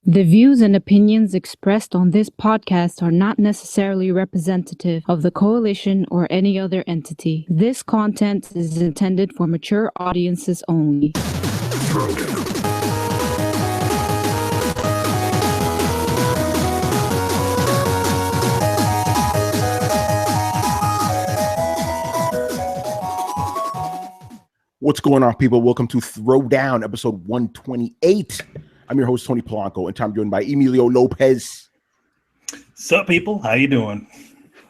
The views and opinions expressed on this podcast are not necessarily representative of the coalition or any other entity. This content is intended for mature audiences only. Throwdown. What's going on, people? Welcome to Throwdown, episode 128. I'm your host, Tony Polanco, and I'm joined by Emilio Lopez. Sup, people? How you doing?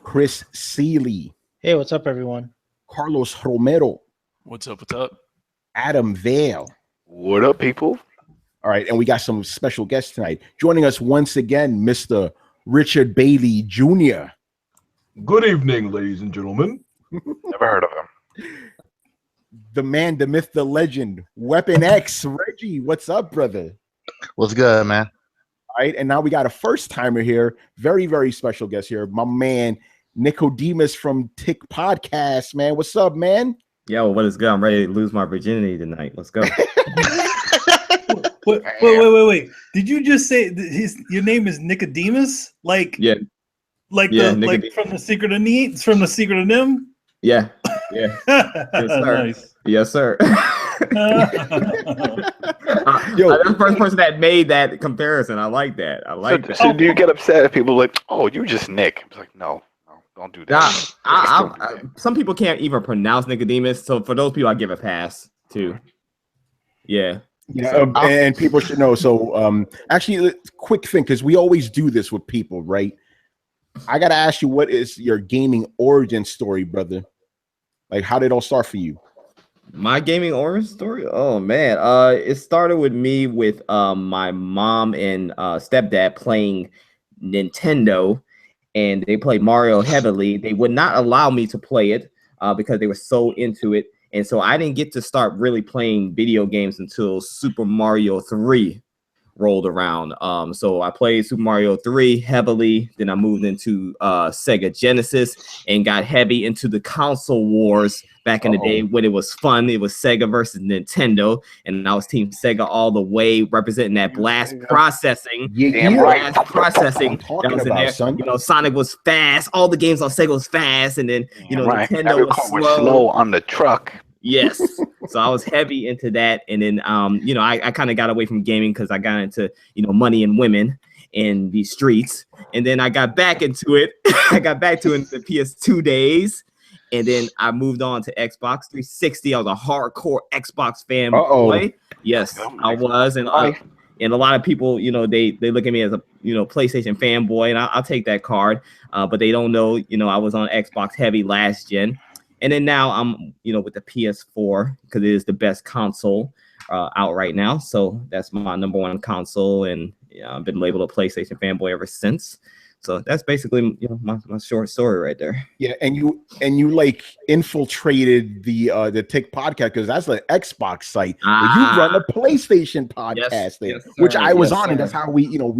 Chris Seeley. Hey, what's up, everyone? Carlos Romero. What's up? What's up? Adam Vale. What up, people? All right, and we got some special guests tonight. Joining us once again, Mr. Richard Bailey Jr. Good evening, ladies and gentlemen. Never heard of him. The man, the myth, the legend, Weapon X. Reggie, what's up, brother? What's good, man? All right, and now we got a first timer here, very, very special guest here, my man Nicodemus from Tick Podcast. Man, what's up, man? Yo, what is good? I'm ready to lose my virginity tonight. Let's go. Wait. Did you just say your name is Nicodemus? Like from the Secret of Neat? From the Secret of Nim? Yeah. Yes, sir. Nice. Yes, sir. Yo, I'm the first person that made that comparison. I like that. So do you get upset if people are like, oh, you just Nick? It's like, no, don't do that. Some people can't even pronounce Nicodemus, so for those people, I give a pass too. Yeah. And people should know. So, actually, quick thing, because we always do this with people, right? I gotta ask you, what is your gaming origin story, brother? Like, how did it all start for you? My gaming origin story? Oh man, it started with me with my mom and stepdad playing Nintendo, and they played Mario heavily. They would not allow me to play it because they were so into it, and so I didn't get to start really playing video games until Super Mario 3 rolled around. So I played Super Mario 3 heavily. Then I moved into Sega Genesis and got heavy into the console wars back in the day when it was fun. It was Sega versus Nintendo, and I was Team Sega all the way, representing that blast processing. Blast processing that was in there. Son. You know, Sonic was fast. All the games on Sega was fast, and then Nintendo was slow on the truck. Yes. So I was heavy into that. And then, I kind of got away from gaming because I got into, money and women in the streets. And then I got back into it. I got back to it in the PS2 days. And then I moved on to Xbox 360. I was a hardcore Xbox fan. Boy. Yes, I was. And a lot of people, they look at me as a, PlayStation fanboy. And I'll take that card. But they don't know, I was on Xbox heavy last gen. And then now I'm, with the PS4 because it is the best console out right now. So that's my number one console, and I've been labeled a PlayStation fanboy ever since. So that's basically, my short story right there. Yeah, and you like infiltrated the Tick Podcast because that's the Xbox site. You run a PlayStation podcast there, which I was on, and that's how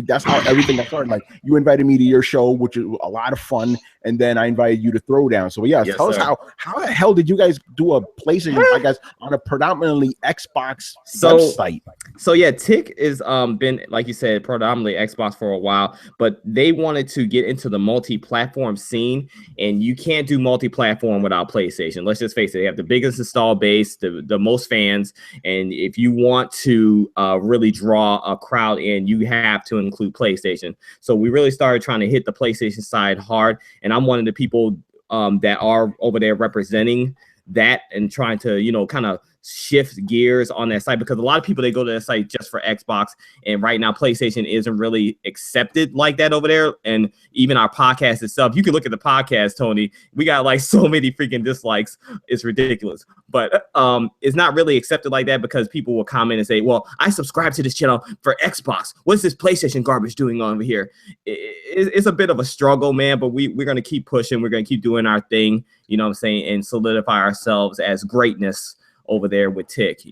that's how everything got started. Like, you invited me to your show, which is a lot of fun, and then I invited you to Throwdown. So tell us how the hell did you guys do a PlayStation podcast on a predominantly Xbox website? So yeah, Tick is been, like you said, predominantly Xbox for a while, but they wanted to get into the multi-platform scene, and you can't do multi-platform without PlayStation. Let's just face it, they have the biggest install base, the most fans, and if you want to really draw a crowd in, you have to include PlayStation. So we really started trying to hit the PlayStation side hard, and I'm one of the people that are over there representing that and trying to kind of shift gears on that site, because a lot of people, they go to that site just for Xbox, and right now PlayStation isn't really accepted like that over there. And even our podcast itself, you can look at the podcast, Tony, we got like so many freaking dislikes, it's ridiculous. But it's not really accepted like that because people will comment and say, well, I subscribe to this channel for Xbox, what's this PlayStation garbage doing over here? It's a bit of a struggle, man, but we're going to keep pushing, we're going to keep doing our thing, and solidify ourselves as greatness over there with Tick,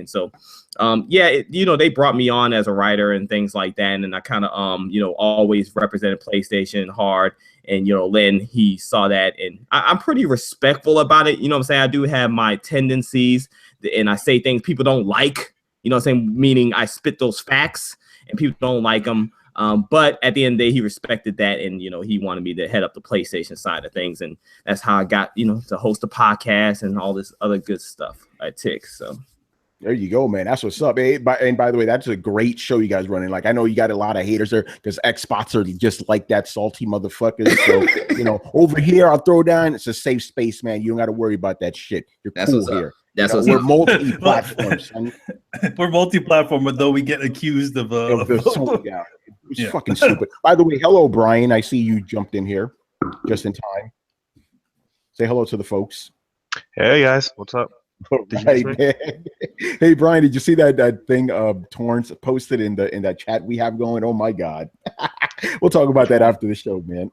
So, they brought me on as a writer and things like that. And I kind of, always represented PlayStation hard. And, Len, he saw that. And I'm pretty respectful about it. I do have my tendencies, and I say things people don't like, meaning I spit those facts. and people don't like him. But at the end of the day, he respected that, and he wanted me to head up the PlayStation side of things, and that's how I got to host a podcast and all this other good stuff at Tick. So there you go, man. That's what's up. And by the way, that's a great show you guys running. Like, I know you got a lot of haters there because Xbox are just like that salty motherfuckers. So, over here, I'll throw down. It's a safe space, man. You don't got to worry about that shit. You're cool here. We're multi-platform. We're multi-platform, but though we get accused of it's fucking stupid. By the way, hello, Brian. I see you jumped in here just in time. Say hello to the folks. Hey guys, what's up? Right, hey Brian, did you see that thing Torrance posted in that chat we have going? Oh my god. We'll talk about that after the show, man.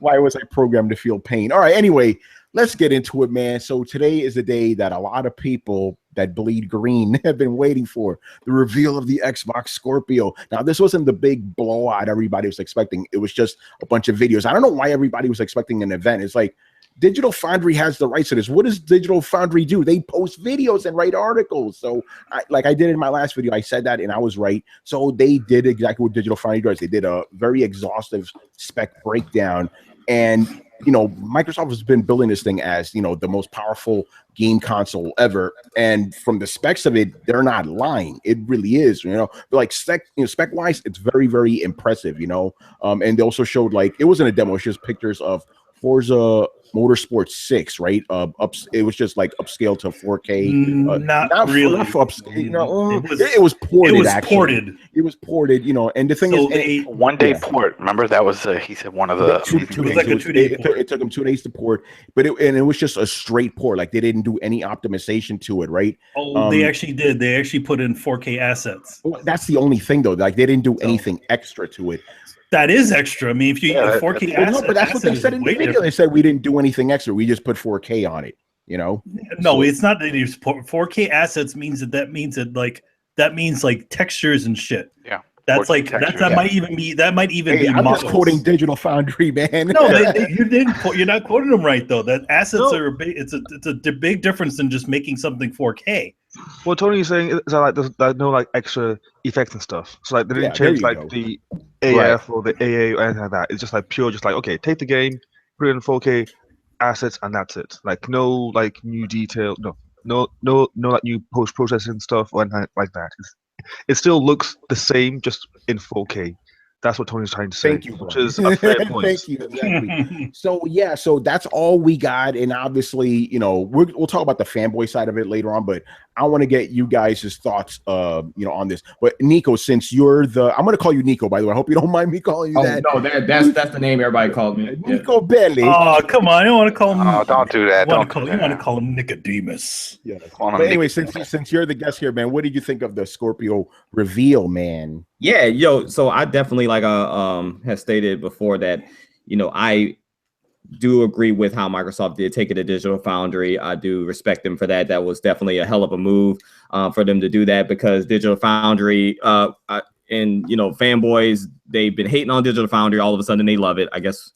Why was I programmed to feel pain? All right, anyway, let's get into it, man. So today is the day that a lot of people that bleed green have been waiting for, the reveal of the Xbox Scorpio. Now, this wasn't the big blowout everybody was expecting. It was just a bunch of videos. I don't know why everybody was expecting an event. It's like, Digital Foundry has the rights to this. What does Digital Foundry do? They post videos and write articles. So, like I did in my last video, I said that and I was right. So they did exactly what Digital Foundry does. They did a very exhaustive spec breakdown. And, Microsoft has been building this thing as, the most powerful game console ever. And from the specs of it, they're not lying. It really is, like spec-wise, it's very, very impressive, and they also showed, like, it wasn't a demo. It's just pictures of Forza Motorsport 6, right? It was just like upscale to 4K. Not really. It was ported. It was ported. And the thing is, one day port. Remember that was he said one of the 2 days. Like a 2 day port. It took them 2 days to port, but it was just a straight port. Like they didn't do any optimization to it, right? They actually did. They actually put in 4K assets. Well, that's the only thing, though. Like they didn't do anything extra to it. That is extra. I mean, if you 4K assets, but that's what they said in the video. They said we didn't do anything extra. We just put 4K on it. No, it's not that it's 4K assets means that means like textures and shit. Yeah. That's like that might even be be I'm models. just quoting Digital Foundry, man. No, you didn't. You're not quoting them right though. That assets are a big. It's a big difference than just making something 4K. What Tony is saying is that like there's no like extra effects and stuff. So like they didn't change like the AF or the AA or anything like that. It's just like pure, just like okay, take the game, put it in 4K assets, and that's it. Like no like new detail, no like new post processing stuff or anything like that. It still looks the same, just in 4K. That's what Tony's trying to say. Thank you, which is a fair point. Thank you. Exactly. So that's all we got, and obviously, we'll talk about the fanboy side of it later on. But I want to get you guys' thoughts, on this. But Nico, since you're I'm going to call you Nico. By the way, I hope you don't mind me calling you that. No, that's the name everybody called me. Nico Belli. Oh, come on! I don't want to call him. Oh, don't do that. You want to call him Nicodemus? Yeah. But anyway, since you're the guest here, man, what did you think of the Scorpio reveal, man? Yeah, so I definitely, like has stated before, that I do agree with how Microsoft did take it to Digital Foundry. I do respect them for that. That was definitely a hell of a move for them to do that, because Digital Foundry and fanboys, they've been hating on Digital Foundry. All of a sudden they love it. I guess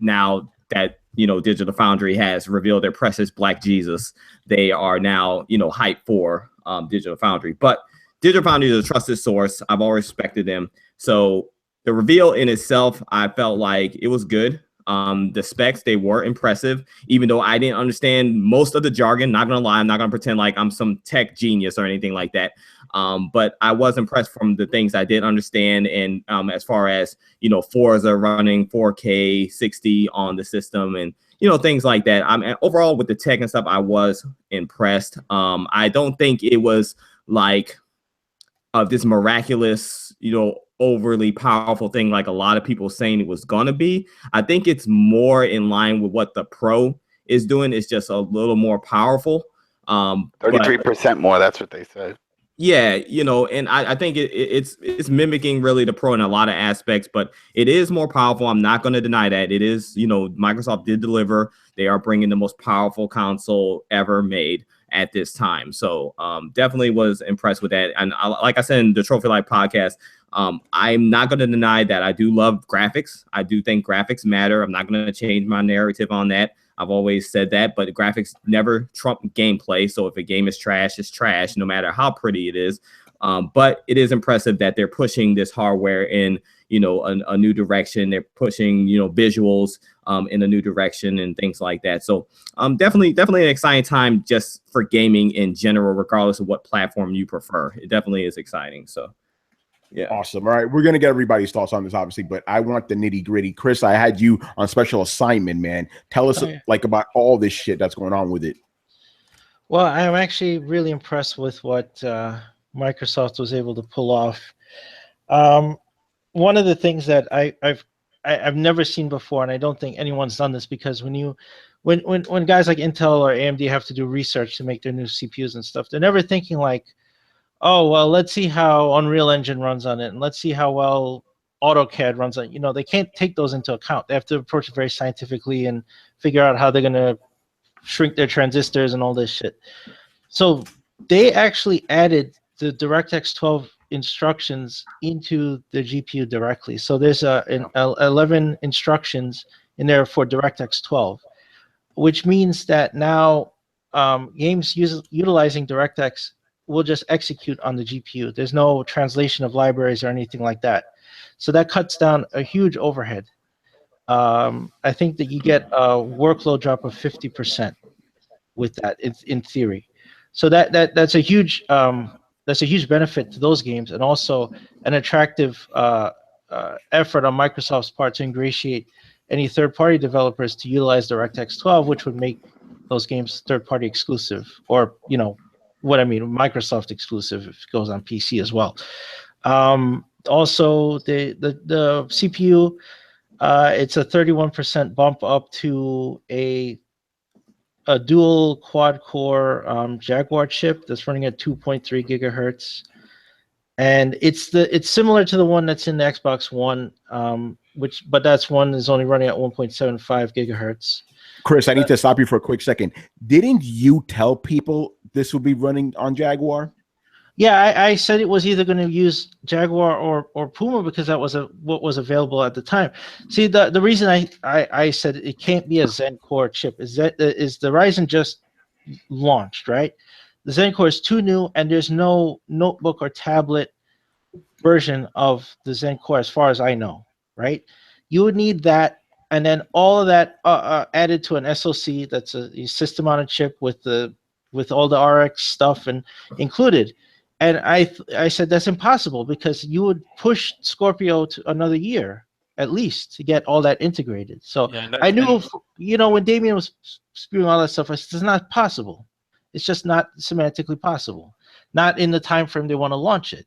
now that Digital Foundry has revealed their precious Black Jesus, they are now hyped for Digital Foundry. But Digital Foundry is a trusted source. I've always respected them. So the reveal in itself, I felt like it was good. The specs, they were impressive, even though I didn't understand most of the jargon. Not gonna lie, I'm not gonna pretend like I'm some tech genius or anything like that. But I was impressed from the things I did understand. And as far as Forza running 4K 60 on the system and things like that. Overall with the tech and stuff, I was impressed. I don't think it was like this miraculous, overly powerful thing like a lot of people saying it was gonna be. I think it's more in line with what the Pro is doing. It's just a little more powerful. 33% more. That's what they said. Yeah, and I think it's mimicking really the Pro in a lot of aspects, but it is more powerful. I'm not going to deny that. It is, Microsoft did deliver. They are bringing the most powerful console ever made at this time. So definitely was impressed with that. And like I said in the Trophy Life podcast, I'm not going to deny that I do love graphics. I do think graphics matter. I'm not going to change my narrative on that. I've always said that, but graphics never trump gameplay. So if a game is trash, it's trash, no matter how pretty it is. But it is impressive that they're pushing this hardware in, a new direction. They're pushing, visuals in a new direction and things like that. So definitely an exciting time just for gaming in general, regardless of what platform you prefer. It definitely is exciting. So. Yeah. Awesome. All right. We're going to get everybody's thoughts on this, obviously, but I want the nitty gritty. Chris, I had you on special assignment, man. Tell us about all this shit that's going on with it. Well, I'm actually really impressed with what Microsoft was able to pull off. One of the things that I've never seen before, and I don't think anyone's done this, because when guys like Intel or AMD have to do research to make their new CPUs and stuff, they're never thinking like, oh, well, let's see how Unreal Engine runs on it, and let's see how well AutoCAD runs on it. They can't take those into account. They have to approach it very scientifically and figure out how they're going to shrink their transistors and all this shit. So they actually added the DirectX 12 instructions into the GPU directly. So there's 11 instructions in there for DirectX 12, which means that now games utilizing DirectX will just execute on the GPU. There's no translation of libraries or anything like that. So that cuts down a huge overhead. I think that you get a workload drop of 50% with that in theory. So that's a huge benefit to those games, and also an attractive effort on Microsoft's part to ingratiate any third-party developers to utilize DirectX 12, which would make those games third-party exclusive, or Microsoft exclusive if it goes on PC as well. Also, the CPU, it's a 31% bump up to a dual quad-core Jaguar chip that's running at 2.3 gigahertz, and it's similar to the one that's in the Xbox One, but that's one is only running at 1.75 gigahertz. Chris, I need to stop you for a quick second. Didn't you tell people this would be running on Jaguar? Yeah, I said it was either going to use Jaguar or Puma because that was what was available at the time. See, the reason I said it can't be a Zen Core chip is the Ryzen just launched, right? The Zen Core is too new, and there's no notebook or tablet version of the Zen Core as far as I know, right? You would need that, and then all of that added to an SoC that's a system on a chip with all the RX stuff and included. And I said that's impossible because you would push Scorpio to another year at least to get all that integrated. So I knew, when Damien was spewing all that stuff, I said it's not possible. It's just not semantically possible. Not in the time frame they want to launch it.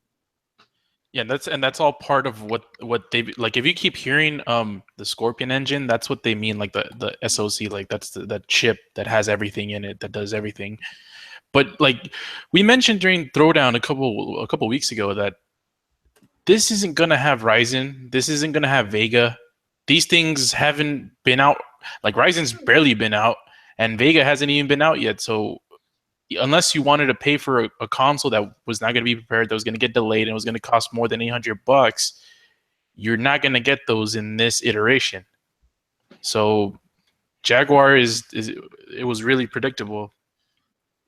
Yeah, that's all part of what they like. If you keep hearing the Scorpion engine, that's what they mean, like the SoC, like that's the chip that has everything in it, that does everything. But like we mentioned during Throwdown a couple weeks ago, that this isn't gonna have Ryzen, this isn't gonna have Vega. These things haven't been out. Like Ryzen's barely been out, and Vega hasn't even been out yet. So unless you wanted to pay for a console that was not going to be prepared, that was going to get delayed, and was going to cost more than $800, you're not going to get those in this iteration. So Jaguar it was really predictable.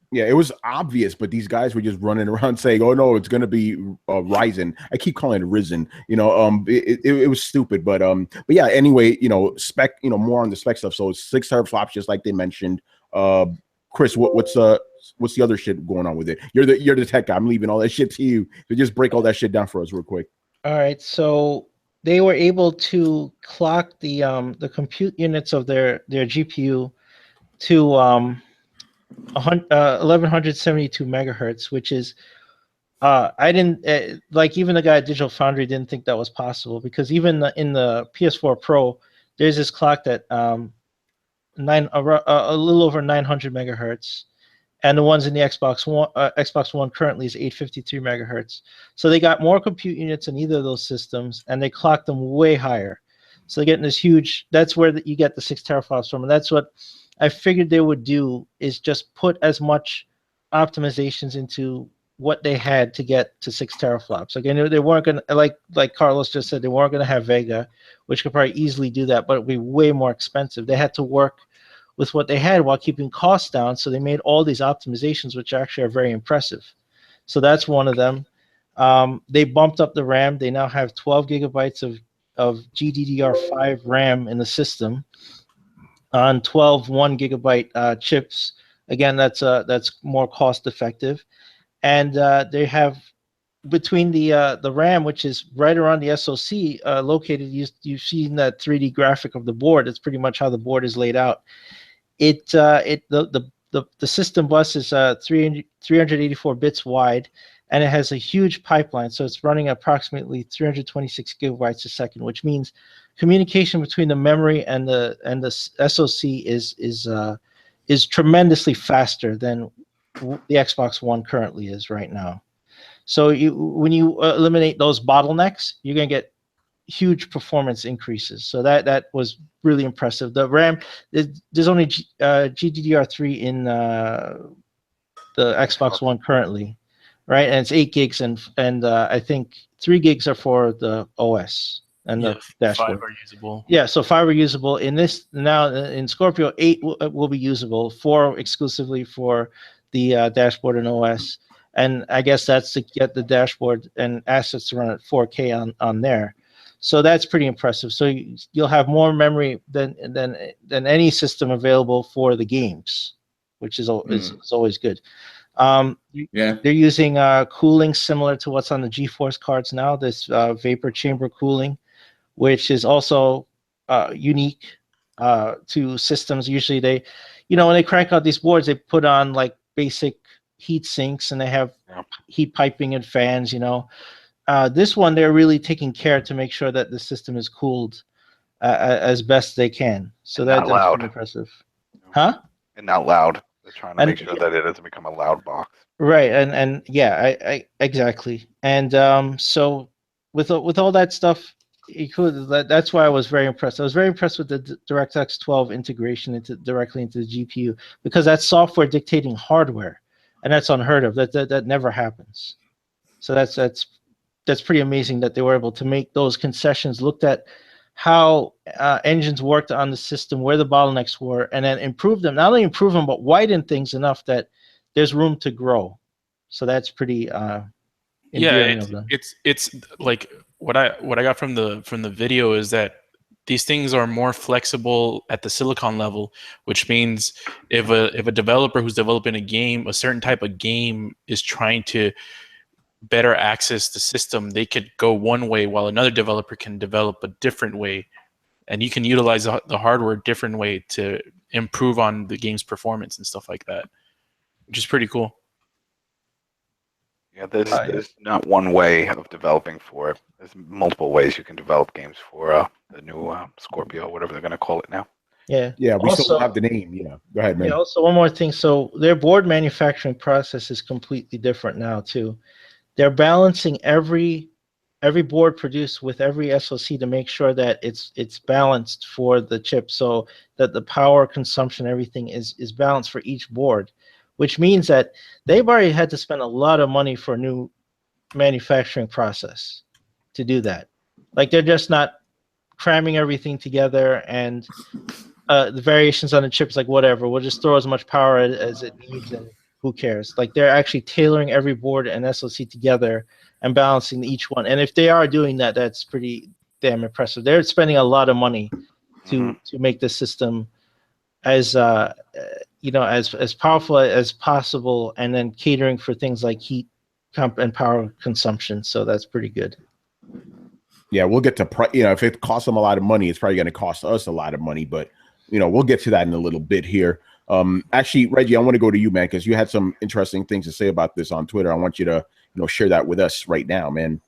Yeah, it was obvious, but these guys were just running around saying, "Oh no, it's going to be Ryzen." I keep calling it Risen. It was stupid, but yeah. Anyway, spec. More on the spec stuff. So it's 6 teraflops, just like they mentioned. Chris, what's the other shit going on with it? You're the tech guy. I'm leaving all that shit to you. So just break all that shit down for us real quick. All right. So they were able to clock the compute units of their GPU to 1172 megahertz, which is I didn't like, even the guy at Digital Foundry didn't think that was possible, because even in the PS4 Pro, there's this clock that a little over 900 megahertz, and the ones in the Xbox One currently is 853 megahertz. So they got more compute units in either of those systems, and they clocked them way higher. So they're getting this huge. That's where you get the 6 teraflops from, and that's what I figured they would do, is just put as much optimizations into what they had to get to 6 teraflops. Again, they weren't going to, like Carlos just said, they weren't going to have Vega, which could probably easily do that, but it would be way more expensive. They had to work with what they had while keeping costs down, so they made all these optimizations, which actually are very impressive. So that's one of them. They bumped up the RAM. They now have 12 gigabytes of GDDR5 RAM in the system on 12 1 gigabyte chips. Again, that's more cost effective, and they have between the RAM, which is right around the SoC, located. You've seen that 3D graphic of the board. It's pretty much how the board is laid out. The system bus is 384 bits wide, and it has a huge pipeline. So it's running approximately 326 gigabytes a second, which means communication between the memory and the SoC is tremendously faster than the Xbox One currently is right now. So when you eliminate those bottlenecks, you're going to get huge performance increases. So that was really impressive. The RAM, there's only GDDR3 in the Xbox One currently, right? And it's 8 gigs, and I think 3 gigs are for the OS and the dashboard. 5 are usable. Yeah, so 5 are usable. In this now in Scorpio, 8 will be usable. 4 exclusively for the dashboard and OS. And I guess that's to get the dashboard and assets to run at 4K on there. So that's pretty impressive. So you'll have more memory than any system available for the games, which is always good. They're using cooling similar to what's on the GeForce cards now. This vapor chamber cooling, which is also unique to systems. Usually they, when they crank out these boards, they put on like basic heat sinks, and they have heat piping and fans. This one, they're really taking care to make sure that the system is cooled as best they can. So that's pretty impressive. Huh? And not loud. They're trying to make sure that it doesn't become a loud box. Right, and yeah, I exactly. And so with all that stuff, that's why I was very impressed. I was very impressed with the DirectX 12 integration directly into the GPU, because that's software dictating hardware, and that's unheard of. That never happens. So that's pretty amazing that they were able to make those concessions, looked at how engines worked on the system, where the bottlenecks were, and then improve them. Not only improve them, but widen things enough that there's room to grow. So that's pretty endearing of them. It's like what I got from the video is that these things are more flexible at the silicon level, which means if a developer who's developing a game, a certain type of game, is trying to better access the system, they could go one way while another developer can develop a different way, and you can utilize the hardware a different way to improve on the game's performance and stuff like that, which is pretty cool. Yeah, there's not one way of developing for it. There's multiple ways you can develop games for the new Scorpio, whatever they're going to call it now. Yeah. Yeah, we still have the name. Yeah, go ahead, man. Yeah, also one more thing. So their board manufacturing process is completely different now too. They're balancing every board produced with every SoC to make sure that it's balanced for the chip, so that the power consumption, everything is balanced for each board, which means that they've already had to spend a lot of money for a new manufacturing process to do that. Like, they're just not cramming everything together and the variations on the chips, like whatever, we'll just throw as much power as it needs and who cares? Like, they're actually tailoring every board and SoC together and balancing each one. And if they are doing that, that's pretty damn impressive. They're spending a lot of money to make the system as as powerful as possible, and then catering for things like heat and power consumption. So that's pretty good. Yeah, we'll get to if it costs them a lot of money, it's probably going to cost us a lot of money. But we'll get to that in a little bit here. Actually, Reggie, I want to go to you, man, because you had some interesting things to say about this on Twitter. I want you to, share that with us right now, man.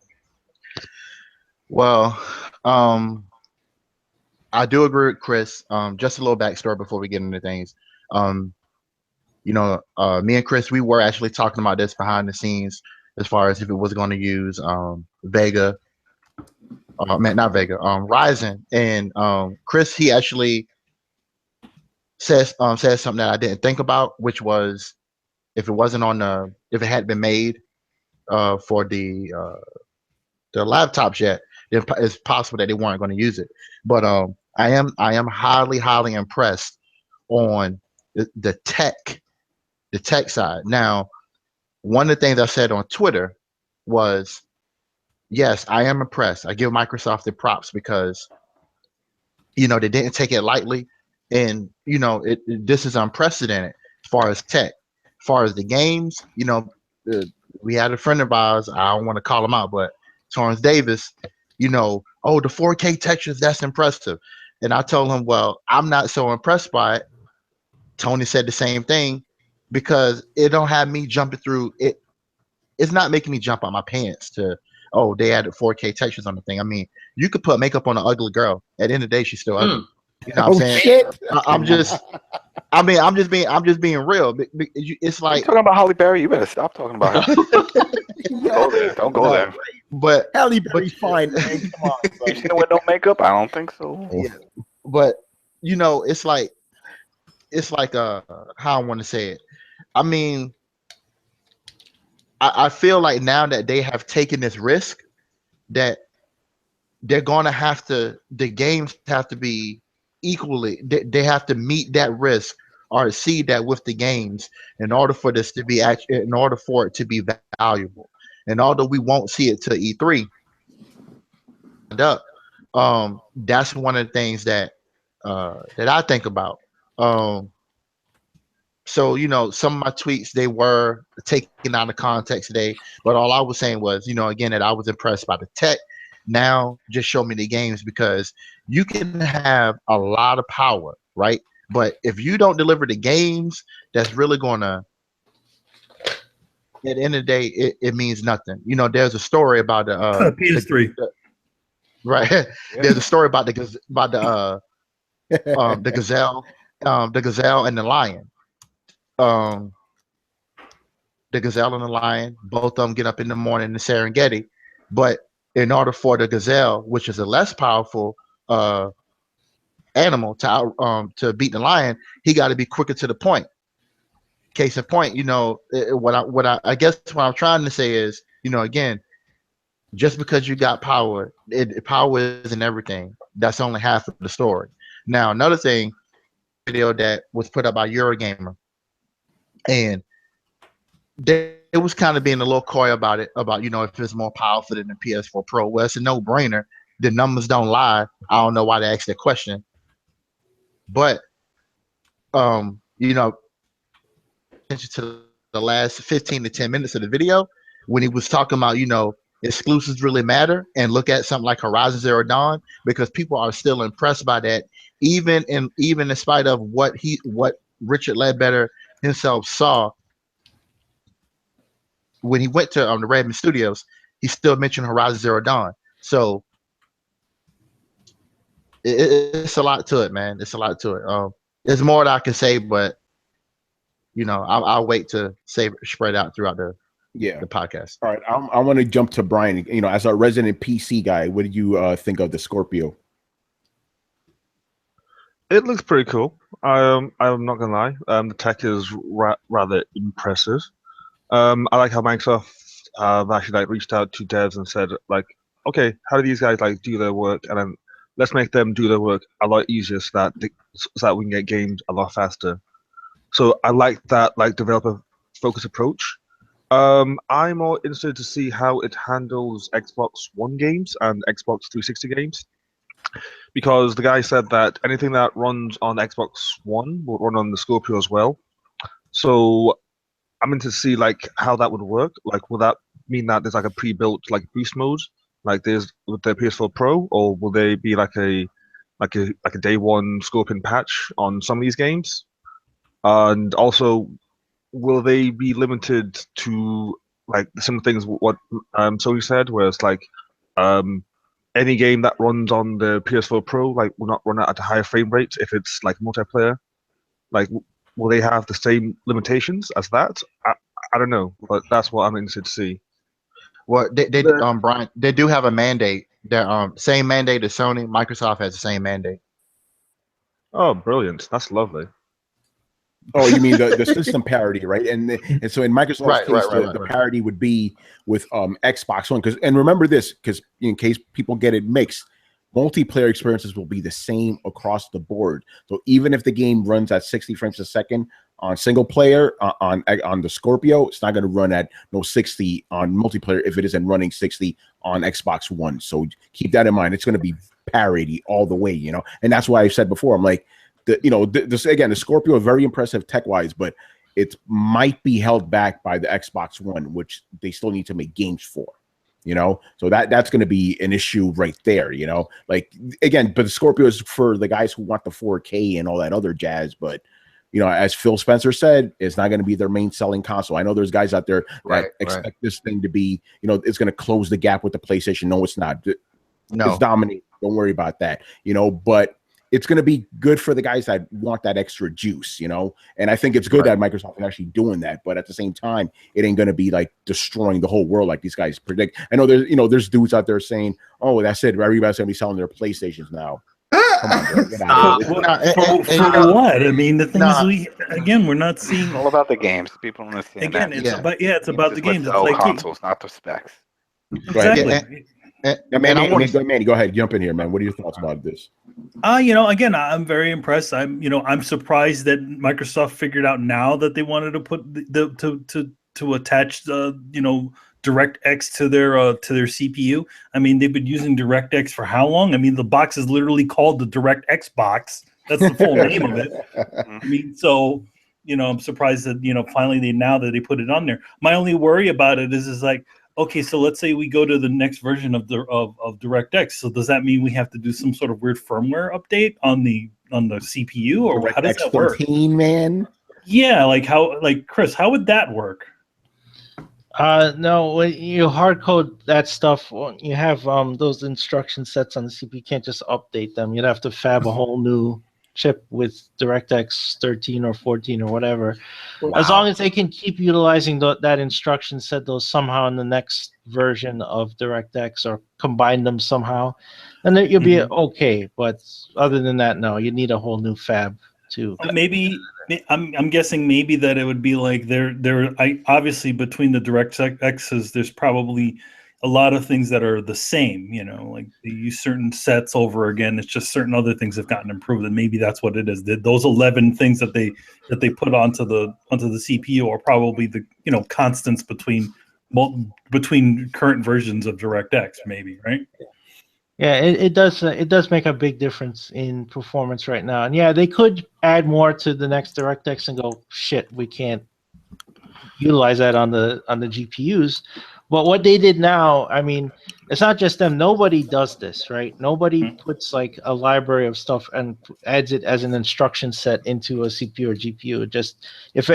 Well, I do agree with Chris. Just a little backstory before we get into things. Me and Chris, we were actually talking about this behind the scenes, as far as if it was going to use Vega, not Vega, Ryzen, and Chris, he actually says something that I didn't think about, which was if it hadn't been made for the laptops yet, it's possible that they weren't going to use it. But I am highly impressed on the tech side. Now, one of the things I said on Twitter was, yes, I am impressed. I give Microsoft the props because, they didn't take it lightly. And, this is unprecedented as far as tech, as far as the games, we had a friend of ours, I don't want to call him out, but Torrance Davis, the 4K textures, that's impressive. And I told him, well, I'm not so impressed by it. Tony said the same thing because it don't have me jumping through it. It's not making me jump out my pants to, they added 4K textures on the thing. I mean, you could put makeup on an ugly girl. At the end of the day, she's still ugly. You know what I'm saying? Shit. I'm just being real. It's like, you talking about Halle Berry. You better stop talking about her. Don't go there. But Halle Berry's fine, man. Come on, you seen her with no makeup? I don't think so. Yeah. But it's like how I want to say it. I mean, I feel like now that they have taken this risk, that they're gonna have to. The games have to be equally. They have to meet that risk or exceed that with the games in order for this to be in order for it to be valuable. And although we won't see it to E3, that's one of the things that I think about. So, some of my tweets, they were taken out of context today, but all I was saying was, again, that I was impressed by the tech. Now just show me the games, because you can have a lot of power, right? But if you don't deliver the games, that's really gonna, at the end of the day, it means nothing. There's a story about the PS3. Right. Yeah. There's a story about the gazelle, the gazelle and the lion. The gazelle and the lion, both of them get up in the morning in the Serengeti, but in order for the gazelle, which is a less powerful animal, to beat the lion, he got to be quicker to the point. Case in point, I guess what I'm trying to say is, again, just because you got power, power isn't everything. That's only half of the story. Now, another thing, video that was put up by Eurogamer, and it was kind of being a little coy about it, about, if it's more powerful than the PS4 Pro. Well, it's a no-brainer. The numbers don't lie. I don't know why they asked that question. But, attention to the last 15 to 10 minutes of the video, when he was talking about, exclusives really matter, and look at something like Horizon Zero Dawn, because people are still impressed by that, even in spite of what Richard Ledbetter himself saw when he went to the Redmond Studios. He still mentioned Horizon Zero Dawn. So it's a lot to it, man. It's a lot to it. There's more that I can say, but I'll wait to spread out throughout the podcast. All right, I want to jump to Brian. As a resident PC guy, what did you think of the Scorpio? It looks pretty cool. I'm not gonna lie. The tech is rather impressive. I like how Microsoft actually reached out to devs and said, okay, how do these guys do their work, and then let's make them do their work a lot easier, so that we can get games a lot faster. So I like that developer focused approach. I'm more interested to see how it handles Xbox One games and Xbox 360 games, because the guy said that anything that runs on Xbox One will run on the Scorpio as well. So I'm into see how that would work. Will that mean that there's a pre-built boost mode like there's with the PS4 Pro, or will they be a day one Scorpion patch on some of these games? And also, will they be limited to some things what Sony said, where it's any game that runs on the PS4 Pro will not run at a higher frame rate if it's multiplayer? Will they have the same limitations as that? I don't know, but that's what I'm interested to see. Well, Brian, they do have a mandate. Their same mandate as Sony. Microsoft has the same mandate. Oh, brilliant! That's lovely. Oh, you mean the system parity, right? And so in Microsoft's case, the parity would be with Xbox One. And remember this, because in case people get it mixed, multiplayer experiences will be the same across the board. So even if the game runs at 60 frames a second on single player on the Scorpio. It's not going to run at no 60 on multiplayer if it isn't running 60 on Xbox One. So keep that in mind. It's going to be parity all the way, you know. And that's why I said before, I'm like, the Scorpio is very impressive tech wise, but it might be held back by the Xbox One, which they still need to make games for. You know, so that's going to be an issue right there, you know, like again, but the Scorpio is for the guys who want the 4K and all that other jazz. But, you know, as Phil Spencer said, it's not going to be their main selling console. I know there's guys out there that expect this thing to be, you know, it's going to close the gap with the PlayStation. No, it's not. No, it's dominant. Don't worry about that, you know, but it's going to be good for the guys that want that extra juice, you know? And I think it's good that Microsoft is actually doing that, but at the same time, it ain't going to be like destroying the whole world like these guys predict. I know there's dudes out there saying, oh, that's it. Everybody's going to be selling their PlayStations now. Come on, bro. Get out of here. For what? I mean, the thing is, we're not seeing. It's all about the games. People want to see again. It's about the games. It's like consoles, not the specs. Exactly. Manny, go ahead, jump in here, man. What are your thoughts about this? Again, I'm very impressed. I'm surprised that Microsoft figured out now that they wanted to put to attach the DirectX to their CPU. I mean, they've been using DirectX for how long? I mean, the box is literally called the DirectX box. That's the full name of it. I mean, so I'm surprised that finally now that they put it on there. My only worry about it is like, okay, so let's say we go to the next version of DirectX. So does that mean we have to do some sort of weird firmware update on the CPU, or how does that work? 13, man. Yeah, Chris, how would that work? No, when you hard code that stuff, you have those instruction sets on the CPU. You can't just update them. You'd have to fab a whole new chip with DirectX 13 or 14 or whatever. Wow. As long as they can keep utilizing that instruction set, those somehow in the next version of DirectX, or combine them somehow, and then you'll be okay. But other than that, no, you need a whole new fab too. Maybe I'm guessing maybe that it would be like obviously between the DirectXs, there's probably a lot of things that are the same, like they use certain sets over again. It's just certain other things have gotten improved, and maybe that's what it is. Those 11 things that they put onto the CPU are probably the constants between current versions of DirectX, maybe, right? Yeah, it does make a big difference in performance right now. And yeah, they could add more to the next DirectX and go, shit, we can't utilize that on the GPUs. But what they did now, I mean, it's not just them. Nobody does this, right? Nobody puts like a library of stuff and adds it as an instruction set into a CPU or GPU.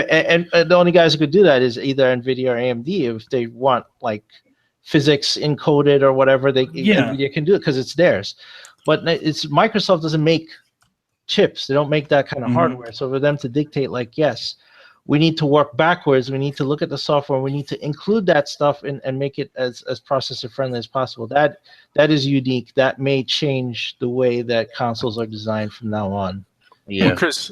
And the only guys who could do that is either NVIDIA or AMD. If they want like physics encoded or whatever, NVIDIA can do it because it's theirs. But Microsoft doesn't make chips. They don't make that kind of hardware. So for them to dictate like, yes, we need to work backwards. We need to look at the software. We need to include that stuff and make it as processor friendly as possible. That is unique. That may change the way that consoles are designed from now on. Yeah, well, Chris.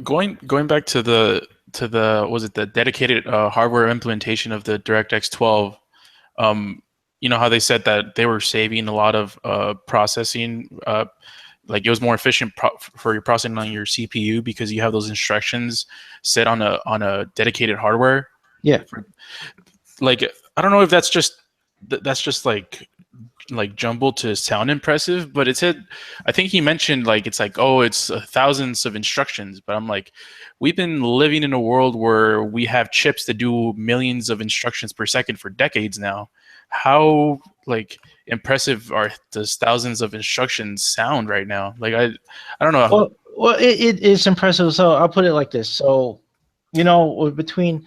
Going back to the dedicated hardware implementation of the DirectX 12. You know how they said that they were saving a lot of processing. Like it was more efficient for your processing on your CPU because you have those instructions set on a dedicated hardware. Yeah. Like I don't know if that's just like jumbled to sound impressive, but it said, I think he mentioned like it's like, oh, it's thousands of instructions. But I'm like, we've been living in a world where we have chips that do millions of instructions per second for decades now. How like impressive does thousands of instructions sound right now? Like I don't know. Well, it is impressive. So I'll put it like this. So we're dealing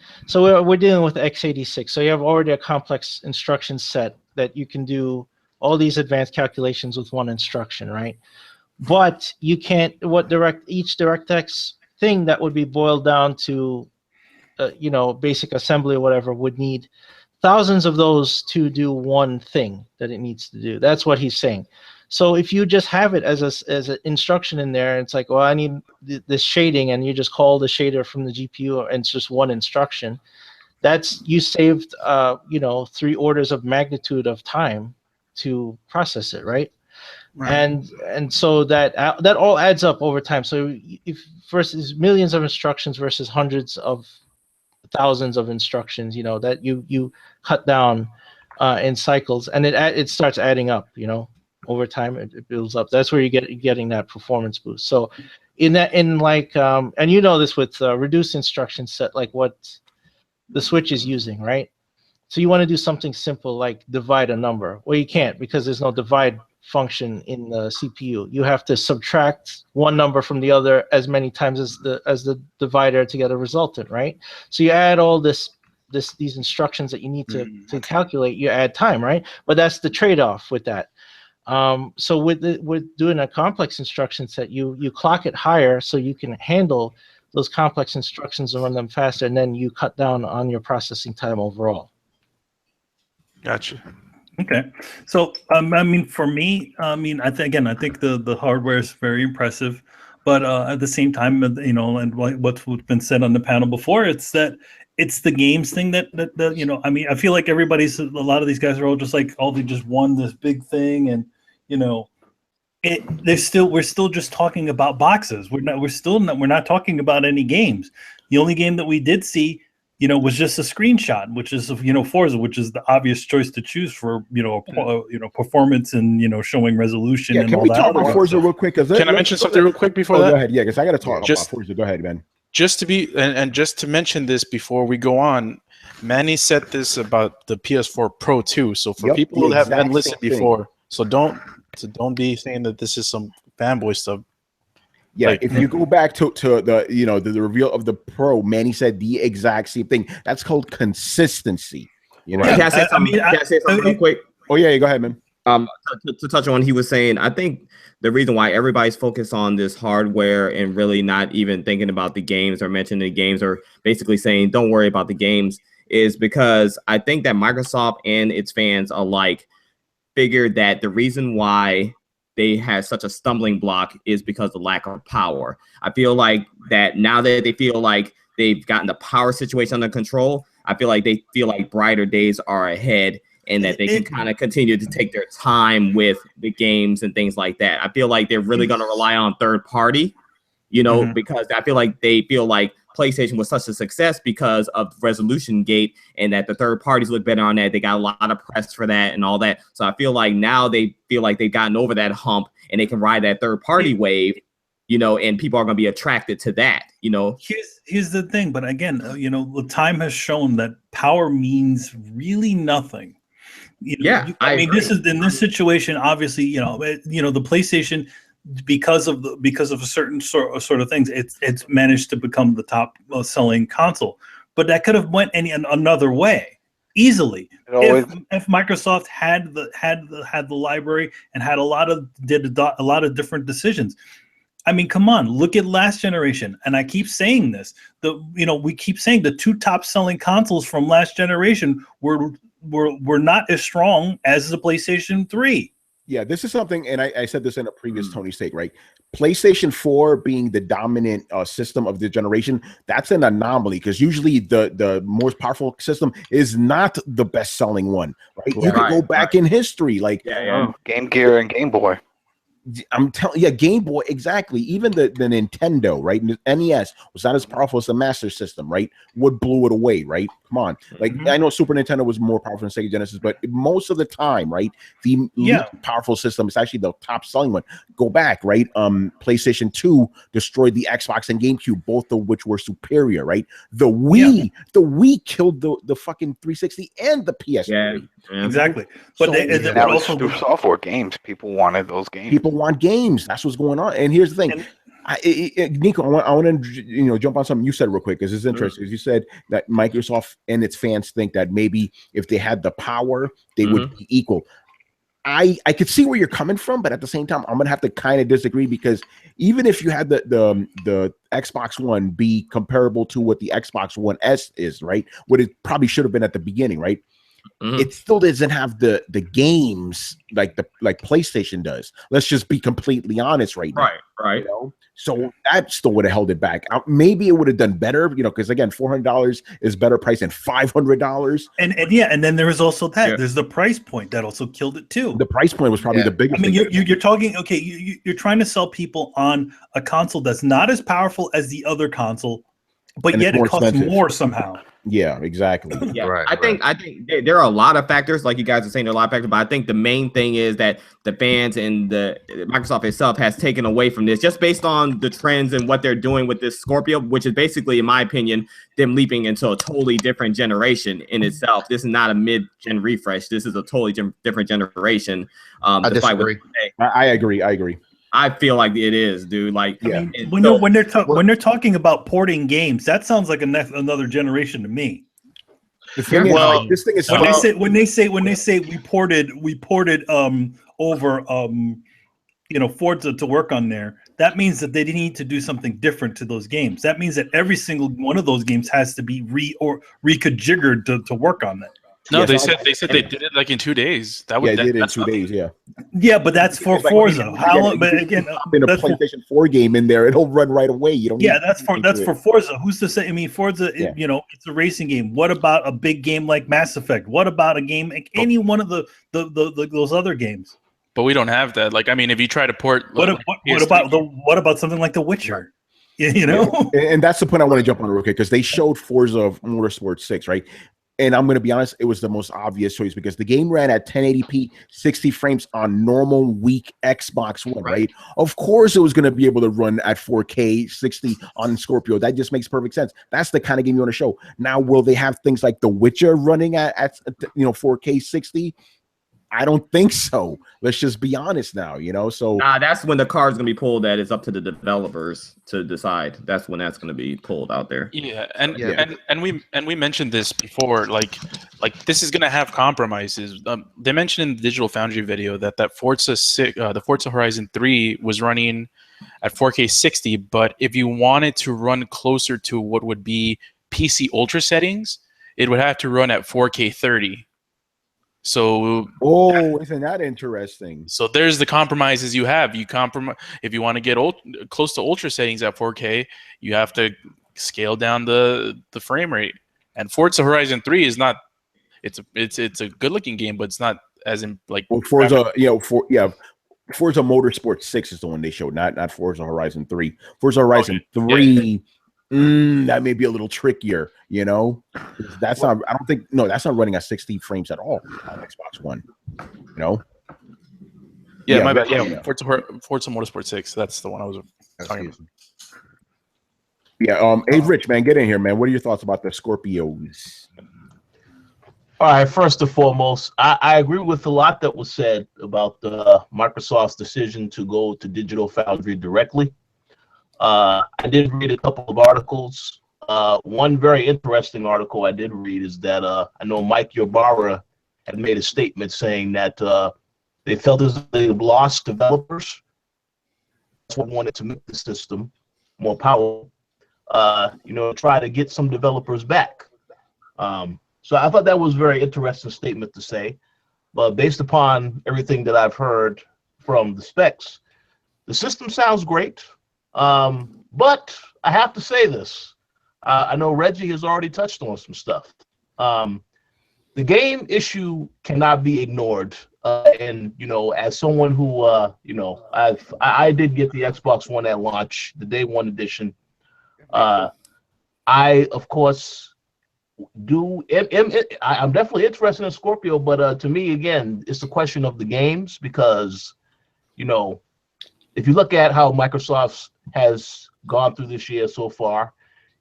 with x86. So you have already a complex instruction set that you can do all these advanced calculations with one instruction, right? But you can't. Each DirectX thing that would be boiled down to, basic assembly or whatever would need thousands of those to do one thing that it needs to do. That's what he's saying. So if you just have it as an instruction in there, it's like, well, I need this shading, and you just call the shader from the GPU, and it's just one instruction. You saved 3 orders of magnitude of time to process it, right? and so that all adds up over time. So if versus millions of instructions versus hundreds of thousands of instructions, that you cut down in cycles, and it starts adding up. Over time it builds up. That's where getting that performance boost. So and this with reduced instruction set, like what the Switch is using, right? So you want to do something simple like divide a number. Well, you can't, because there's no divide function in the CPU. You have to subtract one number from the other as many times as the divider to get a resultant, right? So you add all these instructions that you need to calculate. You add time, right? But that's the trade-off with that. So with doing a complex instruction set, you clock it higher so you can handle those complex instructions and run them faster, and then you cut down on your processing time overall. Gotcha. Okay, so for me, I think the hardware is very impressive, but at the same time, and what's been said on the panel before, it's the games thing that I feel like a lot of these guys are all just like, they just won this big thing, and we're still just talking about boxes. We're not talking about any games. The only game that we did see, was just a screenshot, which is of Forza, which is the obvious choice to choose for performance and showing resolution. Yeah, and can all we that talk about Forza real quick? Can I mention something real quick before that? Go ahead. Yeah, because I got to talk about Forza. Go ahead, man. Just to be and just to mention this before we go on, Manny said this about the PS4 Pro too. So for people who haven't listened before, so don't be saying that this is some fanboy stuff. Yeah, if you go back to the the reveal of the Pro, Manny said the exact same thing. That's called consistency. Can I say something real quick? Oh yeah, go ahead, man. To touch on what he was saying, I think the reason why everybody's focused on this hardware and really not even thinking about the games or mentioning the games or basically saying don't worry about the games is because I think that Microsoft and its fans alike figured that the reason why they had such a stumbling block is because of the lack of power. I feel like that now that they feel like they've gotten the power situation under control, I feel like they feel like brighter days are ahead and that they can kind of continue to take their time with the games and things like that. I feel like they're really going to rely on third party, because I feel like they feel like PlayStation was such a success because of Resolution Gate and that the third parties look better on that. They got a lot of press for that and all that. So I feel like now they feel like they've gotten over that hump and they can ride that third party wave, and people are going to be attracted to that, Here's the thing. But again, the time has shown that power means really nothing. This is in this situation, obviously, the PlayStation, because of a certain sort of things, it's managed to become the top selling console. But that could have went another way easily if Microsoft had the library and had a lot of different decisions. I mean, come on, look at last generation. And I keep saying this. We keep saying the two top selling consoles from last generation were not as strong as the PlayStation 3. Yeah, this is something, and I said this in a previous Tony State, right? PlayStation 4 being the dominant system of the generation, that's an anomaly because usually the most powerful system is not the best-selling one, right? You can go back in history, like Game Gear and Game Boy. I'm telling Game Boy, exactly. Even the Nintendo, right? NES was not as powerful as the Master System, right? What blew it away, right? Come on. Like, I know Super Nintendo was more powerful than Sega Genesis, but most of the time, right, the least powerful system is actually the top selling one. Go back, right? PlayStation 2 destroyed the Xbox and GameCube, both of which were superior, right? The Wii killed the fucking 360 and the PS3. Yeah, exactly. But so, that was through software games. People wanted those games. People want games. That's what's going on. And here's the thing. Nico, I want to jump on something you said real quick because it's interesting. You said that Microsoft and its fans think that maybe if they had the power, they would be equal. I could see where you're coming from, but at the same time, I'm gonna have to kind of disagree because even if you had the Xbox One be comparable to what the Xbox One S is, right? What it probably should have been at the beginning, right? it still doesn't have the games like PlayStation does. Let's just be completely honest right now. Right. You know? So that still would have held it back. Maybe it would have done better, because again, $400 is better price than $500. And then there was also that. Yeah. There's the price point that also killed it too. The price point was probably the biggest. I mean, you're talking. Okay, you're trying to sell people on a console that's not as powerful as the other console, but yet it costs more somehow. Yeah, exactly. Yeah, I think there are a lot of factors, like you guys are saying, there are a lot of factors, but I think the main thing is that the fans and the Microsoft itself has taken away from this just based on the trends and what they're doing with this Scorpio, which is basically, in my opinion, them leaping into a totally different generation in itself. This is not a mid-gen refresh. This is a totally different generation. I disagree. I agree. I feel like it is, dude. Like, I mean, when they're talking about porting games, that sounds like another generation to me. The thing is, this thing is when they say we ported over Forza to work on there. That means that they need to do something different to those games. That means that every single one of those games has to be reconfigured to work on that. No, they said they did it like in 2 days. They did it in 2 days. Yeah. Yeah, but that's for Forza. But again, in a PlayStation 4 game in there, it'll run right away. You don't. Yeah, that's for Forza. Who's to say? I mean, Forza, it's a racing game. What about a big game like Mass Effect? What about a game like any one of those other games? But we don't have that. Like, I mean, if you try to port, what about something like The Witcher? And that's the point I want to jump on real quick, because they showed Forza Motorsport 6, right? And I'm going to be honest, it was the most obvious choice because the game ran at 1080p, 60 frames on normal weak Xbox One, right? Of course, it was going to be able to run at 4K 60 on Scorpio. That just makes perfect sense. That's the kind of game you want to show. Now, will they have things like The Witcher running at 4K 60? I don't think so. Let's just be honest now, So that's when the card's gonna be pulled. That it's up to the developers to decide. That's when that's gonna be pulled out there. Yeah, and we mentioned this before. Like this is gonna have compromises. They mentioned in the Digital Foundry video that Forza the Forza Horizon 3 was running at 4K 60, but if you wanted to run closer to what would be PC Ultra settings, it would have to run at 4K 30. So, isn't that interesting? So there's the compromises you have. If you want to get close to ultra settings at 4K, you have to scale down the frame rate. And Forza Horizon 3 is not. It's a good looking game, but it's not as in like. Well, Forza Motorsport 6 is the one they showed, not Forza Horizon 3. Forza Horizon 3. Yeah. That may be a little trickier, That's not. I don't think. No, that's not running at 60 frames at all on Xbox One. Yeah, my bad. Yeah, Forza Motorsport 6. That's the one I was talking about. Yeah. Hey, Rich, man, get in here, man. What are your thoughts about the Scorpios? All right. First and foremost, I agree with a lot that was said about Microsoft's decision to go to Digital Foundry directly. I did read a couple of articles. One very interesting article I did read is that I know Mike Ybarra had made a statement saying that they felt as though they've lost developers. That's what wanted to make the system more powerful. Try to get some developers back. So I thought that was a very interesting statement to say. But based upon everything that I've heard from the specs, the system sounds great. But I have to say this. I know Reggie has already touched on some stuff. The game issue cannot be ignored. And as someone who I did get the Xbox One at launch, the day one edition. I of course I'm definitely interested in Scorpio, but to me again, it's a question of the games because if you look at how Microsoft has gone through this year so far,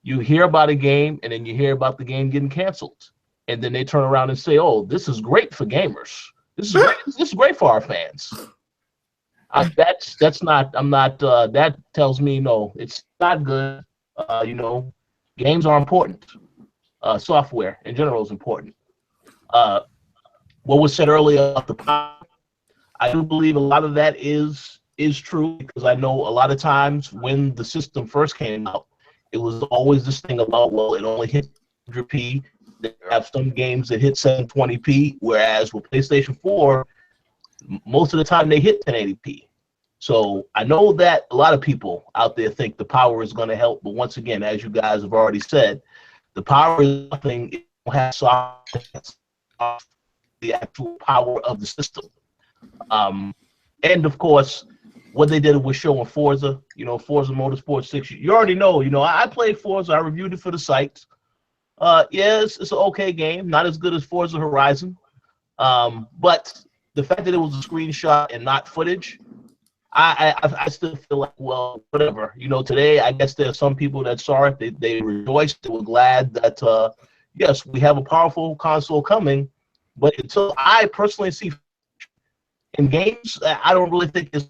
you hear about a game and then you hear about the game getting canceled. And then they turn around and say, oh, this is great for gamers. This is great for our fans. That tells me, no, it's not good. Games are important. Software in general is important. What was said earlier about the power, I do believe a lot of that is true because I know a lot of times when the system first came out, it was always this thing about, well, it only hits 100p They have some games that hit 720p, whereas with PlayStation 4, most of the time they hit 1080p. So I know that a lot of people out there think the power is going to help, but once again, as you guys have already said, the power is nothing. It don't have the actual power of the system. And of course, what they did was showing Forza, Forza Motorsport 6. You already know, I played Forza. I reviewed it for the site. Yes, it's an okay game, not as good as Forza Horizon. But the fact that it was a screenshot and not footage, I still feel like, well, whatever. Today, I guess there are some people that saw it. They rejoiced. They were glad that, yes, we have a powerful console coming. But until I personally see in games, I don't really think it's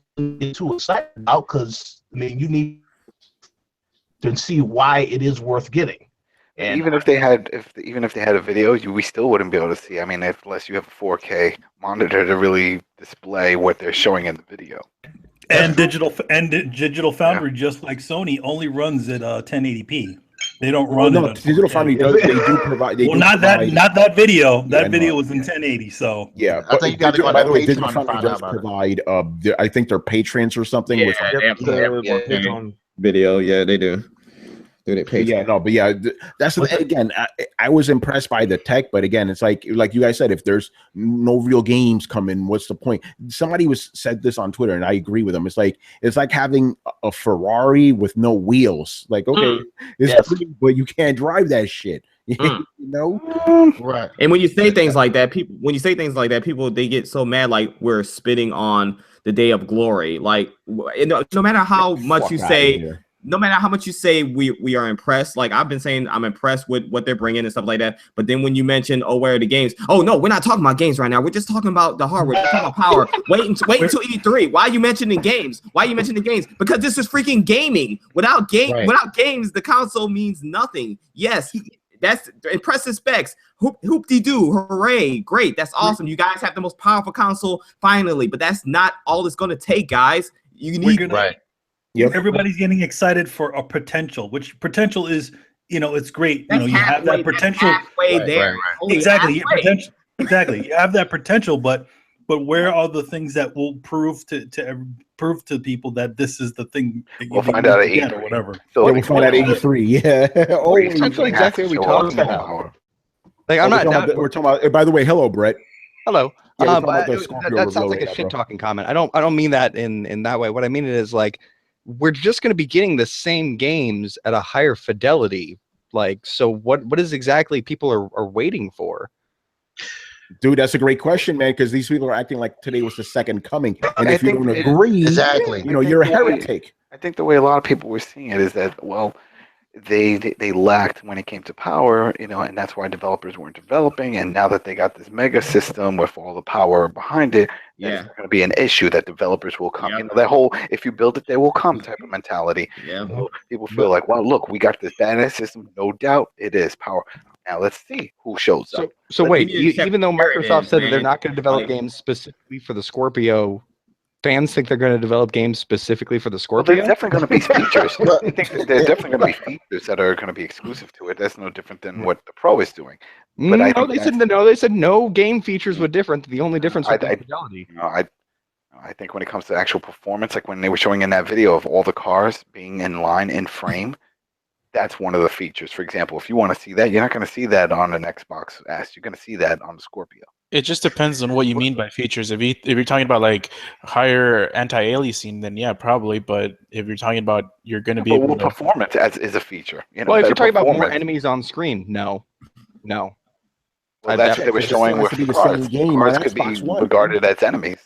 too excited about, because, you need to see why it is worth getting. And even if they had a video, we still wouldn't be able to see. Unless you have a 4K monitor to really display what they're showing in the video. And Digital Foundry, just like Sony, only runs at 1080p. They don't run it. Digital Foundry they do provide. Not that video. That video was in 1080. So yeah, I think you got to go. By the way, Digital Digital Foundry does provide. I think they're patrons or something. Yeah, with video. Yeah, they do. That's again. I was impressed by the tech, but again, it's like you guys said, if there's no real games coming, what's the point? Somebody said this on Twitter, and I agree with them. It's like having a Ferrari with no wheels. Like, okay, it's pretty, but you can't drive that shit. Right. And when you say things like that, people they get so mad, like we're spitting on the day of glory. Like, no matter how much you say. No matter how much you say we are impressed, like I've been saying, I'm impressed with what they're bringing and stuff like that. But then when you mention, where are the games? Oh no, we're not talking about games right now. We're just talking about the hardware. We're talking about power. Wait until E3. Why are you mentioning games? Because this is freaking gaming. Without games, the console means nothing. Yes, that's impressive specs. Hoop-de-doo, hooray, great. That's awesome. You guys have the most powerful console finally. But that's not all it's going to take, guys. You need Yep. Everybody's getting excited for a potential, which potential is, it's great. You have that potential. There. Exactly. Exactly. You have that potential, but where are the things that will prove to people that this is the thing? We'll find out at 83 or whatever. We'll find out at 83. Yeah. Essentially, exactly what we talked about. Like we're talking about. By the way, hello, Brett. Hello. That sounds like a shit talking comment. I don't mean that in that way. What I mean is like, we're just going to be getting the same games at a higher fidelity. Like, so what is exactly people are waiting for? Dude, that's a great question, man, because these people are acting like today was the second coming. And if you don't agree, you're a heretic. I think the way a lot of people were seeing it is that, well, they lacked when it came to power, and that's why developers weren't developing. And now that they got this mega system with all the power behind it, it's going to be an issue that developers will come. That whole "if you build it, they will come" type of mentality. Yeah, people feel like, well, look, we got this badass system. No doubt, it is power. Now let's see who shows up. So wait, even though Microsoft said that they're not going to develop games specifically for the Scorpio, fans think they're going to develop games specifically for the Scorpio? Well, there's definitely going to be features. I think that there's definitely going to be features that are going to be exclusive to it. That's no different than what the Pro is doing. But they said no game features were different. The only difference was fidelity. I think when it comes to actual performance, like when they were showing in that video of all the cars being in line in frame, that's one of the features. For example, if you want to see that, you're not going to see that on an Xbox S. You're going to see that on the Scorpio. It just depends on what you mean by features. If you're talking about like higher anti-aliasing, then yeah, probably. But if you're talking about you're going to be able to performance is a feature. Well, if you're talking about more enemies on screen, no. Well, that's what they were showing with the cars. Cars could be regarded as enemies.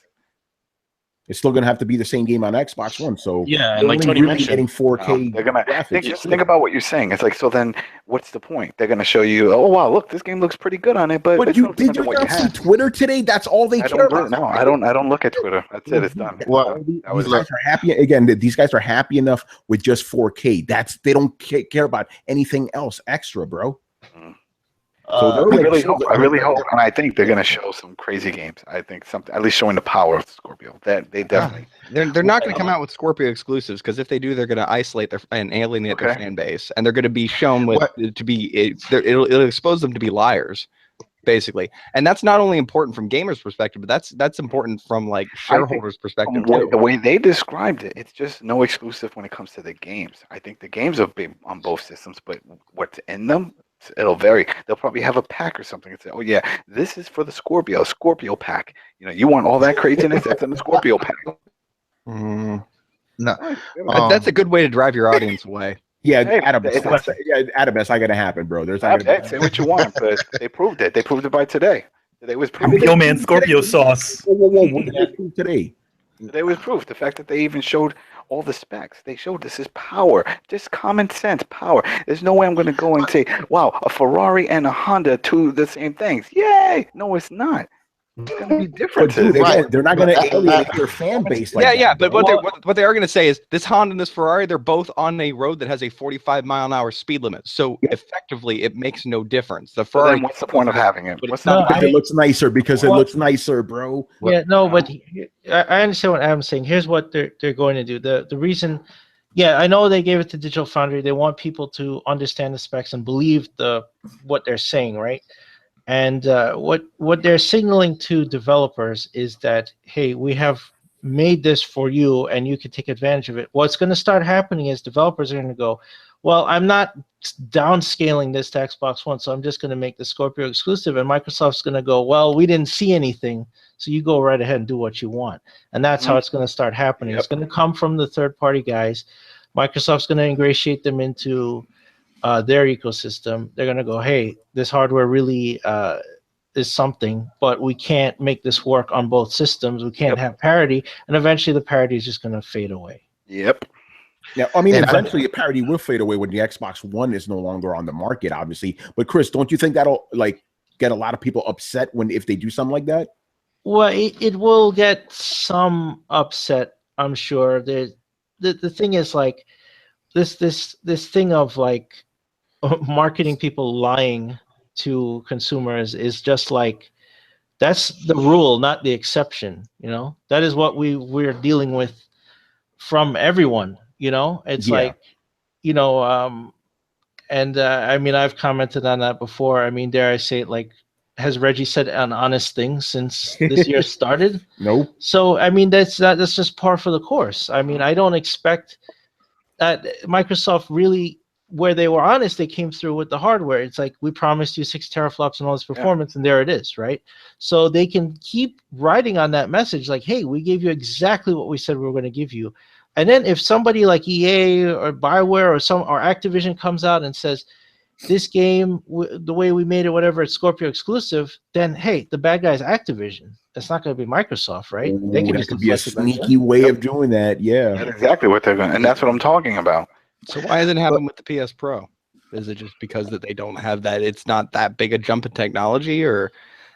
It's still going to have to be the same game on Xbox One. So yeah, and like Tony mentioned, getting 4K. They're gonna think about what you're saying. It's like, so then what's the point? They're gonna show you, oh wow, look, this game looks pretty good on it, but did you not see Twitter today? That's all they care about. No, I don't look at Twitter. That's it. It's done. Well, these guys are happy again. These guys are happy enough with just 4K. They don't care about anything else extra, bro. So I really hope, and I think they're going to show some crazy games. I think something, at least showing the power of Scorpio. That they definitely. They're not going to come out with Scorpio exclusives, because if they do, they're going to isolate and alienate their fan base, and they're going to be shown it'll expose them to be liars, basically. And that's not only important from gamers' perspective, but that's important from like shareholders' perspective too. The way they described it, it's just no exclusive when it comes to the games. I think the games will be on both systems, but what's in them, it'll vary. They'll probably have a pack or something and say, "Oh yeah, this is for the Scorpio pack. You know, you want all that craziness? That's in the Scorpio pack." No, That's a good way to drive your audience away. Yeah, Adam, that's not gonna happen, bro. There's not gonna say what you want, but they proved it. They proved it by today. Today was proof. Yo, man, Scorpio sauce. Whoa! What did they prove today? Today was proof. The fact that they even showed all the specs. They showed this is power, just common sense power. There's no way I'm going to go and say, "Wow, a Ferrari and a Honda, two the same things." Yay! No, it's not. It's going to be different. They're not going to alienate their fan base. But what they are going to say is this Honda and this Ferrari, they're both on a road that has a 45-mile-an-hour speed limit. So effectively, it makes no difference. The Ferrari. What's the point of having it? It looks nicer because it looks nicer, bro. Yeah, no, but I understand what Adam's saying. Here's what they're going to do. The reason, I know they gave it to Digital Foundry. They want people to understand the specs and believe what they're saying, right? And what they're signaling to developers is that, hey, we have made this for you and you can take advantage of it. What's going to start happening is developers are going to go, well, I'm not downscaling this to Xbox One, so I'm just going to make the Scorpio exclusive. And Microsoft's going to go, well, we didn't see anything, so you go right ahead and do what you want. And that's how it's going to start happening. Yep. It's going to come from the third-party guys. Microsoft's going to ingratiate them into their ecosystem. They're going to go, hey, this hardware really is something, but we can't make this work on both systems. We can't have parity, and eventually the parity is just going to fade away. Yep. Yeah, I mean, eventually the parity will fade away when the Xbox One is no longer on the market, obviously. But Chris, don't you think that'll get a lot of people upset if they do something like that? Well, it will get some upset, I'm sure. The thing is, like, this thing of like marketing people lying to consumers is just like, that's the rule, not the exception. You know, that is what we're dealing with from everyone. You know, it's like, you know, and I mean, I've commented on that before. I mean, dare I say it, like, has Reggie said an honest thing since this year started? Nope. So I mean, that's just par for the course. I mean, I don't expect that Microsoft really, where they were honest, they came through with the hardware. It's like, we promised you 6 teraflops and all this performance, and there it is, right? So they can keep riding on that message, like, hey, we gave you exactly what we said we were going to give you. And then if somebody like EA or BioWare or Activision comes out and says, this game, the way we made it, whatever, it's Scorpio exclusive, then hey, the bad guy is Activision. It's not going to be Microsoft, right? They can just be a sneaky way of doing that. Yeah, that's exactly what they're going to, and that's what I'm talking about. So why does it happen with the PS Pro? Is it just because that they don't have that? It's not that big a jump in technology, or?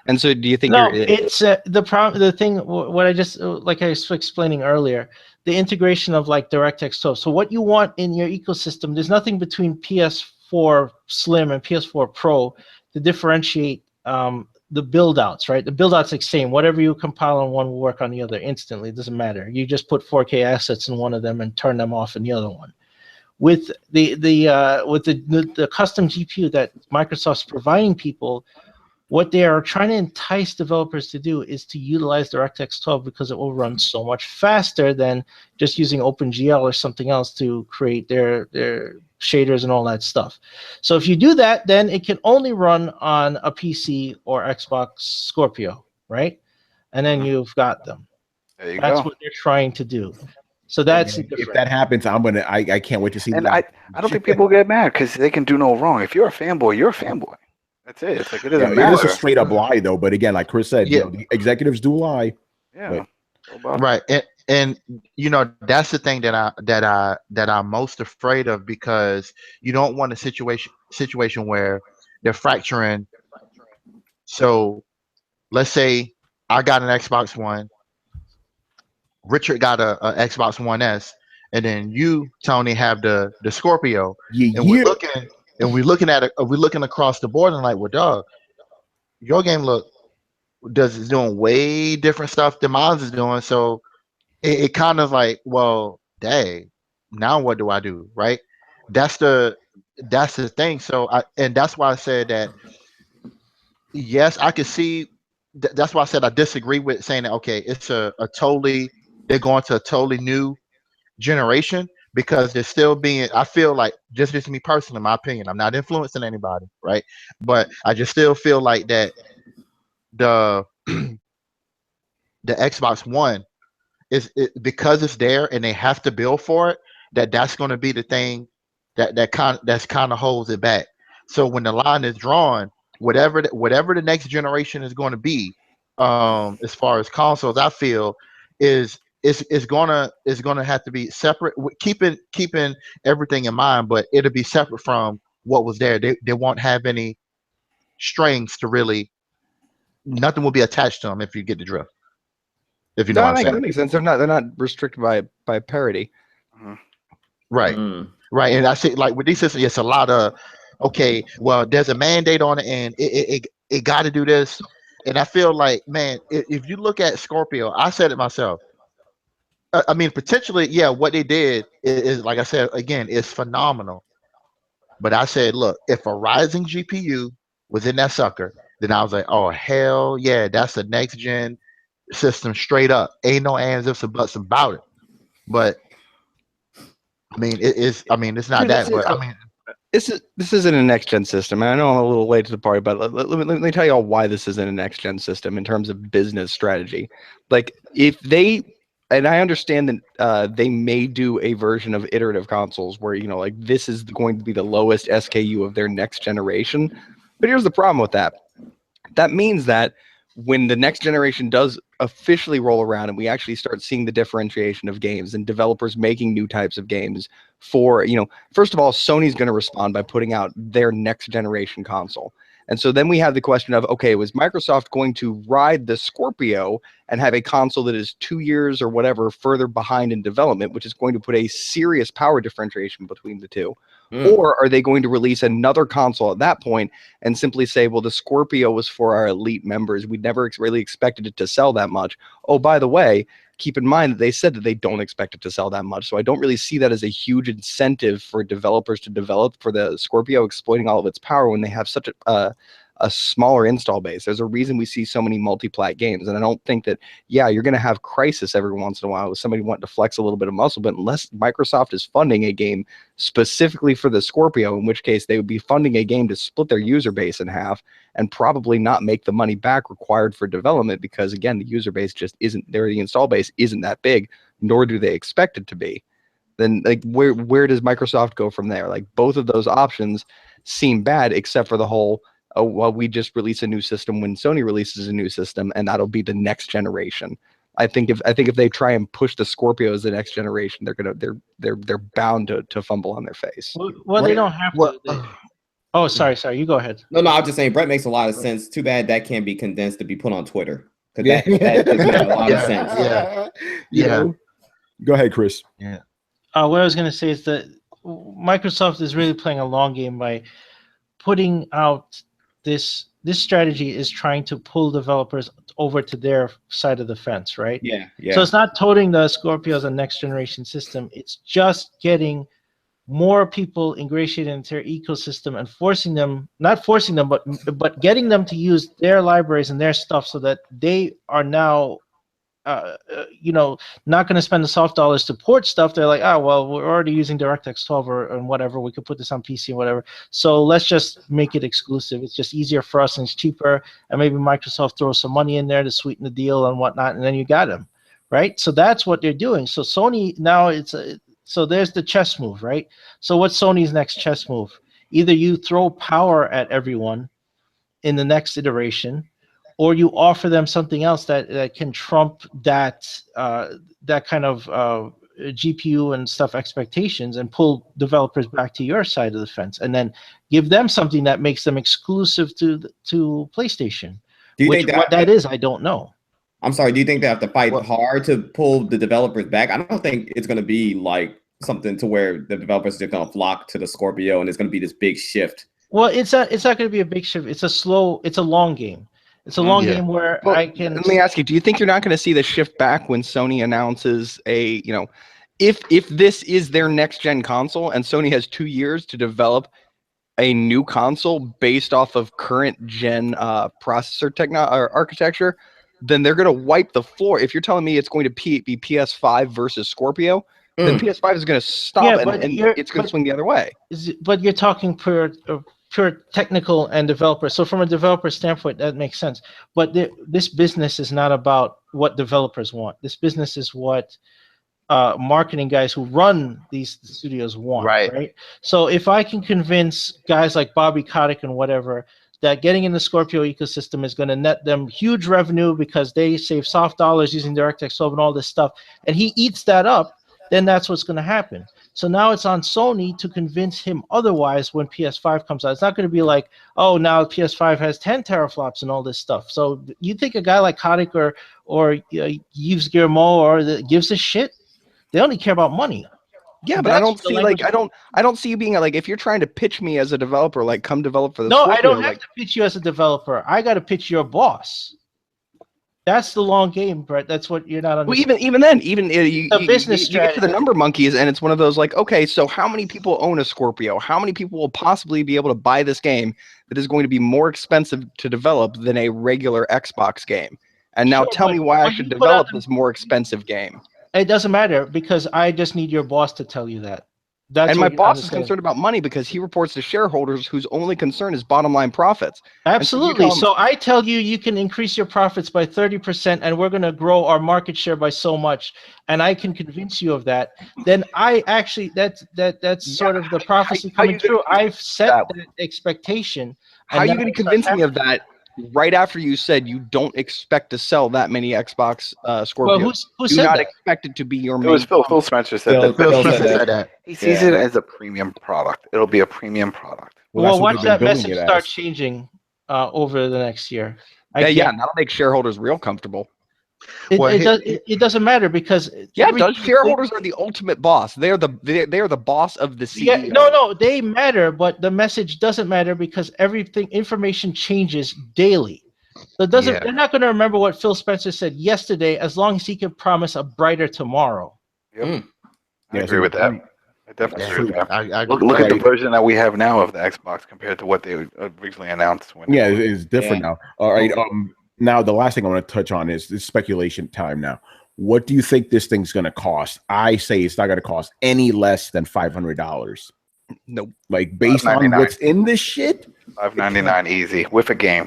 And so, do you think? No, it's the problem. The thing, what I just like I was explaining earlier, the integration of like DirectX 12. So what you want in your ecosystem, there's nothing between PS4 Slim and PS4 Pro to differentiate the build outs, right? The build outs the same. Whatever you compile on one will work on the other instantly. It doesn't matter. You just put 4K assets in one of them and turn them off in the other one. With the custom GPU that Microsoft's providing people, what they are trying to entice developers to do is to utilize DirectX 12 because it will run so much faster than just using OpenGL or something else to create their shaders and all that stuff. So if you do that, then it can only run on a PC or Xbox Scorpio, right? And then you've got them. There you That's go. what they're trying to do. So that's if that happens, I can't wait to see. And I don't think people get mad because they can do no wrong. If you're a fanboy, you're a fanboy. That's it. It's like, it doesn't matter. It is a straight up lie, though. But again, like Chris said, you know, the executives do lie. Yeah. Right. And you know, that's the thing that I'm most afraid of, because you don't want a situation where they're fracturing. So let's say I got an Xbox One, Richard got a Xbox One S, and then you, Tony, have the Scorpio. And and we're looking at it, we're looking across the board and like, well, dog, your game is doing way different stuff than mine is doing. So it kind of like, well, dang, now what do I do, right? That's the thing. So and that's why I said that. Yes, I can see. That's why I said I disagree with saying that. Okay, it's a totally, they're going to a totally new generation because they're still being. I feel like just me personally, in my opinion, I'm not influencing anybody, right? But I just still feel like that the the Xbox One because it's there and they have to build for it. That's going to be the thing that's kind of holds it back. So when the line is drawn, whatever the next generation is going to be, as far as consoles, I feel is gonna have to be separate, keeping everything in mind, but it'll be separate from what was there. They won't have any strings to really. Nothing will be attached to them, if you get the drift. If you know what I'm saying. That makes sense. They're not restricted by parity. Right. Right. And I see, like with these systems, it's a lot of, okay, well, there's a mandate on it and it got to do this. And I feel like, man, if you look at Scorpio, I said it myself. I mean, potentially, yeah, what they did is, like I said, again, is phenomenal. But I said, look, if a rising GPU was in that sucker, then I was like, oh, hell yeah, that's the next gen system straight up. Ain't no ands, ifs, or buts about it. But I mean, it's not that. But I mean, this isn't a next gen system. And I know I'm a little late to the party, but let me tell you all why this isn't a next gen system in terms of business strategy. Like, if they, and I understand that they may do a version of iterative consoles where, you know, like, this is going to be the lowest SKU of their next generation. But here's the problem with that. That means that when the next generation does officially roll around and we actually start seeing the differentiation of games and developers making new types of games for, you know, first of all, Sony's going to respond by putting out their next generation console. And so then we have the question of, okay, was Microsoft going to ride the Scorpio and have a console that is 2 years or whatever further behind in development, which is going to put a serious power differentiation between the two? Or are they going to release another console at that point and simply say, well, the Scorpio was for our elite members. We never really expected it to sell that much. Oh, by the way, keep in mind that they said that they don't expect it to sell that much. So I don't really see that as a huge incentive for developers to develop for the Scorpio, exploiting all of its power when they have such a smaller install base. There's a reason we see so many multi-plat games. And I don't think that, yeah, you're going to have Crisis every once in a while with somebody wanting to flex a little bit of muscle, but unless Microsoft is funding a game specifically for the Scorpio, in which case they would be funding a game to split their user base in half and probably not make the money back required for development, because again, the user base just isn't there. The install base isn't that big, nor do they expect it to be. Then, like, where does Microsoft go from there? Like, both of those options seem bad, except for the whole, oh, well, we just release a new system when Sony releases a new system, and that'll be the next generation. I think if they try and push the Scorpio as the next generation, they're bound to fumble on their face. Well, they don't have to. Oh, sorry, you go ahead. No, I'm just saying Brett makes a lot of sense. Too bad that can't be condensed to be put on Twitter, because that just makes a lot of sense. Yeah. Go ahead, Chris. Yeah. What I was going to say is that Microsoft is really playing a long game by putting out this strategy is trying to pull developers over to their side of the fence, right? Yeah. So it's not toting the Scorpio as a next generation system. It's just getting more people ingratiated into their ecosystem and not forcing them, but getting them to use their libraries and their stuff so that they are now not going to spend the soft dollars to port stuff. They're like, oh, well, we're already using DirectX 12 or whatever. We could put this on PC or whatever. So let's just make it exclusive. It's just easier for us and it's cheaper. And maybe Microsoft throws some money in there to sweeten the deal and whatnot, and then you got them, right? So that's what they're doing. So Sony now so there's the chess move, right? So what's Sony's next chess move? Either you throw power at everyone in the next iteration, or you offer them something else that can trump that kind of GPU and stuff expectations and pull developers back to your side of the fence, and then give them something that makes them exclusive to PlayStation. Do you think what that is? I don't know. I'm sorry. Do you think they have to fight hard to pull the developers back? I don't think it's going to be like something to where the developers are going to flock to the Scorpio, and there's going to be this big shift. Well, it's not going to be a big shift. It's a long game. It's a long game where I can. Let me ask you: do you think you're not going to see the shift back when Sony announces a, if this is their next gen console and Sony has 2 years to develop a new console based off of current gen processor or architecture, then they're going to wipe the floor. If you're telling me it's going to be PS5 versus Scorpio, then PS5 is going to stop and it's going to swing the other way. But you're talking pure technical and developer. So from a developer standpoint, that makes sense. But this business is not about what developers want. This business is what marketing guys who run these studios want. Right. So if I can convince guys like Bobby Kotick and whatever that getting in the Scorpio ecosystem is going to net them huge revenue because they save soft dollars using DirectX 12 and all this stuff, and he eats that up, then that's what's going to happen. So now it's on Sony to convince him otherwise when PS5 comes out. It's not going to be like, oh, now PS5 has 10 teraflops and all this stuff. So you think a guy like Kotick or Yves Guillemot gives a shit? They only care about money. Yeah, but I don't see you being like, if you're trying to pitch me as a developer, like come develop for the No, Scorpio, I don't have to pitch you as a developer. I got to pitch your boss. That's the long game, Brett. That's what you're not understanding. Well, even then, you business you get to the number monkeys, and it's one of those like, okay, so how many people own a Scorpio? How many people will possibly be able to buy this game that is going to be more expensive to develop than a regular Xbox game? And now tell me why I should develop this more expensive game. It doesn't matter because I just need your boss to tell you that. And my boss is concerned about money because he reports to shareholders whose only concern is bottom line profits. Absolutely. So I tell you can increase your profits by 30% and we're going to grow our market share by so much, and I can convince you of that. Then I actually that's sort of the prophecy coming true. I've set that expectation. How are you going to convince me of that right after you said you don't expect to sell that many Xbox Scorpios? Well, who do said not that? expect it to be your main. It was Phil Spencer said that. Phil said that. He sees it as a premium product. It'll be a premium product. Well, watch that message start changing over the next year. That'll make shareholders real comfortable. It doesn't matter because shareholders are the ultimate boss. They are the boss of the CEO. Yeah, no, they matter, but the message doesn't matter because information changes daily. So they're not going to remember what Phil Spencer said yesterday as long as he can promise a brighter tomorrow. Yep. I agree with that. I definitely agree with that. Look at the version that we have now of the Xbox compared to what they originally announced. It's different now. All right. Now, the last thing I want to touch on is speculation time now. What do you think this thing's going to cost? I say it's not going to cost any less than $500. Nope. Like, based on what's in this shit? $599 easy with a game.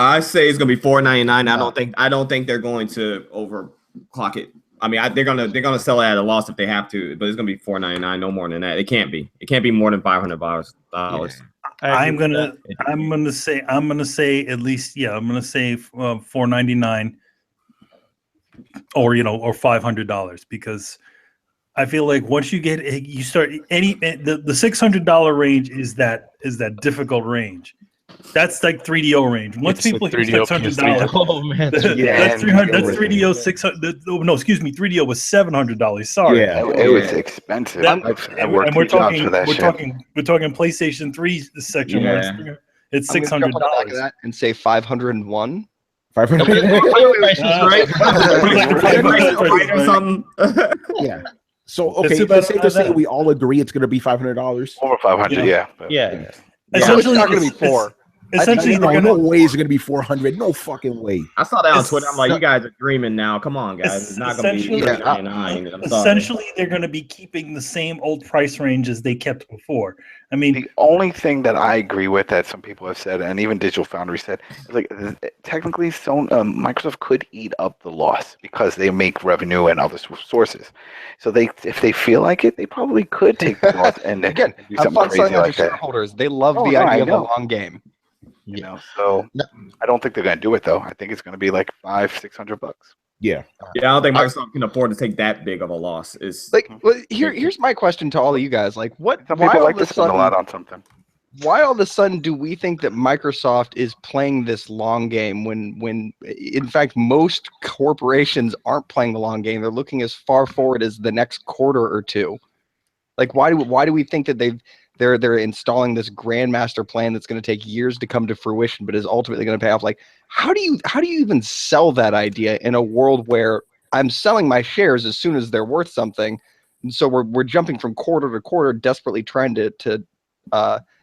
I say it's going to be $499. I don't think they're going to overclock it. I mean, they're gonna sell it at a loss if they have to, but it's going to be $499, no more than that. It can't be. It can't be more than $500. I'm gonna say at least I'm gonna say $499 or $500 because I feel like once you start the $600 range is that difficult range. That's like 3DO range. Once people hit $600, oh man, that's 300. That's 3DO 600. No, excuse me, 3DO was $700. Sorry, it was expensive. And we're talking PlayStation 3 section. Yeah. It's $600. And say 501. 500. Yeah. So okay, let's say to say we all agree it's going to be $500. Over 500, yeah. Essentially, it's not going to be $400. Essentially, no way is it going to be $400. No fucking way. I saw that on Twitter. I'm like, you guys are dreaming now. Come on, guys. It's not going to be $399. Essentially, they're going to be keeping the same old price range as they kept before. I mean, the only thing that I agree with that some people have said, and even Digital Foundry said, is like technically, Microsoft could eat up the loss because they make revenue and other sources. So if they feel like it, they probably could take the loss and again do something crazy like that. Shareholders, they love the idea of a long game. So I don't think they're going to do it though. I think it's going to be like $500-600. Yeah. I don't think Microsoft can afford to take that big of a loss. Here's my question to all of you guys. Like, some people like to spend a lot on something. Why all of a sudden do we think that Microsoft is playing this long game when in fact most corporations aren't playing the long game? They're looking as far forward as the next quarter or two. Like, why do we think that they're installing this grandmaster plan that's going to take years to come to fruition, but is ultimately going to pay off? Like, how do you even sell that idea in a world where I'm selling my shares as soon as they're worth something, and so we're jumping from quarter to quarter, desperately trying to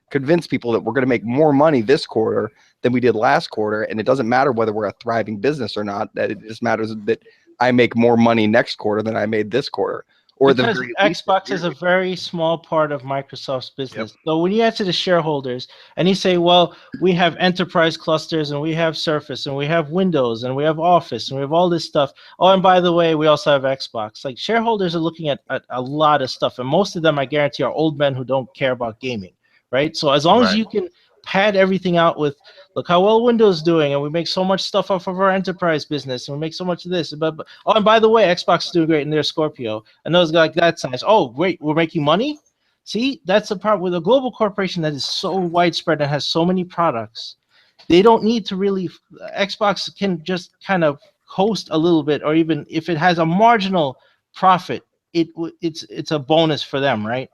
convince people that we're going to make more money this quarter than we did last quarter, and it doesn't matter whether we're a thriving business or not. That it just matters that I make more money next quarter than I made this quarter. Or because Xbox is a very small part of Microsoft's business. Yep. So when you answer the shareholders and you say, well, we have enterprise clusters and we have Surface and we have Windows and we have Office and we have all this stuff. Oh, and by the way, we also have Xbox. Like, shareholders are looking at a lot of stuff. And most of them, I guarantee, are old men who don't care about gaming, right? So as long as you can pad everything out with, look how well Windows is doing, and we make so much stuff off of our enterprise business, and we make so much of this. But oh, and by the way, Xbox is doing great in their Scorpio, and those like that size. Oh, wait, we're making money. See, that's the part with a global corporation that is so widespread and has so many products. They don't need to really. Xbox can just kind of host a little bit, or even if it has a marginal profit, it's a bonus for them, right?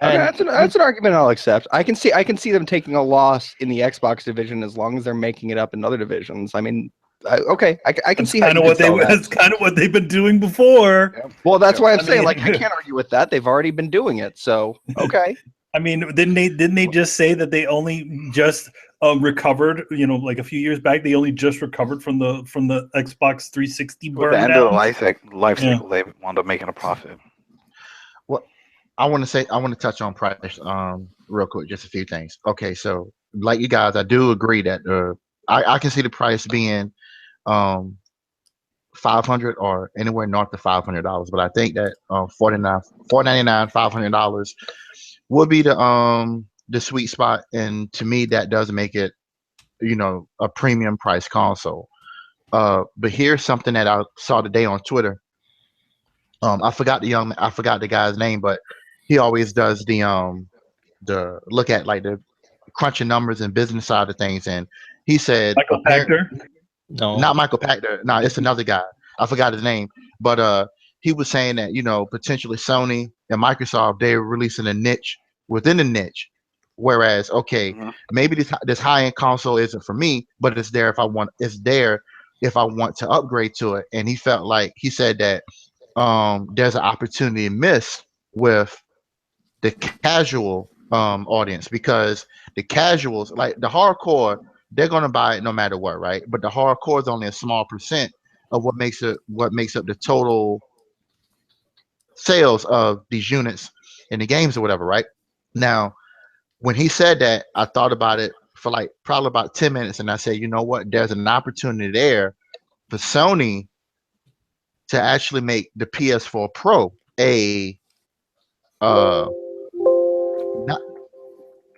Okay, that's an argument I'll accept. I can see them taking a loss in the Xbox division as long as they're making it up in other divisions. I mean, I can see that's kind of what they've been doing before. Yeah. Well, that's why I'm saying, like, I can't argue with that. They've already been doing it, so okay. I mean, didn't they just say that they only just recovered? You know, like a few years back, they only just recovered from the Xbox 360 burn. At the end of the life cycle, they wound up making a profit. I want to touch on price real quick, just a few things. Okay, so like you guys, I do agree that I can see the price being $500 or anywhere north of $500, but I think that $499, $500 would be the sweet spot, and to me that does make it, you know, a premium price console. But here's something that I saw today on Twitter. I forgot the guy's name, but he always does the look at like the crunching numbers and business side of things, and he said Michael Pachter. No, not Michael Pachter. No, it's another guy. I forgot his name, but he was saying that, you know, potentially Sony and Microsoft, they're releasing a niche within a niche, whereas maybe this high end console isn't for me, but it's there if I want. It's there if I want to upgrade to it, and he said that there's an opportunity missed with the casual audience, because the casuals, like the hardcore, they're gonna buy it no matter what, right? But the hardcore is only a small percent of what makes up the total sales of these units in the games or whatever, right? Now, when he said that, I thought about it for like probably about 10 minutes, and I said, you know what? There's an opportunity there for Sony to actually make the PS4 Pro a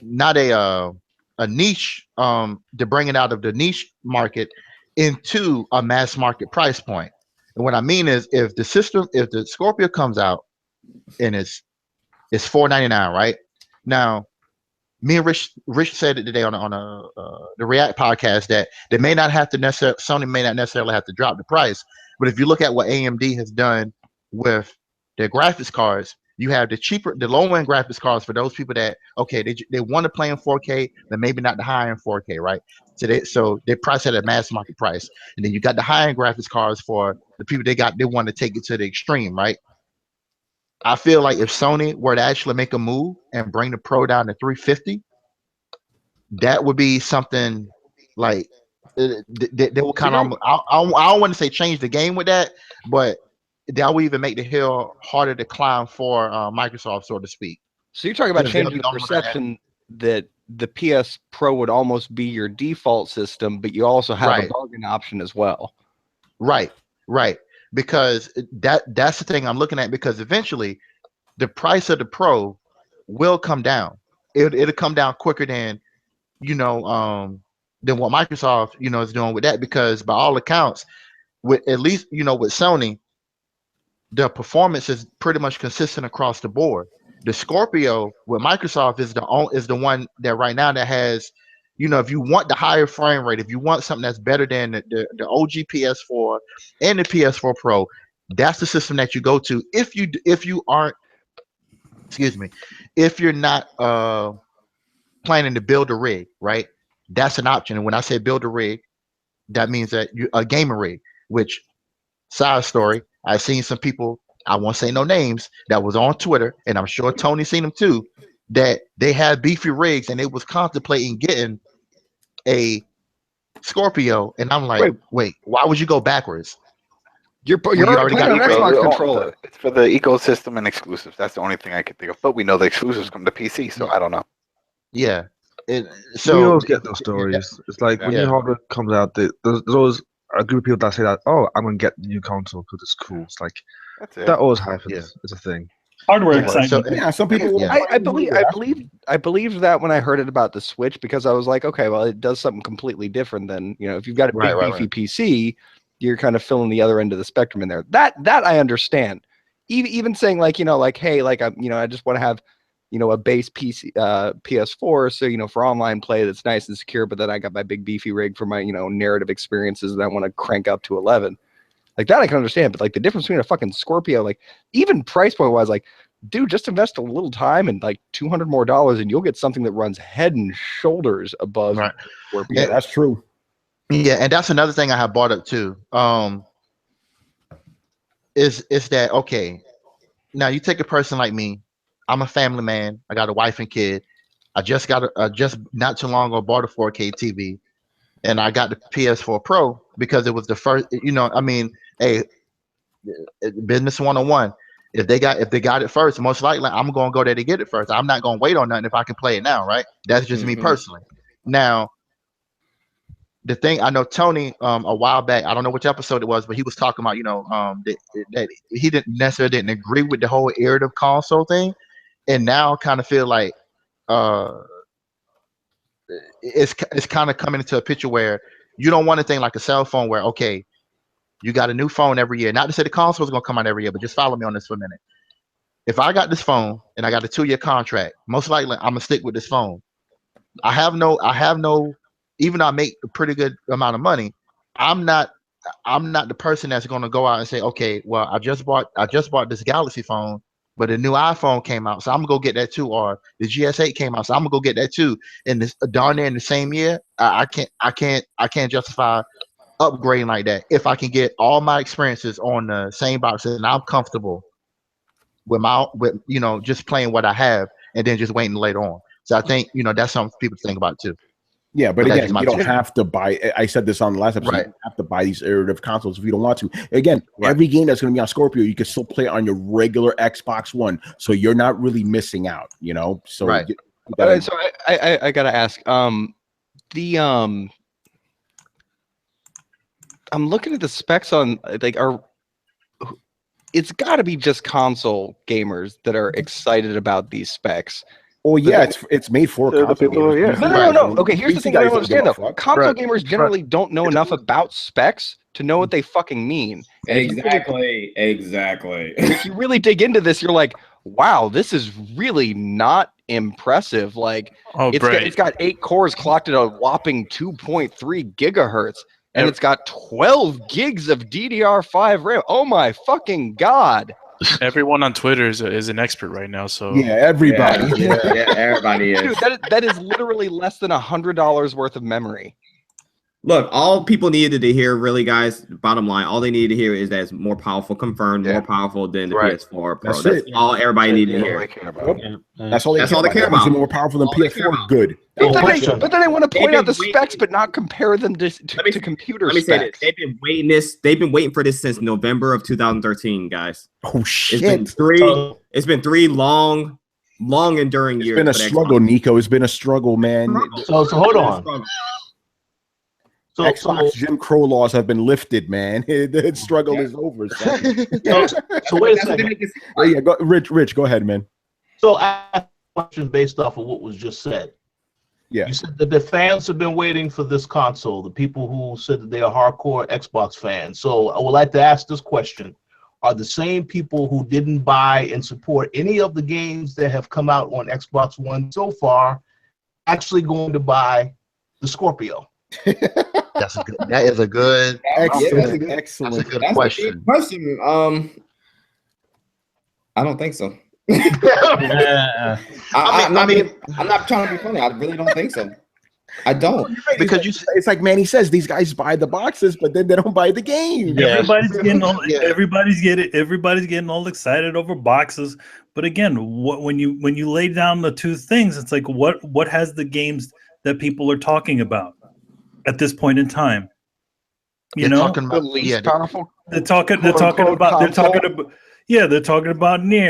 not a niche, to bring it out of the niche market into a mass market price point. And what I mean is, if the Scorpio comes out and it's $499, right? Now, me and Rich said it today on the React podcast that Sony may not necessarily have to drop the price, but if you look at what AMD has done with their graphics cards, you have the low end graphics cards for those people that they want to play in 4K, but maybe not the high end 4K, right? So they price at a mass market price, and then you got the high end graphics cards for the people they want to take it to the extreme, right? I feel like if Sony were to actually make a move and bring the Pro down to 350, that would be something like they will kind of. I don't want to say change the game with that, but that will even make the hill harder to climb for Microsoft, so to speak. So you're talking about changing the perception that the PS Pro would almost be your default system, but you also have a bargain option as well. Right. Because that's the thing I'm looking at, because eventually the price of the Pro will come down. It'll come down quicker than what Microsoft is doing with that, because by all accounts, with at least with Sony, the performance is pretty much consistent across the board. The Scorpio with Microsoft is the one that right now that has, if you want the higher frame rate, if you want something that's better than the OG PS4 and the PS4 Pro, that's the system that you go to if you aren't excuse me, if you're not planning to build a rig, right? That's an option. And when I say build a rig, that means that you a gamer rig. Which, side story, I've seen some people, I won't say no names, that was on Twitter, and I'm sure Tony's seen them too, that they had beefy rigs and they was contemplating getting a Scorpio, and I'm like, wait, why would you go backwards? You're already got an Xbox controller. It's for the ecosystem and exclusives. That's the only thing I can think of. But we know the exclusives come to PC, so I don't know. Yeah. So we always get those stories. It's like when new hardware comes out, there's always a group of people that say that, oh, I'm gonna get the new console because it's cool. It's like that always happens. It's a thing. Hardware excitement. So, some people. I believe that when I heard it about the Switch, because I was like, okay, well, it does something completely different than, if you've got a big beefy PC, you're kind of filling the other end of the spectrum in there. That I understand. Even saying like, hey, like I just want to have, a base PC PS4, so for online play that's nice and secure, but then I got my big beefy rig for my narrative experiences that I want to crank up to 11. Like that I can understand, but like the difference between a fucking Scorpio, like even price point wise, like, dude, just invest a little time and like $200 more and you'll get something that runs head and shoulders above Scorpio. Yeah, that's true. Yeah, and that's another thing I have brought up too. Is that okay? Now you take a person like me. I'm a family man. I got a wife and kid. I just not too long ago bought a 4K TV, and I got the PS4 Pro because it was the first. Hey, business 101. If they got it first, most likely I'm gonna go there to get it first. I'm not gonna wait on nothing if I can play it now, right? That's just me personally. Now, the thing I know, Tony, a while back, I don't know which episode it was, but he was talking about, that he didn't agree with the whole iterative console thing, and now kind of feel like it's kind of coming into a picture where you don't want anything like a cell phone where, okay, you got a new phone every year. Not to say the console is going to come out every year, but just follow me on this for a minute. If I got this phone and I got a 2-year contract, most likely I'm gonna stick with this phone. I have no, even though I make a pretty good amount of money, I'm not the person that's going to go out and say, okay, well, I just bought this Galaxy phone, but a new iPhone came out, so I'm gonna go get that too. Or the GS8 came out, so I'm gonna go get that too. And this darn near in the same year, I can't justify upgrading like that if I can get all my experiences on the same box and I'm comfortable with just playing what I have and then just waiting later on. So I think that's something people think about too. Yeah, but again, you don't have to buy. I said this on the last episode. You don't have to buy these iterative consoles if you don't want to. Again, every game that's going to be on Scorpio, you can still play on your regular Xbox One, so you're not really missing out. So right. So I gotta ask. I'm looking at the specs on it's got to be just console gamers that are excited about these specs. Oh yeah, it's made for console gamers. No. Okay, here's the thing I don't understand though. Console gamers generally don't know enough about specs to know what they fucking mean. And exactly. If you really dig into this, you're like, wow, this is really not impressive. Like, it's got 8 cores clocked at a whopping 2.3 gigahertz. And it's got 12 gigs of DDR5 RAM. Oh my fucking god! Everyone on Twitter is an expert right now. So yeah, everybody. Yeah, everybody is. Dude, that is literally less than $100 worth of memory. Look, all people needed to hear, really, guys. Bottom line, all they needed to hear is that it's more powerful, confirmed, more powerful than the PS4 Pro. That's all everybody needed to hear. That's all they care about. Is it more powerful than PS4? Good. But then they want to point out the specs, but not compare them to computer specs. Let me say this: they've been waiting for this since November of 2013, guys. Oh shit! It's been three long enduring years. It's been a struggle, Nico. It's been a struggle, man. So hold on. So Xbox Jim Crow laws have been lifted, man. The struggle is over. So wait a second. Rich, go ahead, man. So I have a question based off of what was just said. Yeah. You said that the fans have been waiting for this console, the people who said that they are hardcore Xbox fans. So I would like to ask this question. Are the same people who didn't buy and support any of the games that have come out on Xbox One so far actually going to buy the Scorpio? That is a good, excellent question. I don't think so. I'm not trying to be funny. I really don't think so. I don't, because it's like Manny says, these guys buy the boxes, but then they don't buy the game. Yeah. Everybody's getting all excited over boxes. But again, when you lay down the two things, it's like what has the games that people are talking about at this point in time? They're talking about Nier,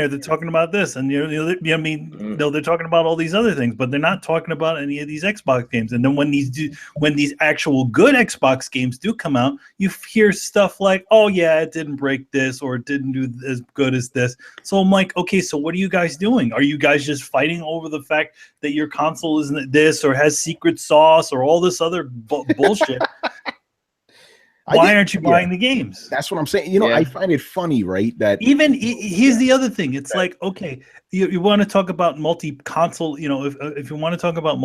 they're talking about this, and they're talking about all these other things, but they're not talking about any of these Xbox games. And then when these actual good Xbox games do come out, you hear stuff like, "Oh yeah, it didn't break this, or it didn't do as good as this." So I'm like, okay, so what are you guys doing? Are you guys just fighting over the fact that your console isn't this or has secret sauce or all this other bullshit? Why aren't you buying the games? That's what I'm saying. I find it funny, right? That here's the other thing. It's like, okay, you want to talk about multi-console, if you want to talk about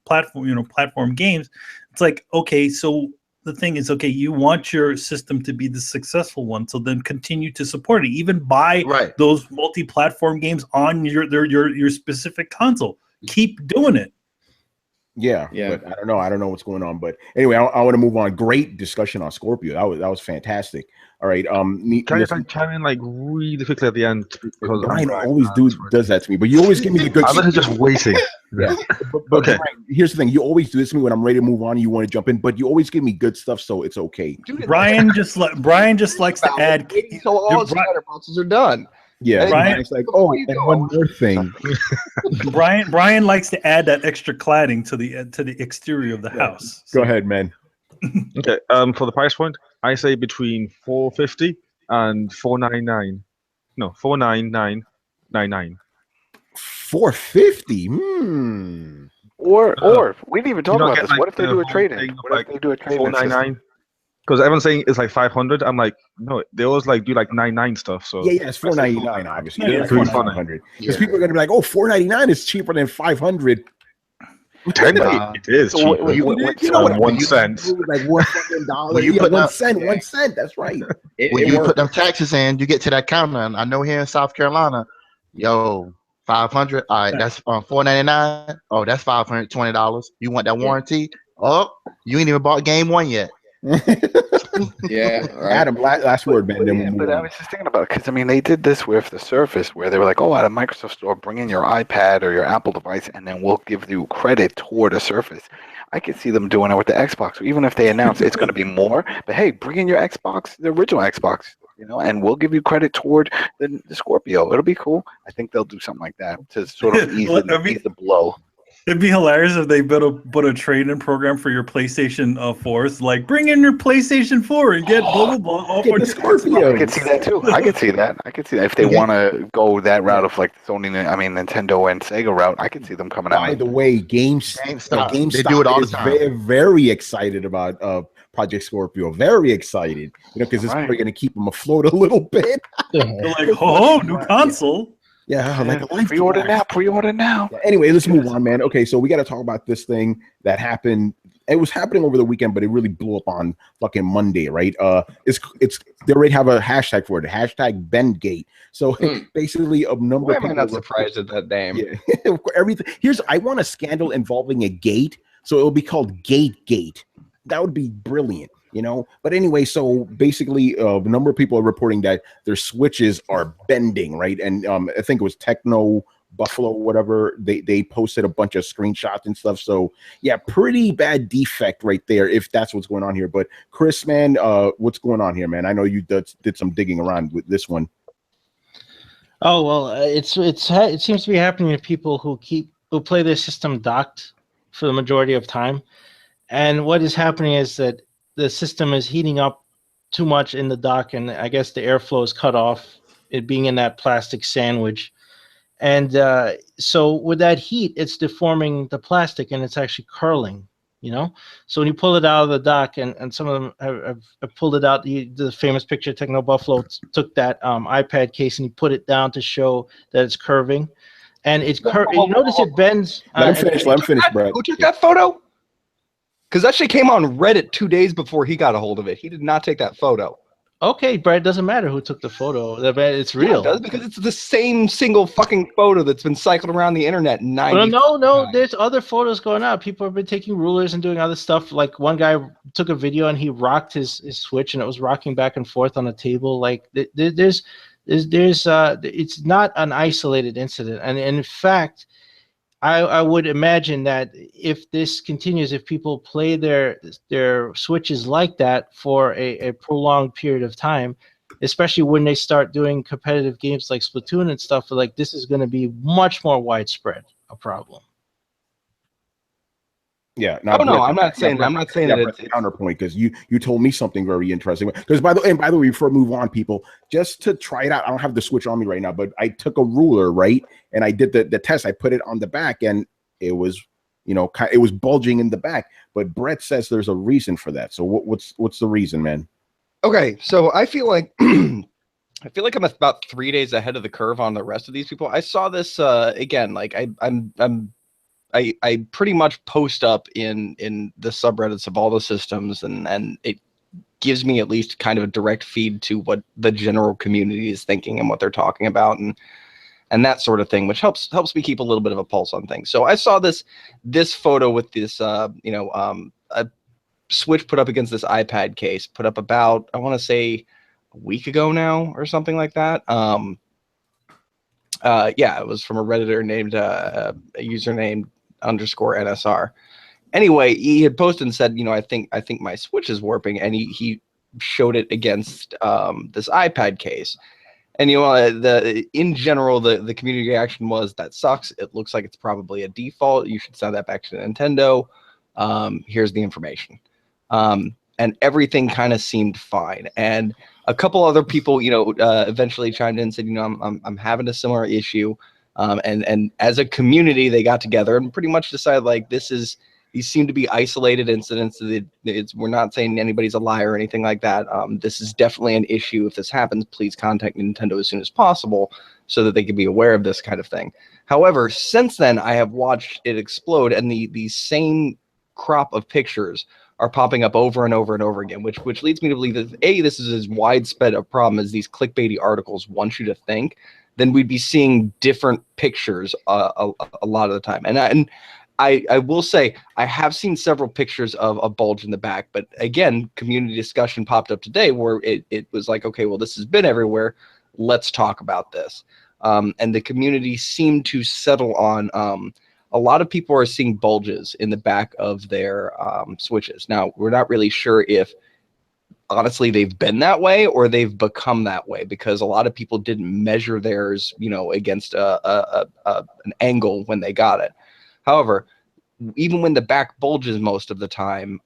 platform games, it's like, okay, so the thing is, okay, you want your system to be the successful one, so then continue to support it. Even buy those multi-platform games on your specific console. Keep doing it. Yeah, but I don't know what's going on. But anyway, I want to move on. Great discussion on Scorpio. That was fantastic. All right. Can I chime in like really quickly at the end? Because Brian always does that to me, but you always give me the good. I'm just waiting. Yeah. But okay. Brian, here's the thing: you always do this to me when I'm ready to move on. You want to jump in, but you always give me good stuff, so it's okay. Dude, Brian just likes to add. So all spider boxes are done. Yeah, Brian's like, oh, and one more thing. Brian likes to add that extra cladding to the exterior of the house. Go ahead, man. Okay. For the price point, I say between $450 and $499. No, $499.99. $450. Or we didn't even talk about this. What if they do a trade-in? What if they do a trade-in? $499. Because everyone's saying it's like 500. I'm like, no, they always like do like 99 stuff. So yeah, it's $499. Obviously, it's $499. Because people are gonna be like, oh, $499 is cheaper than 500. Technically, it is cheaper. You know what? 1 cent. Like $1. You put 1 cent. 1 cent. That's right. When you put them taxes in, you get to that counter. And I know here in South Carolina, 500. All right, that's $499. Oh, that's $520. You want that warranty? Oh, you ain't even bought game 1 yet. Yeah, right. Adam, last word, man. But I was just thinking about it because they did this with the Surface, where they were like, "Oh, at a Microsoft store, bring in your iPad or your Apple device, and then we'll give you credit toward a Surface." I could see them doing it with the Xbox, even if they announce it's going to be more. But hey, bring in your Xbox, the original Xbox, and we'll give you credit toward the Scorpio. It'll be cool. I think they'll do something like that to sort of ease the blow. It'd be hilarious if they put a trade-in program for your PlayStation 4. It's like, bring in your PlayStation 4 and get blah, blah, blah. All get the Scorpio. I could see that, too. I could see that. If they want to go that route of like Nintendo and Sega route, I could see them coming out. By the way, GameStop they do it all the time. Very excited about Project Scorpio. Very excited. Because it's probably going to keep them afloat a little bit. They're like, oh, new console. Yeah, like a life. Pre-order now. Yeah, anyway, let's move on, man. Okay, so we got to talk about this thing that happened. It was happening over the weekend, but it really blew up on fucking Monday, right? It's they already have a hashtag for it, hashtag Bendgate. So basically, a number of people. I'm not surprised at that name. Yeah, everything. I want a scandal involving a gate, so it'll be called Gate. That would be brilliant. But anyway, so basically a number of people are reporting that their switches are bending, right? And I think it was Techno Buffalo, whatever, they posted a bunch of screenshots and stuff. So yeah, pretty bad defect right there, if that's what's going on here. But Chris, man, what's going on here, man? I know you did some digging around with this one. Oh well, it seems to be happening to people who play their system docked for the majority of time. And what is happening is that the system is heating up too much in the dock, and I guess the airflow is cut off, it being in that plastic sandwich. And so with that heat, it's deforming the plastic, and it's actually curling, So when you pull it out of the dock, and some of them have pulled it out, the famous picture, Techno Buffalo took that iPad case and he put it down to show that it's curving. And it's you notice it bends. Let him finish, bro. Who took that photo? Because that shit came on Reddit 2 days before he got a hold of it. He did not take that photo. Okay, Brad, it doesn't matter who took the photo. It's real. Yeah, it does, because it's the same single fucking photo that's been cycled around the internet 90. No, there's other photos going out. People have been taking rulers and doing other stuff. Like one guy took a video and he rocked his Switch and it was rocking back and forth on a table. Like there's it's not an isolated incident. And in fact, I would imagine that if this continues, if people play their Switches like that for a prolonged period of time, especially when they start doing competitive games like Splatoon and stuff, like this is going to be much more widespread a problem. Yeah. I'm not saying that it's a counterpoint, because you told me something very interesting. Because by the way, before we move on, people, just to try it out, I don't have the Switch on me right now, but I took a ruler, right, and I did the test. I put it on the back, and it was, it was bulging in the back. But Brett says there's a reason for that. So what's the reason, man? Okay, so I feel like I'm about 3 days ahead of the curve on the rest of these people. I saw this again. Like I pretty much post up in the subreddits of all the systems, and it gives me at least kind of a direct feed to what the general community is thinking and what they're talking about, and that sort of thing, which helps me keep a little bit of a pulse on things. So I saw this photo with this a Switch put up against this iPad case, put up about, I want to say, a week ago now or something like that. Yeah, it was from a Redditor named a username _NSR. Anyway, he had posted and said, I think my Switch is warping, and he showed it against this iPad case. And in general, the community reaction was, that sucks. It looks like it's probably a default. You should send that back to Nintendo. Here's the information. And everything kind of seemed fine. And a couple other people, eventually chimed in and said, I'm having a similar issue. And as a community, they got together and pretty much decided, like, these seem to be isolated incidents. We're not saying anybody's a liar or anything like that. This is definitely an issue. If this happens, please contact Nintendo as soon as possible so that they can be aware of this kind of thing. However, since then, I have watched it explode, and the same crop of pictures are popping up over and over and over again, which leads me to believe that this is as widespread a problem as these clickbaity articles want you to think. Then we'd be seeing different pictures a lot of the time. And I will say, I have seen several pictures of a bulge in the back, but again, community discussion popped up today where it was like, okay, well, this has been everywhere. Let's talk about this. And the community seemed to settle on a lot of people are seeing bulges in the back of their Switches. Now, we're not really sure if, honestly, they've been that way or they've become that way, because a lot of people didn't measure theirs, against an angle when they got it. However, even when the back bulges most of the time,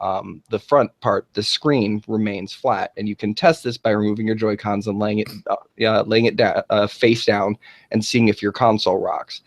the front part, the screen, remains flat, and you can test this by removing your Joy-Cons and laying it down, face down, and seeing if your console rocks.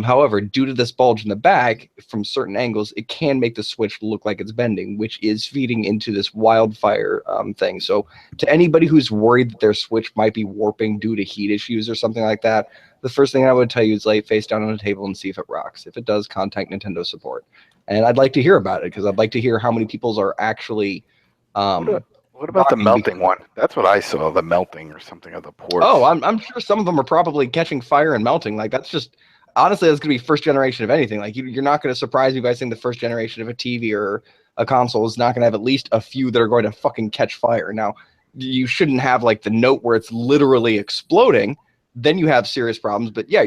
However, due to this bulge in the back, from certain angles, it can make the Switch look like it's bending, which is feeding into this wildfire thing. So to anybody who's worried that their Switch might be warping due to heat issues or something like that, the first thing I would tell you is lay it face down on a table and see if it rocks. If it does, contact Nintendo support. And I'd like to hear about it, because I'd like to hear how many people's are actually... What about the melting one? That's what I saw, the melting or something of the ports. Oh, I'm sure some of them are probably catching fire and melting. Like, that's just... Honestly, that's going to be first generation of anything. Like, you're not going to surprise me by saying the first generation of a TV or a console is not going to have at least a few that are going to fucking catch fire. Now, you shouldn't have like the note where it's literally exploding. Then you have serious problems. But yeah,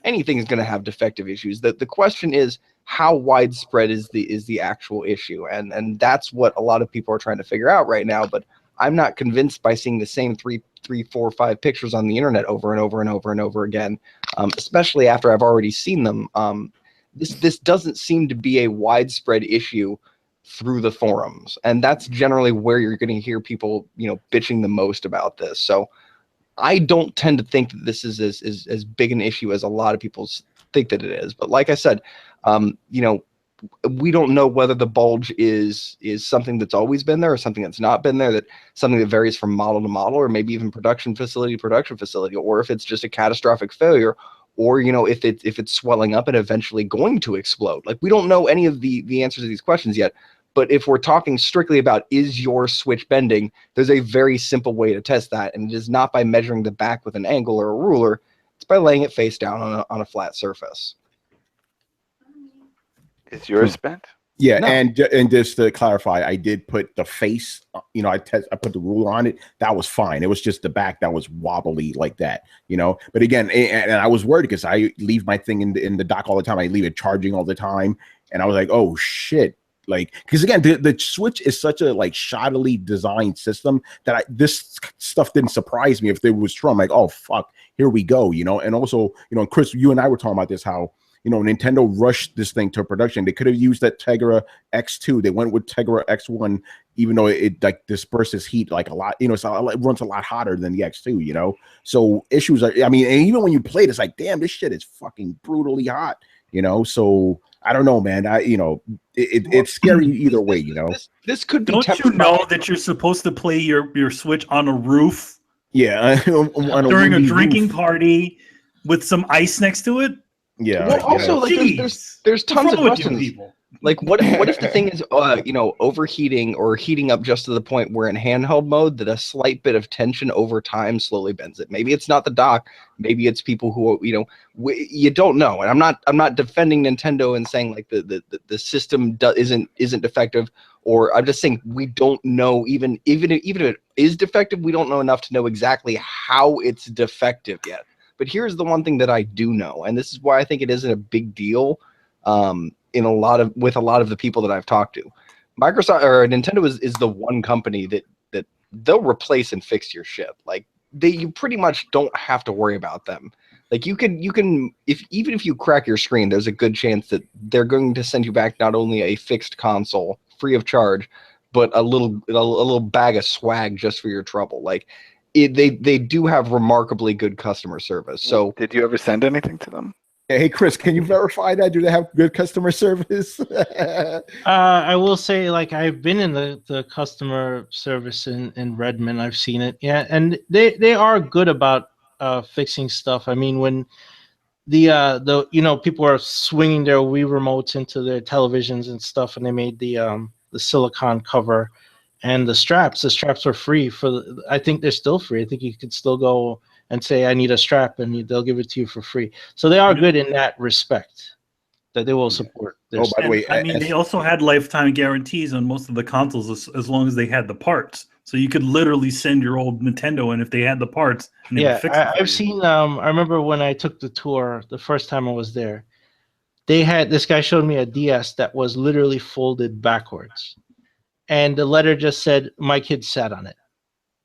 anything is going to have defective issues. The question is, how widespread is the actual issue? And that's what a lot of people are trying to figure out right now. But I'm not convinced by seeing the same three, 4, 5 pictures on the internet over and over and over and over again, especially after I've already seen them. This doesn't seem to be a widespread issue through the forums, and that's generally where you're going to hear people, bitching the most about this. So I don't tend to think that this is as big an issue as a lot of people think that it is. But like I said, we don't know whether the bulge is something that's always been there or something that's not been there, that something that varies from model to model, or maybe even production facility to production facility, or if it's just a catastrophic failure, or if it's swelling up and eventually going to explode. Like, we don't know any of the answers to these questions yet, But if we're talking strictly about is your Switch bending, there's a very simple way to test that, and it is not by measuring the back with an angle or a ruler. It's by laying it face down on a flat surface. Is yours bent? Yeah, no. and just to clarify, I did put the face, I put the ruler on it. That was fine. It was just the back that was wobbly like that, But again, and I was worried because I leave my thing in the dock all the time. I leave it charging all the time, and I was like, oh shit. Like, because again, the Switch is such a like shoddily designed system that this stuff didn't surprise me if there was true. I'm like, oh fuck, here we go, And also, Chris, you and I were talking about this, how Nintendo rushed this thing to production. They could have used that Tegra X2. They went with Tegra X1, even though it like disperses heat like a lot. It runs a lot hotter than the X2. So issues are. I mean, and even when you play it, it's like, damn, this shit is fucking brutally hot. So I don't know, man. It's scary either way. This could be. Don't you know that you're supposed to play your Switch on a roof? Yeah, during a drinking party with some ice next to it. Yeah. Well, also, like, there's tons of questions. Like, what if the thing is, overheating or heating up just to the point where in handheld mode that a slight bit of tension over time slowly bends it. Maybe it's not the dock. Maybe it's people who you don't know. And I'm not defending Nintendo and saying like the system isn't defective. Or I'm just saying we don't know even if it is defective, we don't know enough to know exactly how it's defective yet. But here's the one thing that I do know, and this is why I think it isn't a big deal with a lot of the people that I've talked to. Microsoft or Nintendo is the one company that they'll replace and fix your shit. Like you pretty much don't have to worry about them. Like you can even if you crack your screen, there's a good chance that they're going to send you back not only a fixed console free of charge, but a little bag of swag just for your trouble. Like. They do have remarkably good customer service. So, did you ever send anything to them? Hey, Chris, can you verify that? Do they have good customer service? I will say, like, I've been in the customer service in Redmond. I've seen it, yeah, and they are good about fixing stuff. I mean, when the people are swinging their Wii remotes into their televisions and stuff, and they made the silicone cover. And the straps are free I think they're still free. I think you could still go and say, I need a strap, and they'll give it to you for free. So they are good in that respect, that they will support. By the way, they also had lifetime guarantees on most of the consoles as long as they had the parts. So you could literally send your old Nintendo in if they had the parts. And they would fix it. I've seen, I remember when I took the tour, the first time I was there, this guy showed me a DS that was literally folded backwards. And the letter just said, my kid sat on it.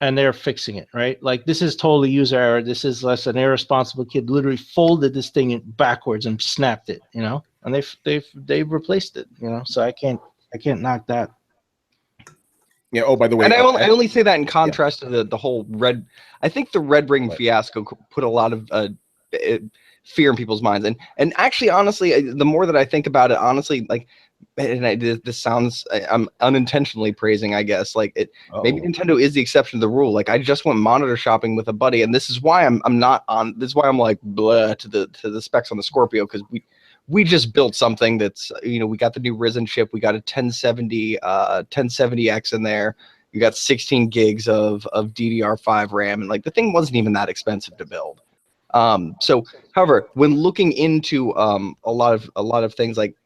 And they're fixing it, right? Like, this is totally user error. This is less an irresponsible kid literally folded this thing backwards and snapped it, And they've replaced it, So I can't knock that. Yeah. Oh, by the way, and I only say that in contrast to the whole red. I think the Red Ring fiasco put a lot of fear in people's minds. And actually, honestly, the more that I think about it, honestly, like. And this sounds, I'm unintentionally praising, I guess. Like maybe Nintendo is the exception to the rule. Like I just went monitor shopping with a buddy, and this is why I'm not on. This is why I'm like blah to the specs on the Scorpio, because we just built something that's we got the new Ryzen chip, we got a 1070X in there, you got 16 gigs of DDR5 RAM, and like the thing wasn't even that expensive to build. So, however, when looking into a lot of things like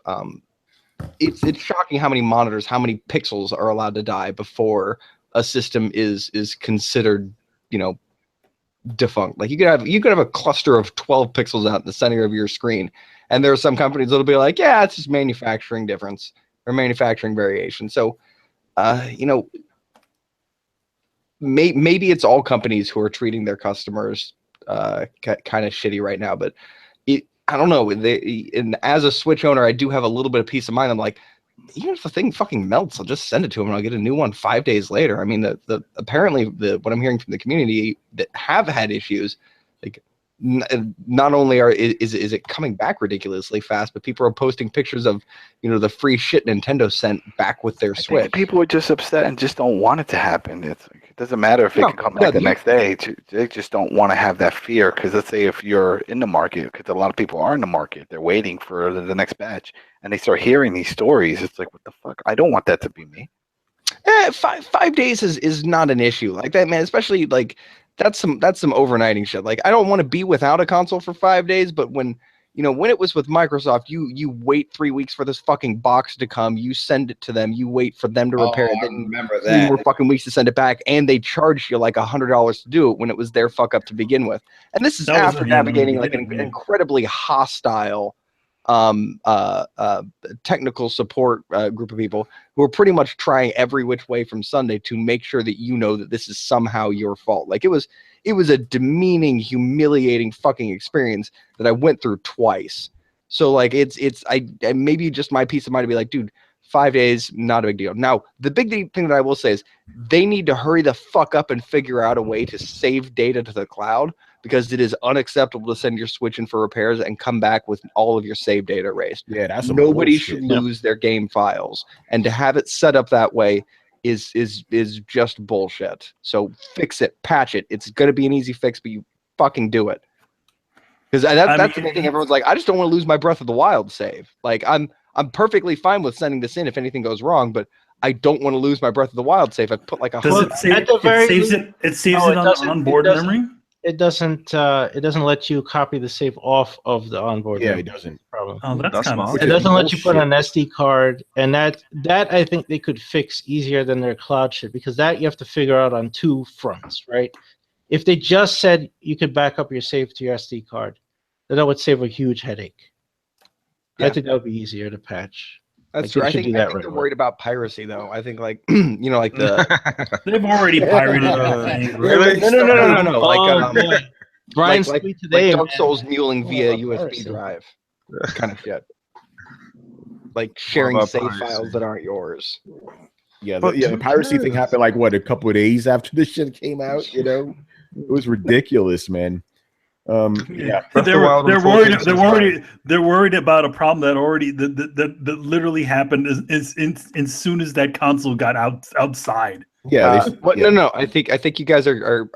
it's shocking how many monitors, how many pixels are allowed to die before a system is considered, defunct. Like you could have a cluster of 12 pixels out in the center of your screen, and there are some companies that'll be like, yeah, it's just manufacturing difference or manufacturing variation. So, maybe it's all companies who are treating their customers kind of shitty right now, but I don't know. And as a Switch owner, I do have a little bit of peace of mind. I'm like, even if the thing fucking melts, I'll just send it to them and I'll get a new one 5 days later. I mean, apparently what I'm hearing from the community that have had issues, like not only is it coming back ridiculously fast, but people are posting pictures of the free shit Nintendo sent back with their Switch. People are just upset and just don't want it to happen. It's like, doesn't matter if they can come back the next day. They just don't want to have that fear because let's say if you're in the market, because a lot of people are in the market, they're waiting for the next batch, and they start hearing these stories. It's like, what the fuck? I don't want that to be me. 5 days is not an issue like that, man. Especially like that's some overnighting shit. Like I don't want to be without a console for 5 days, but when it was with Microsoft, you wait 3 weeks for this fucking box to come, you send it to them, you wait for them to repair it. I remember 3 that. more fucking weeks to send it back, and they charged you like $100 to do it when it was their fuck up to begin with. And this is after navigating like an incredibly hostile technical support group of people who are pretty much trying every which way from Sunday to make sure that you know that this is somehow your fault. Like it was a demeaning, humiliating fucking experience that I went through twice. So like I maybe just my peace of mind to be like, dude, 5 days, not a big deal. Now, the big thing that I will say is they need to hurry the fuck up and figure out a way to save data to the cloud, because it is unacceptable to send your Switch in for repairs and come back with all of your save data erased. Yeah, that's nobody should lose their game files, and to have it set up that way is just bullshit. So fix it, patch it. It's gonna be an easy fix, but you fucking do it. Because that's the thing. Everyone's like, I just don't want to lose my Breath of the Wild save. Like I'm perfectly fine with sending this in if anything goes wrong, but I don't want to lose my Breath of the Wild save. I put like it saves it on onboard memory? It doesn't let you copy the save off of the onboard. Yeah, it doesn't. Problem. Oh, that's kind of. It doesn't let you put an SD card, and that I think they could fix easier than their cloud shit, because that you have to figure out on two fronts, right? If they just said you could back up your save to your SD card, then that would save a huge headache. Yeah. I think that would be easier to patch. That's true. I think they're worried about piracy, though. I think, like, like the they've already pirated. Really? No. Like, Brian's tweet today, Dark Souls muling via USB drive, kind of shit. Like sharing save files that aren't yours. Yeah, the piracy thing happened like what, a couple of days after this shit came out. You know, it was ridiculous, man. Yeah, they're worried about a problem that literally happened as soon as that console got outside. Yeah, no. I think you guys are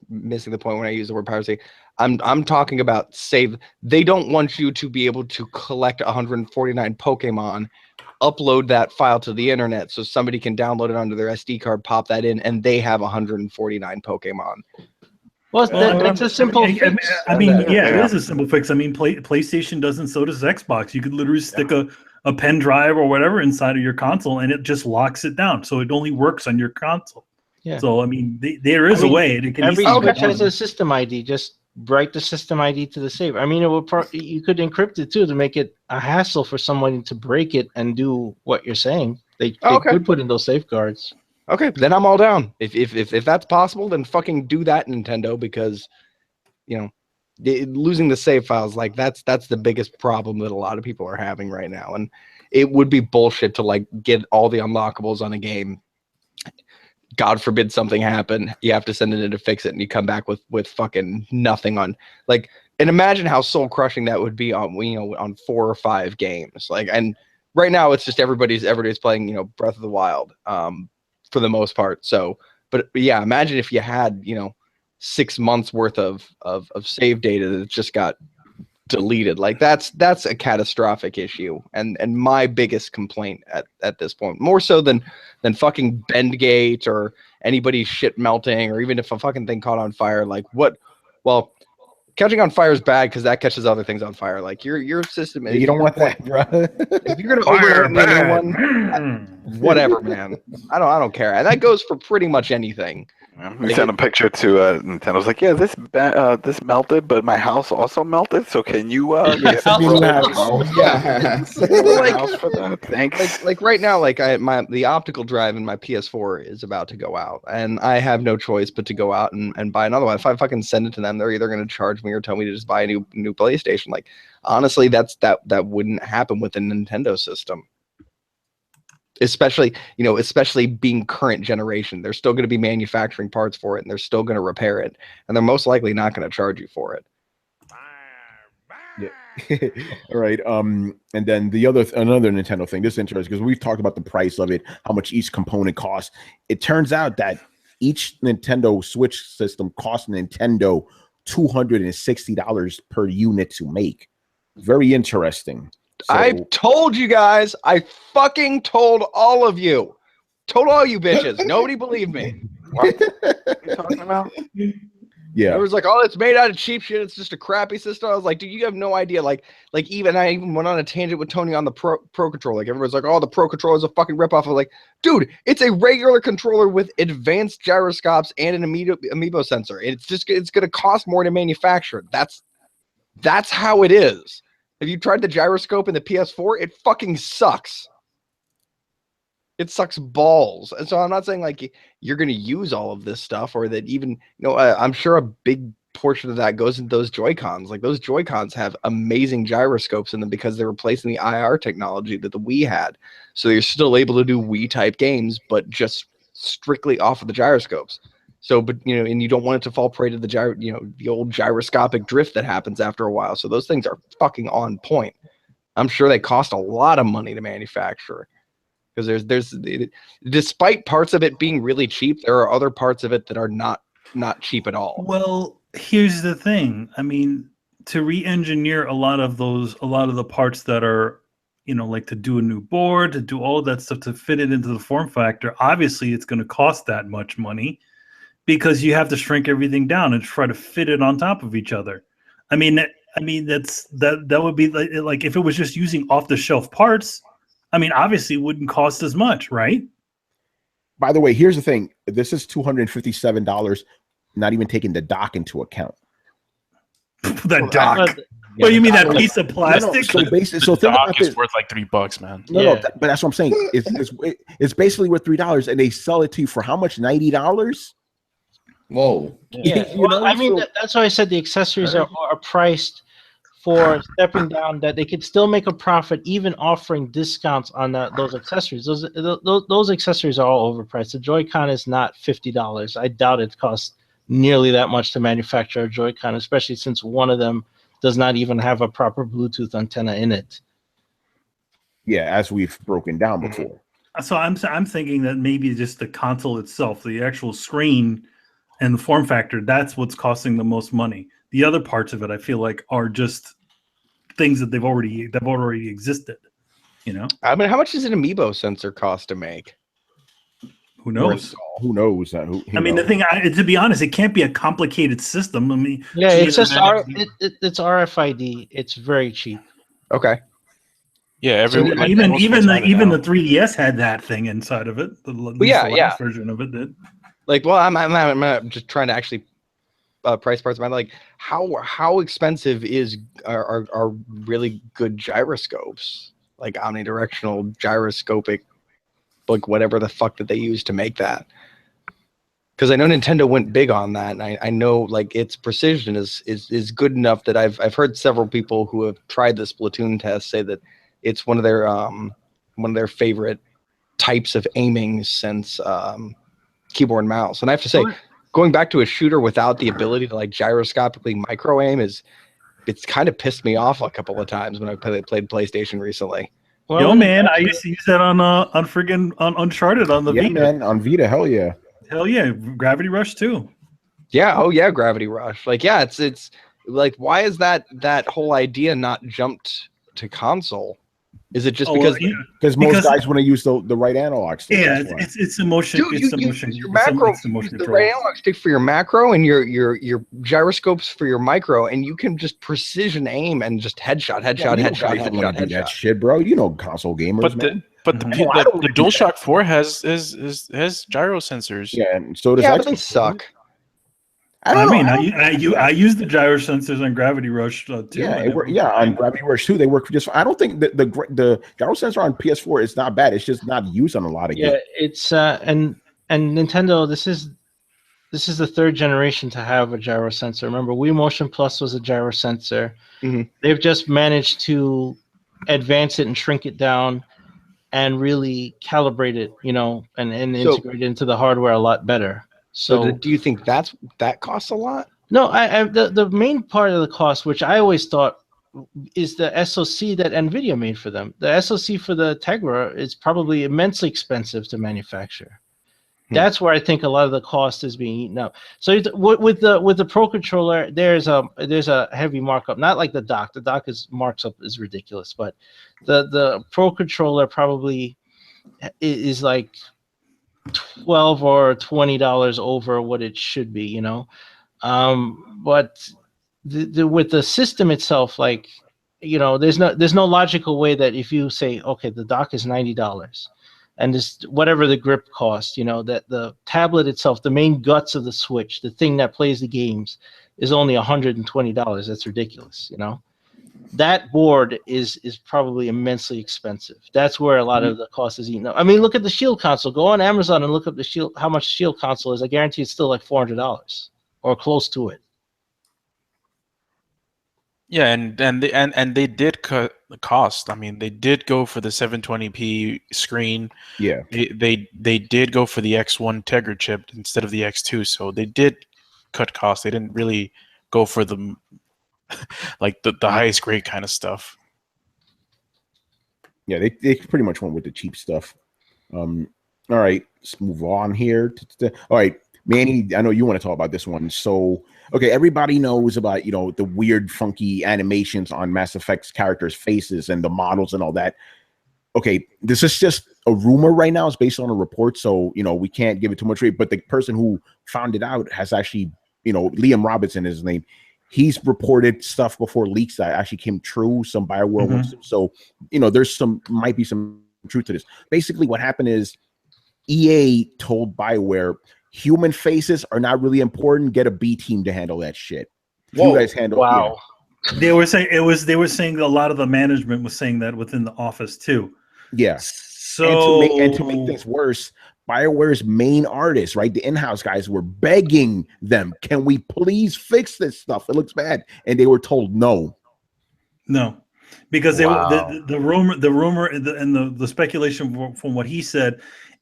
missing the point when I use the word piracy. I'm talking about save. They don't want you to be able to collect 149 Pokemon, upload that file to the internet so somebody can download it onto their SD card, pop that in, and they have 149 Pokemon. Well, that's a simple fix. I mean, it is a simple fix. I mean, PlayStation doesn't, so does Xbox. You could literally stick a pen drive or whatever inside of your console, and it just locks it down. So it only works on your console. Yeah. So, I mean, there is a way. Every Switch has a system ID. Just write the system ID to the save. I mean, it will you could encrypt it, too, to make it a hassle for someone to break it and do what you're saying. They could put in those safeguards. Okay, then I'm all down. If that's possible, then fucking do that, Nintendo, because losing the save files, like that's the biggest problem that a lot of people are having right now, and it would be bullshit to like get all the unlockables on a game. God forbid something happen, you have to send it in to fix it, and you come back with fucking nothing on like. And imagine how soul crushing that would be on on 4 or 5 games. Like, and right now it's just everybody's playing Breath of the Wild. For the most part. So, but yeah, imagine if you had, 6 months worth of save data that just got deleted. Like that's a catastrophic issue. And my biggest complaint at this point, more so than fucking Bendgate or anybody's shit melting, or even if a fucking thing caught on fire, like catching on fire is bad because that catches other things on fire. Like your system. You don't want that, bro. If you're gonna overheat one, whatever, man. I don't care. And that goes for pretty much anything. We sent a picture to Nintendo's like, yeah, this melted, but my house also melted. So can you get house for that? Thanks. Like right now, like the optical drive in my PS4 is about to go out, and I have no choice but to go out and buy another one. If I fucking send it to them, they're either going to charge me or tell me to just buy a new PlayStation. Like honestly, that wouldn't happen with a Nintendo system. Especially being current generation, they're still going to be manufacturing parts for it, and they're still going to repair it, and they're most likely not going to charge you for it. Yeah. All right. And then another Nintendo thing. This is interesting because we've talked about the price of it, how much each component costs. It turns out that each Nintendo Switch system costs Nintendo $260 per unit to make. Very interesting. So, I've told you guys. I fucking told all of you. Told all you bitches. Nobody believed me. What are you talking about? Yeah. It was like, oh, it's made out of cheap shit. It's just a crappy system. I was like, dude, you have no idea. Like I even went on a tangent with Tony on the Pro Controller. Like everyone's like, oh, the Pro Controller is a fucking ripoff. I was like, dude, it's a regular controller with advanced gyroscopes and an amiibo sensor. It's gonna cost more to manufacture. That's how it is. Have you tried the gyroscope in the PS4? It fucking sucks. It sucks balls. And so I'm not saying like you're going to use all of this stuff, or that even, I'm sure a big portion of that goes into those Joy-Cons. Like those Joy-Cons have amazing gyroscopes in them because they're replacing the IR technology that the Wii had. So you're still able to do Wii type games, but just strictly off of the gyroscopes. So, but and you don't want it to fall prey to the old gyroscopic drift that happens after a while. So those things are fucking on point. I'm sure they cost a lot of money to manufacture. Because there's despite parts of it being really cheap, there are other parts of it that are not cheap at all. Well, here's the thing. I mean, to re-engineer a lot of the parts that are, like to do a new board, to do all that stuff, to fit it into the form factor, obviously it's going to cost that much money because you have to shrink everything down and try to fit it on top of each other. I mean that would be like if it was just using off-the-shelf parts. I mean, obviously, it wouldn't cost as much, right? By the way, here's the thing. This is $257, not even taking the dock into account. The dock? What do you mean, that piece of plastic? So basically, think about this. It's worth like $3, man. No, but that's what I'm saying. It's basically worth $3, and they sell it to you for how much? $90? Whoa. Yeah. I mean, that's why I said the accessories are priced for stepping down, that they could still make a profit even offering discounts on those accessories. Those accessories are all overpriced. The Joy-Con is not $50. I doubt it costs nearly that much to manufacture a Joy-Con, especially since one of them does not even have a proper Bluetooth antenna in it. Yeah, as we've broken down before. So I'm thinking that maybe just the console itself, the actual screen and the form factor, that's what's costing the most money. The other parts of it, I feel like, are just things that they've already existed. I mean, how much does an amiibo sensor cost to make? Who knows? Who knows? I mean, the thing, to be honest, it can't be a complicated system. I mean, yeah, it's just it's RFID. It's very cheap. Okay. Yeah, even the 3DS had that thing inside of it. The last version of it did. Like, well, I'm just trying to actually price parts. I'm like, how expensive are really good gyroscopes, like omnidirectional gyroscopic, like whatever the fuck that they use to make that? Because I know Nintendo went big on that, and I know like its precision is good enough that I've heard several people who have tried the Splatoon test say that it's one of their favorite types of aiming since keyboard and mouse. And I have to say, going back to a shooter without the ability to like gyroscopically micro aim it's kind of pissed me off a couple of times when I played PlayStation recently. Well, yo, man, I used to use that on Uncharted on the Vita. Man, on Vita, hell yeah. Hell yeah, Gravity Rush too. Yeah, oh yeah, Gravity Rush. Like, yeah, it's like, why is that whole idea not jumped to console? Is it just because most guys want to use the right analog stick? Yeah, it's the motion. Dude, it's the motion. Your macro, the right analog stick for your macro and your gyroscopes for your micro, and you can just precision aim and just headshot. That shit, bro. You know, console gamers. But the DualShock 4 has gyro sensors. Yeah, and so does but they suck. I use the gyro sensors on Gravity Rush too. On Gravity Rush 2 they work just. I don't think the gyro sensor on PS4 is not bad. It's just not used on a lot of games. Yeah, it's and Nintendo. This is the third generation to have a gyro sensor. Remember, Wii Motion Plus was a gyro sensor. Mm-hmm. They've just managed to advance it and shrink it down, and really calibrate it, and integrate it into the hardware a lot better. So do you think that costs a lot? No, the main part of the cost, which I always thought, is the SoC that NVIDIA made for them. The SoC for the Tegra is probably immensely expensive to manufacture. That's where I think a lot of the cost is being eaten up. So with the Pro Controller, there's a heavy markup. Not like the dock. The dock marks up is ridiculous, but the Pro Controller probably is like $12 or $20 over what it should be, you know. But with the system itself, like, you know, there's no logical way that if you say, okay, the dock is $90 and this whatever the grip cost, you know, that the tablet itself, the main guts of the Switch, the thing that plays the games, is only $120. That's ridiculous, you know. That board is probably immensely expensive. That's where a lot of the cost is eaten up. I mean, look at the Shield console. Go on Amazon and look up the Shield, how much Shield console is. I guarantee it's still like $400 or close to it. Yeah, and they did cut the cost. I mean, they did go for the 720p screen. Yeah. They did go for the X1 Tegra chip instead of the X2, so they did cut costs. They didn't really go for the like the highest grade kind of stuff. Yeah, they pretty much went with the cheap stuff. All right, let's move on here. All right, Manny, I know you want to talk about this one. So, okay, everybody knows about, you know, the weird, funky animations on Mass Effect's characters' faces and the models and all that. Okay, this is just a rumor right now. It's based on a report, so, you know, we can't give it too much weight. But the person who found it out has actually, you know, Liam Robinson is his name. He's reported stuff before leaks that actually came true. Some BioWare wants to. So, you know, might be some truth to this. Basically, what happened is EA told BioWare, human faces are not really important. Get a B team to handle that shit. You guys handle. Wow. Yeah. They were saying a lot of the management was saying that within the office too. Yeah. So and to make things worse, BioWare's main artists, right, the in-house guys, were begging them, "Can we please fix this stuff? It looks bad." And they were told no. No, because the rumor and the speculation from what he said.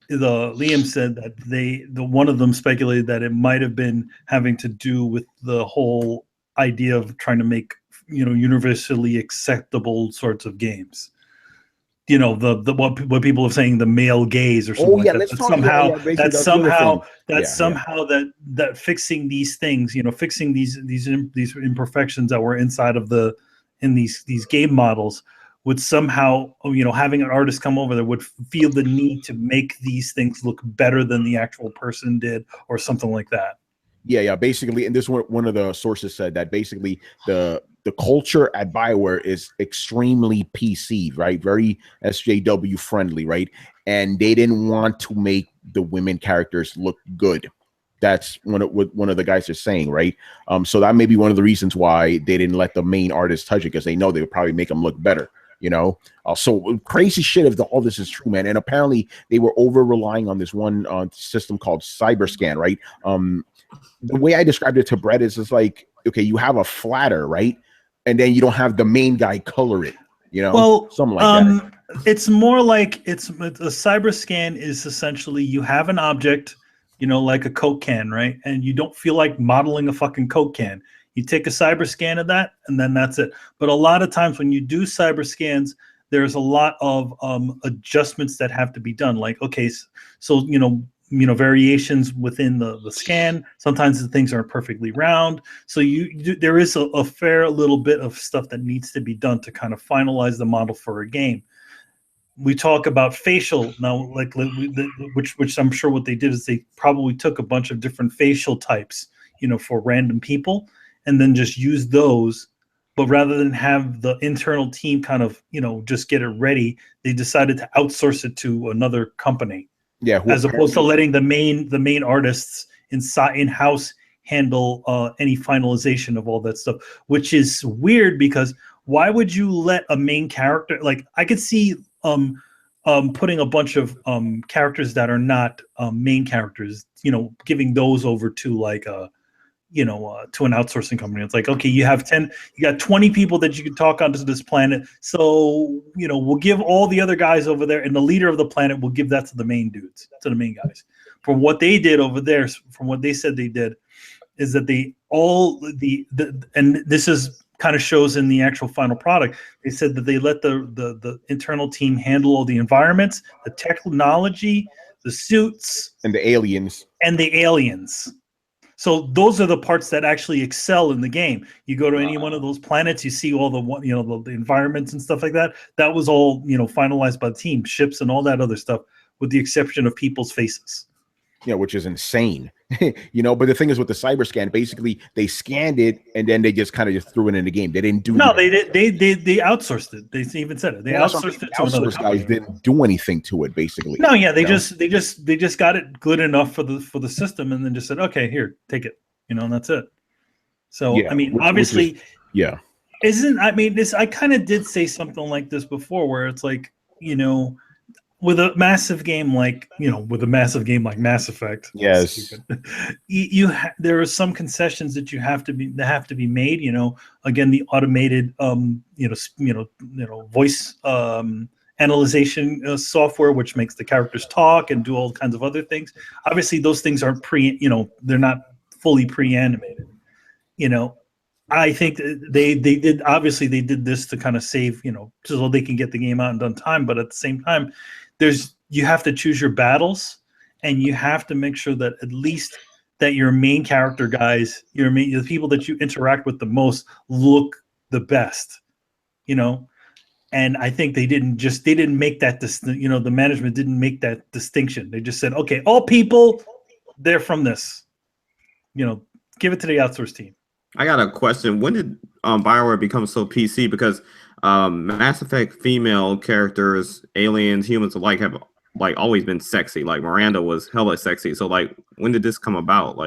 Liam said that one of them speculated that it might have been having to do with the whole idea of trying to make, you know, universally acceptable sorts of games. You know, what people are saying, the male gaze or something like that. That fixing these things, you know, fixing these imperfections that were inside of these game models would somehow, you know, having an artist come over there would feel the need to make these things look better than the actual person did or something like that. Yeah. Basically, and this one of the sources said that basically the culture at BioWare is extremely PC, right? Very SJW friendly, right? And they didn't want to make the women characters look good. That's what one of the guys are saying, right? So that may be one of the reasons why they didn't let the main artist touch it, because they know they would probably make them look better. You know, so crazy shit if all this is true, man. And apparently they were over relying on this one system called CyberScan, right? The way I described it to Brett is it's like, okay, you have a flatter, right? And then you don't have the main guy color it, you know? Well, something like that. It's more like a CyberScan is essentially you have an object, you know, like a Coke can, right? And you don't feel like modeling a fucking Coke can. You take a cyber scan of that, and then that's it. But a lot of times when you do cyber scans, there's a lot of adjustments that have to be done. Like, okay, so you know, variations within the scan. Sometimes the things aren't perfectly round. So there is a fair little bit of stuff that needs to be done to kind of finalize the model for a game. We talk about facial now, like which I'm sure what they did is they probably took a bunch of different facial types, you know, for random people, and then just use those. But rather than have the internal team kind of, you know, just get it ready, they decided to outsource it to another company. Yeah, as opposed to letting the main artists in-house handle any finalization of all that stuff, which is weird because why would you let a main character, like I could see putting a bunch of characters that are not main characters, you know, giving those over to like to an outsourcing company. It's like, okay, you got 20 people that you can talk onto this planet. So, you know, we'll give all the other guys over there, and the leader of the planet, we'll give that to the main dudes, to the main guys. From what they did over there, from what they said they did, is that and this is kind of shows in the actual final product. They said that they let the internal team handle all the environments, the technology, the suits, and the aliens. So those are the parts that actually excel in the game. You go to any one of those planets, you see all the the environments and stuff like that. That was all finalized by the team, ships and all that other stuff, with the exception of people's faces. Which is insane. But the thing is with the cyber scan, basically they scanned it and then they just kind of just threw it in the game. They didn't do they outsourced it. They even said it. They outsourced it to another company. Guys didn't do anything to it, basically. No, yeah, they just got it good enough for the system and then just said, okay, here, take it. And that's it. So I mean, obviously, I kind of did say something like this before, where it's like, with a massive game like Mass Effect, yes, there are some concessions that have to be made. Again, the automated voice analyzation software, which makes the characters talk and do all kinds of other things. Obviously, those things aren't they're not fully pre-animated. I think they did this to kind of save, so they can get the game out and done time. But at the same time, you have to choose your battles, and you have to make sure that at least that your main character guys, the people that you interact with the most, look the best, And I think they didn't make that the management didn't make that distinction. They just said, okay, all people, they're from this, give it to the outsourced team. I got a question. When did BioWare become so PC? Because Mass Effect female characters, aliens, humans alike, have always been sexy. Like Miranda was hella sexy. So when did this come about?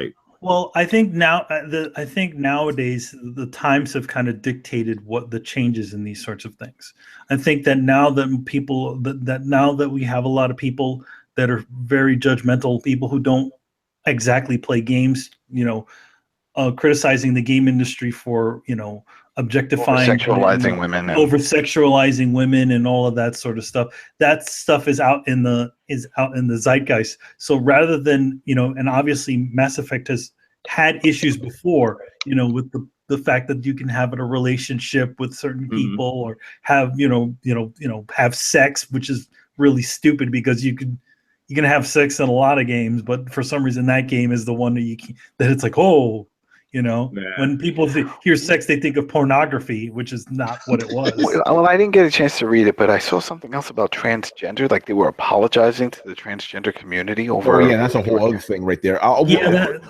Well, I think nowadays the times have kind of dictated what the changes in these sorts of things. I think that now that now that we have a lot of people that are very judgmental, people who don't exactly play games, criticizing the game industry for objectifying over-sexualizing women, over-sexualizing women, and all of that sort of stuff. That stuff is out in the zeitgeist. So rather than and obviously Mass Effect has had issues before, with the fact that you can have a relationship with certain people, or have have sex, which is really stupid because you can have sex in a lot of games, but for some reason that game is the one that it's like, oh. When people hear sex, they think of pornography, which is not what it was. Well, I didn't get a chance to read it, but I saw something else about transgender. Like they were apologizing to the transgender community over. Oh yeah, that's a whole other thing right there.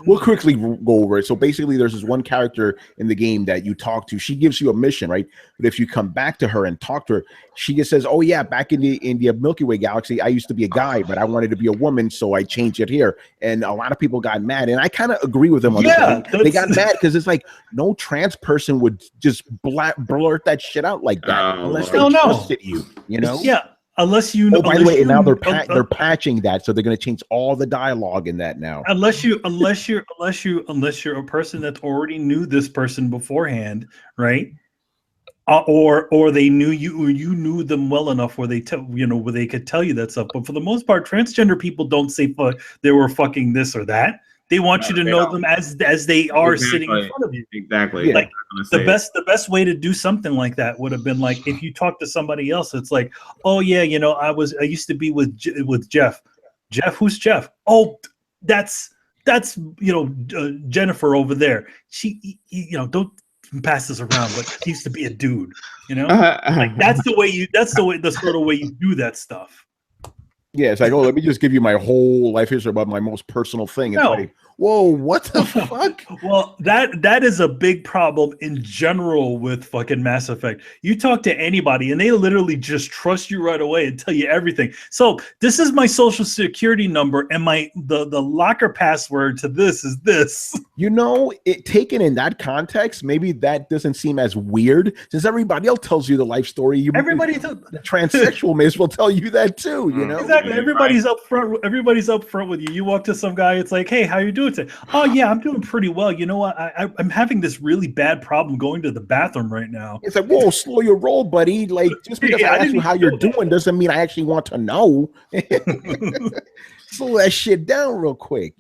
We'll quickly go over it. So basically, there's this one character in the game that you talk to. She gives you a mission, right? But if you come back to her and talk to her, she just says, "Oh yeah, back in the Milky Way galaxy, I used to be a guy, but I wanted to be a woman, so I changed it here." And a lot of people got mad, and I kind of agree with them on this. They got mad because it's like no trans person would just blurt that shit out like that unless they trusted you, Yeah, unless you. Oh, by the way, and now they're patching that, so they're going to change all the dialogue in that now. Unless you're a person that already knew this person beforehand, right? Or they knew you, or you knew them well enough where they where they could tell you that stuff. But for the most part, transgender people don't say they were fucking this or that. They want you to know them as they are sitting in front of you. Exactly. Like the best way to do something like that would have been like if you talk to somebody else, it's like, oh yeah, I used to be with Jeff. Jeff, who's Jeff? Oh, that's Jennifer over there. She, don't pass this around, but he used to be a dude. Like that's the sort of way you do that stuff. Yeah, it's like, oh, let me just give you my whole life history about my most personal thing. It's like, whoa, what the fuck? Well, that is a big problem in general with fucking Mass Effect. You talk to anybody and they literally just trust you right away and tell you everything. So this is my social security number, and the locker password to this is this. It taken in that context, maybe that doesn't seem as weird since everybody else tells you the life story. The transsexual may as well tell you that too, Exactly. Everybody's up front. Everybody's up front with you. You walk to some guy. It's like, hey, how you doing today? Oh yeah, I'm doing pretty well. You know what? I'm having this really bad problem going to the bathroom right now. It's like, whoa, slow your roll, buddy. Like just because I ask you how you're doing doesn't mean I actually want to know. Slow that shit down real quick,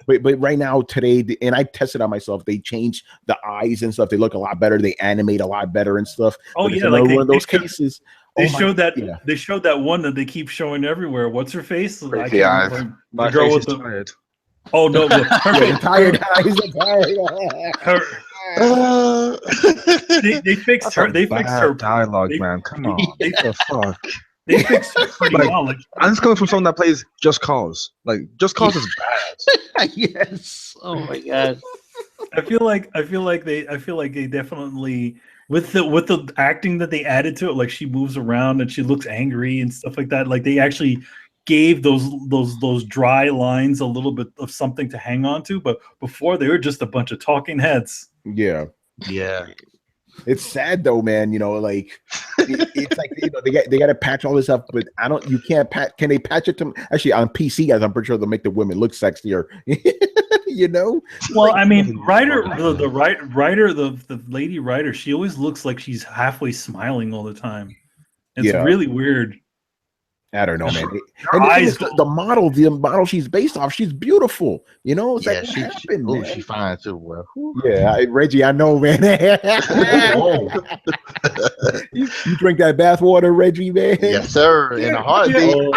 But right now, today, and I tested on myself, they changed the eyes and stuff. They look a lot better. They animate a lot better and stuff. Oh, but yeah. Like one of those cases. They showed that one that they keep showing everywhere. What's her face? Crazy eyes. My girl face with is the tired. Oh no, but Yeah, the tired eyes are tired. They fixed her. They fixed her dialogue, man. Come on, what the fuck? They fixed her pretty well. Like, I'm just coming from someone that plays Just Cause. Like Just Cause is bad. Yes. Oh my god. I feel like they definitely with the acting that they added to it, like she moves around and she looks angry and stuff like that. Like they actually gave those dry lines a little bit of something to hang on to. But before they were just a bunch of talking heads. Yeah. Yeah. It's sad though, man. You know, like it's like they got to patch all this up, but you can't patch. Can they patch it to actually on PC? Guys, I'm pretty sure they'll make the women look sexier. You know. Well, I mean, the lady writer, she always looks like she's halfway smiling all the time. It's really weird. I don't know, man. And the model she's based off, she's beautiful. You know, it's like she's fine too. Well, yeah, Reggie, I know, man. you drink that bath water, Reggie, man. Yes, sir. In a heartbeat.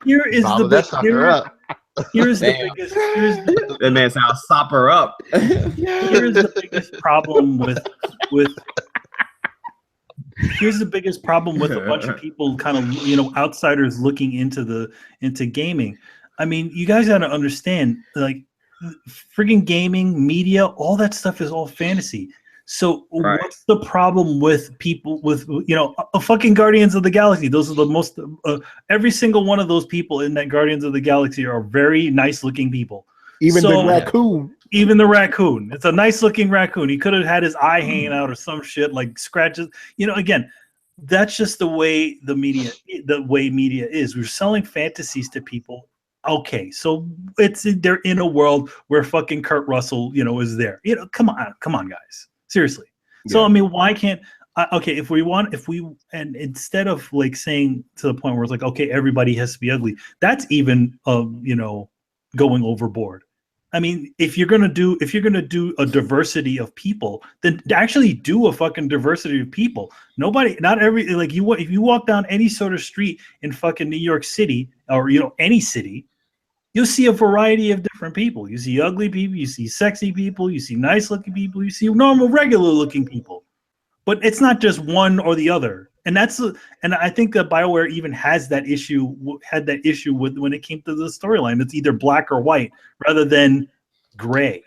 Here is the biggest. That man sounds sop her up. Here's the biggest problem with. Here's the biggest problem with a bunch of people, kind of outsiders looking into gaming. I mean, you guys got to understand, like, friggin' gaming, media, all that stuff is all fantasy. So what's the problem with people with fucking Guardians of the Galaxy? Those are the most. Every single one of those people in that Guardians of the Galaxy are very nice looking people. Even the raccoon. Even the raccoon. It's a nice looking raccoon. He could have had his eye hanging out or some shit, like scratches. Again, that's just the way media is. We're selling fantasies to people. Okay, so they're in a world where fucking Kurt Russell, is there. Come on, guys. Seriously. So yeah. I mean, why can't and instead of like saying to the point where it's like, okay, everybody has to be ugly, that's even going overboard. I mean, if you're gonna do a diversity of people, then actually do a fucking diversity of people. If you walk down any sort of street in fucking New York City or any city, you'll see a variety of different people. You see ugly people, you see sexy people, you see nice looking people, you see normal, regular looking people. But it's not just one or the other. And I think that BioWare even had that issue with when it came to the storyline. It's either black or white rather than gray.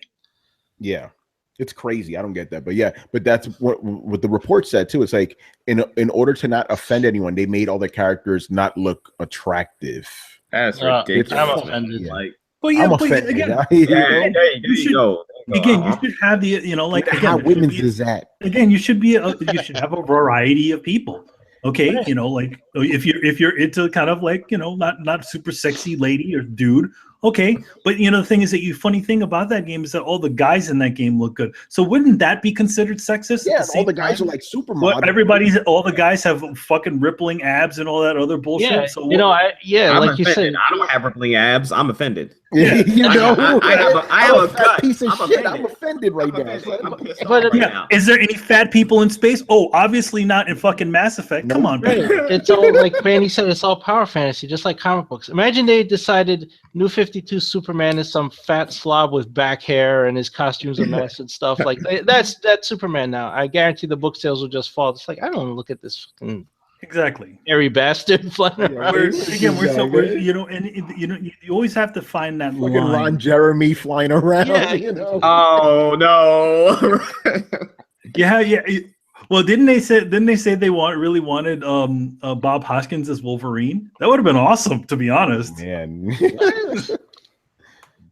Yeah. It's crazy. I don't get that. But that's what the report said too. It's like in order to not offend anyone, they made all the characters not look attractive. That's ridiculous. I'm offended. Yeah. I'm offended. Again, you should have the how women's is that? Again, you should have a variety of people. Okay, if you're into kind of like not super sexy lady or dude. Okay, but the thing is that funny thing about that game is that all the guys in that game look good. So wouldn't that be considered sexist? Yeah, all the guys are like supermodels. All the guys have fucking rippling abs and all that other bullshit. Yeah, so I'm like offended. you said, I don't have rippling abs. I'm offended. Yeah, I have a gut. Piece of shit. I'm offended right now. Is there any fat people in space? Oh, obviously not in fucking Mass Effect. Come on, right. It's all like Manny said. It's all power fantasy, just like comic books. Imagine they decided New 52 Superman is some fat slob with back hair and his costume's a mess and stuff. Like that's Superman now. I guarantee the book sales will just fall. It's like I don't want to look at this fucking exactly hairy bastard flying around. You always have to find that line. Ron Jeremy flying around. Yeah. Oh no. Yeah. Well, didn't they say they really wanted Bob Hoskins as Wolverine? That would have been awesome, to be honest. Man.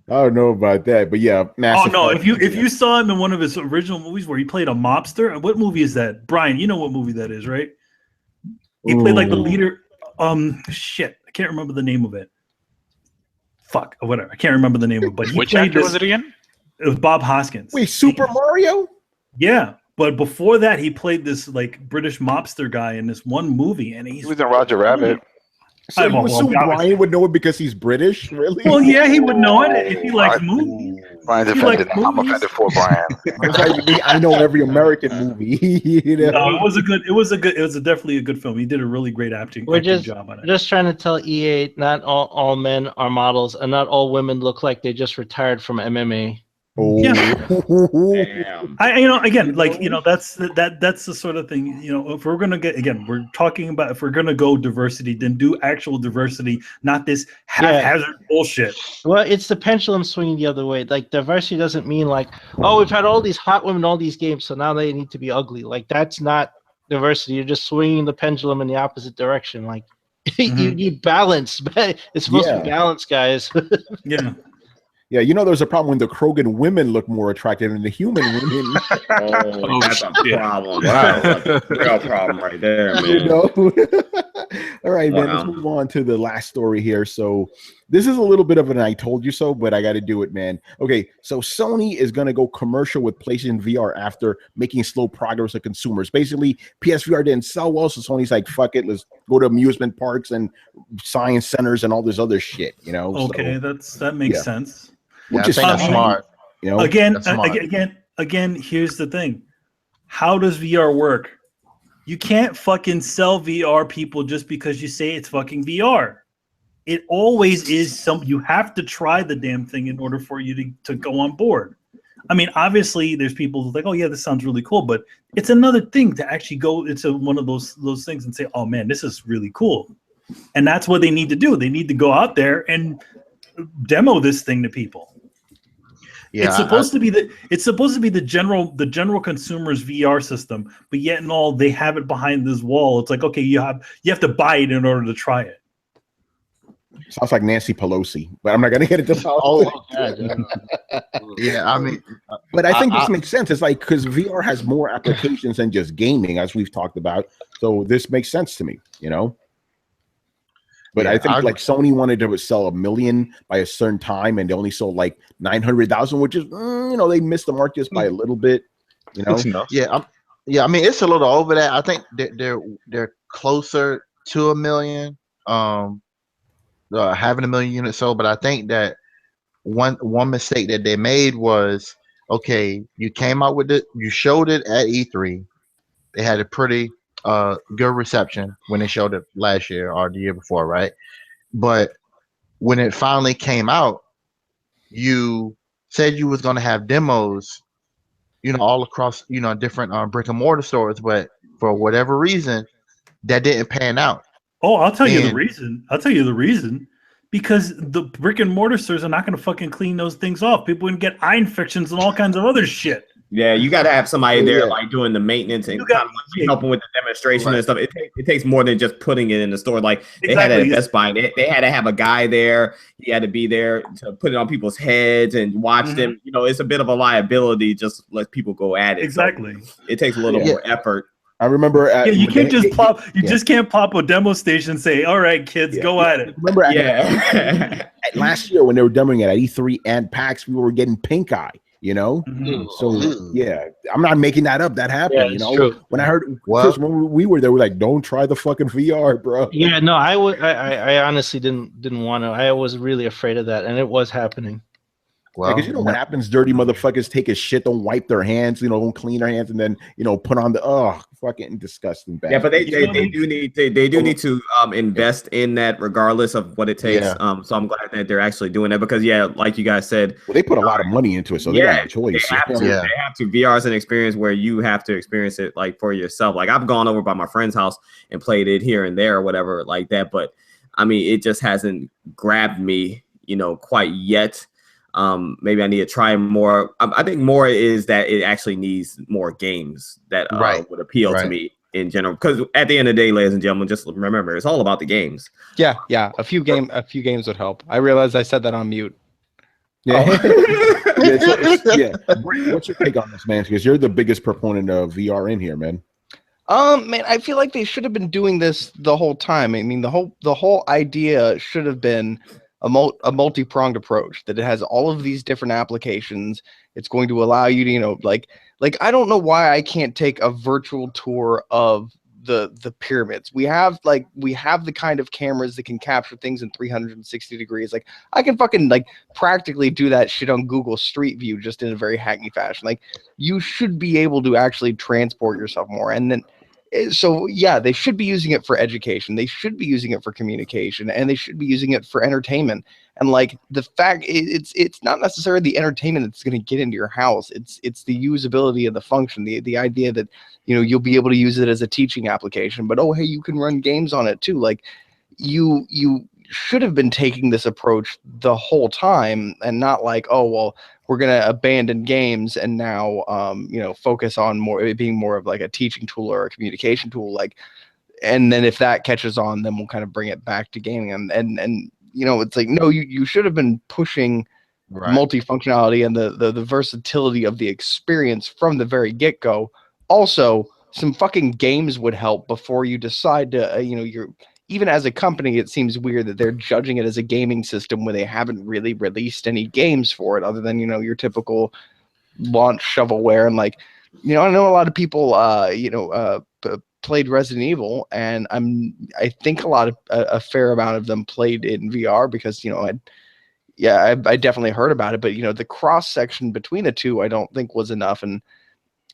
I don't know about that, but yeah. If you saw him in one of his original movies where he played a mobster, what movie is that? Brian, you know what movie that is, right? He played like the leader. Shit, I can't remember the name of it. Fuck, whatever. I can't remember the name of it. But which actor was it again? It was Bob Hoskins. Wait, Super Mario? Yeah, but before that, he played this like British mobster guy in this one movie, and he was in Roger Rabbit. So you assume Brian would know it because he's British, really? Well, yeah, he would know it if he likes movies. Brian's offended. I'm offended for Brian. I know every American movie. You know? No, it was definitely a good film. He did a really great acting job on it. Just trying to tell EA, not all men are models, and not all women look like they just retired from MMA. Oh. Yeah. Damn. That's the sort of thing, if we're gonna we're talking about, if we're gonna go diversity, then do actual diversity, not this haphazard bullshit. Well, it's the pendulum swinging the other way. Like, diversity doesn't mean like, oh, we've had all these hot women in all these games, so now they need to be ugly. Like, that's not diversity. You're just swinging the pendulum in the opposite direction. Like, you need balance. It's supposed to be balance, guys. Yeah. Yeah, there's a problem when the Krogan women look more attractive than the human women. Oh, that's a problem. Wow, that's a real problem right there, man. All right, man, let's move on to the last story here. So this is a little bit of an I told you so, but I got to do it, man. Okay, so Sony is going to go commercial with PlayStation VR after making slow progress with consumers. Basically, PSVR didn't sell well, so Sony's like, fuck it, let's go to amusement parks and science centers and all this other shit, Okay, so, that makes sense. Which is smart. Again, here's the thing. How does VR work? You can't fucking sell VR, people, just because you say it's fucking VR. It always is you have to try the damn thing in order for you to go on board. I mean, obviously there's people who like, oh yeah, this sounds really cool, but it's another thing to actually go into one of those things and say, oh man, this is really cool. And that's what they need to do. They need to go out there and demo this thing to people. Yeah, it's supposed to be the general consumer's VR system, but yet and all they have it behind this wall. It's like, okay, you have to buy it in order to try it. Sounds like Nancy Pelosi, but I'm not gonna get into politics. Yeah, I mean, but I think this makes sense. It's like because VR has more applications than just gaming, as we've talked about. So this makes sense to me, But I think like Sony wanted to sell 1 million by a certain time, and they only sold like 900,000, which is they missed the mark just by a little bit. Yeah, I mean it's a little over that. I think they're closer to 1 million, having 1 million units sold. But I think that one mistake that they made was, okay, you came out with it, you showed it at E3, they had a pretty good reception when they showed it last year or the year before, right? But when it finally came out, you said you was going to have demos, all across, different brick and mortar stores, but for whatever reason, that didn't pan out. Oh, I'll tell you the reason. Because the brick and mortar stores are not going to fucking clean those things off. People can get eye infections and all kinds of other shit. Yeah, you got to have somebody there like doing the maintenance and kind of like helping with the demonstration and stuff. It takes more than just putting it in the store. Like they had at Best Buy, they had to have a guy there. He had to be there to put it on people's heads and watch them. It's a bit of a liability. Just let people go at it. Exactly. So it takes a little more effort. I remember. You can't just pop. You just can't pop a demo station and say, "All right, kids, go at it." Remember, last year when they were demoing it at E3 and PAX, we were getting pink eye. So yeah, I'm not making that up. That happened. True. When I heard Chris, when we were there, we're like, "Don't try the fucking VR, bro." Yeah, no, I honestly didn't want to. I was really afraid of that, and it was happening. Well, because what happens? Dirty motherfuckers take a shit, don't wipe their hands, don't clean their hands, and then put on the fucking disgusting bag. Yeah, but they do need to invest in that regardless of what it takes. So I'm glad that they're actually doing that because like you guys said, they put a lot of money into it, so they got no choice. They have to. VR is an experience where you have to experience it like for yourself. Like I've gone over by my friend's house and played it here and there or whatever like that, but I mean it just hasn't grabbed me, quite yet. Maybe I need to try more. I think more is that it actually needs more games that would appeal to me in general. Because at the end of the day, ladies and gentlemen, just remember it's all about the games. Yeah. A few games would help. I realized I said that on mute. Yeah. What's your take on this, man? Because you're the biggest proponent of VR in here, man. Man, I feel like they should have been doing this the whole time. I mean, the whole idea should have been a multi-pronged approach that it has all of these different applications. It's going to allow you to, like I don't know why I can't take a virtual tour of the pyramids. We have the kind of cameras that can capture things in 360 degrees. Like I can fucking like practically do that shit on Google Street View just in a very hacky fashion. Like you should be able to actually transport yourself more. And then so yeah, they should be using it for education. They should be using it for communication, and they should be using it for entertainment. And like the fact it's not necessarily the entertainment that's going to get into your house. It's the usability of the function, the idea that you'll be able to use it as a teaching application. But oh hey, you can run games on it too. Like you should have been taking this approach the whole time, and not like, oh well, we're going to abandon games and now focus on it being more of like a teaching tool or a communication tool. Like, and then if that catches on, then we'll kind of bring it back to gaming. And it's like, no, you should have been pushing multifunctionality and the versatility of the experience from the very get-go. Also, some fucking games would help before you decide to you're even as a company, it seems weird that they're judging it as a gaming system when they haven't really released any games for it other than, your typical launch shovelware. And like, I know a lot of people, played Resident Evil, and I think a fair amount of them played it in VR because, I definitely heard about it, but the cross section between the two, I don't think was enough. And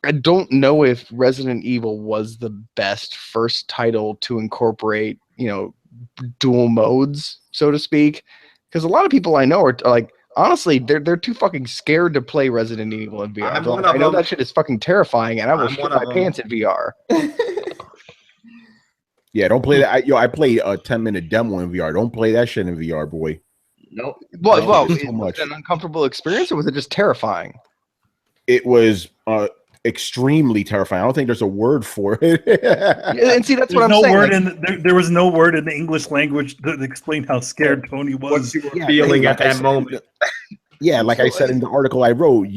I don't know if Resident Evil was the best first title to incorporate, dual modes, so to speak, because a lot of people I know are like, honestly, they're too fucking scared to play Resident Evil in VR. I know that shit is fucking terrifying, and I will shit my pants in VR. Yeah, don't play that. I played a 10-minute demo in VR. Don't play that shit in VR, boy. No. Well, was it an uncomfortable experience, or was it just terrifying? It was extremely terrifying. I don't think there's a word for it. And see, that's what I'm saying. There was no word in the English language that explained how scared Tony was. What you were feeling at that moment. Yeah, like I said in the article I wrote,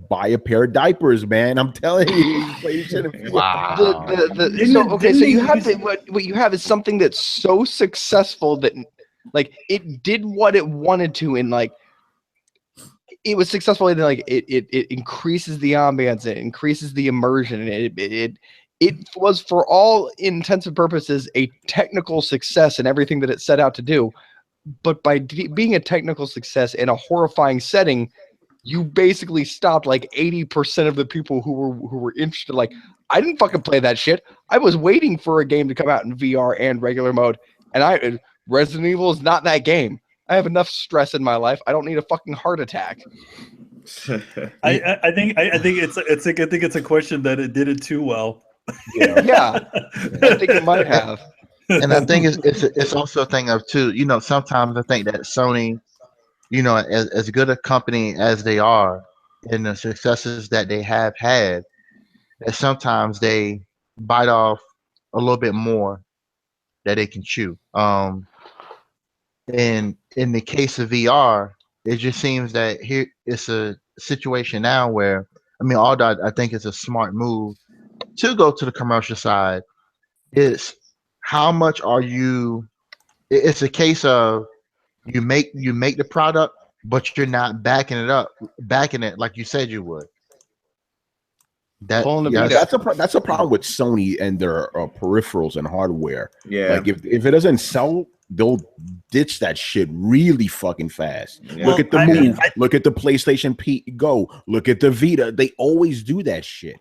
buy a pair of diapers, man. I'm telling you. Wow. So you have what you have is something that's so successful that, like, it did what it wanted to, and like, it was successful in like it increases the ambience, it increases the immersion, and it was for all intents and purposes a technical success in everything that it set out to do. But by being a technical success in a horrifying setting, you basically stopped like 80% of the people who were interested. Like, I didn't fucking play that shit. I was waiting for a game to come out in VR and regular mode, and Resident Evil is not that game. I have enough stress in my life. I don't need a fucking heart attack. I think it's a question that it did it too well. Yeah. I think it might have. And I think it's also a thing of too, sometimes I think that Sony, as good a company as they are, and the successes that they have had, that sometimes they bite off a little bit more that they can chew. And in the case of VR, it just seems that here it's a situation now where, although I think it's a smart move to go to the commercial side, it's how much are you? It's a case of you make the product, but you're not backing it like you said you would. That's a problem with Sony and their peripherals and hardware. Yeah, like if it doesn't sell, they'll ditch that shit really fucking fast. Yeah. Look at the Move. Look at the PlayStation Go. Look at the Vita. They always do that shit.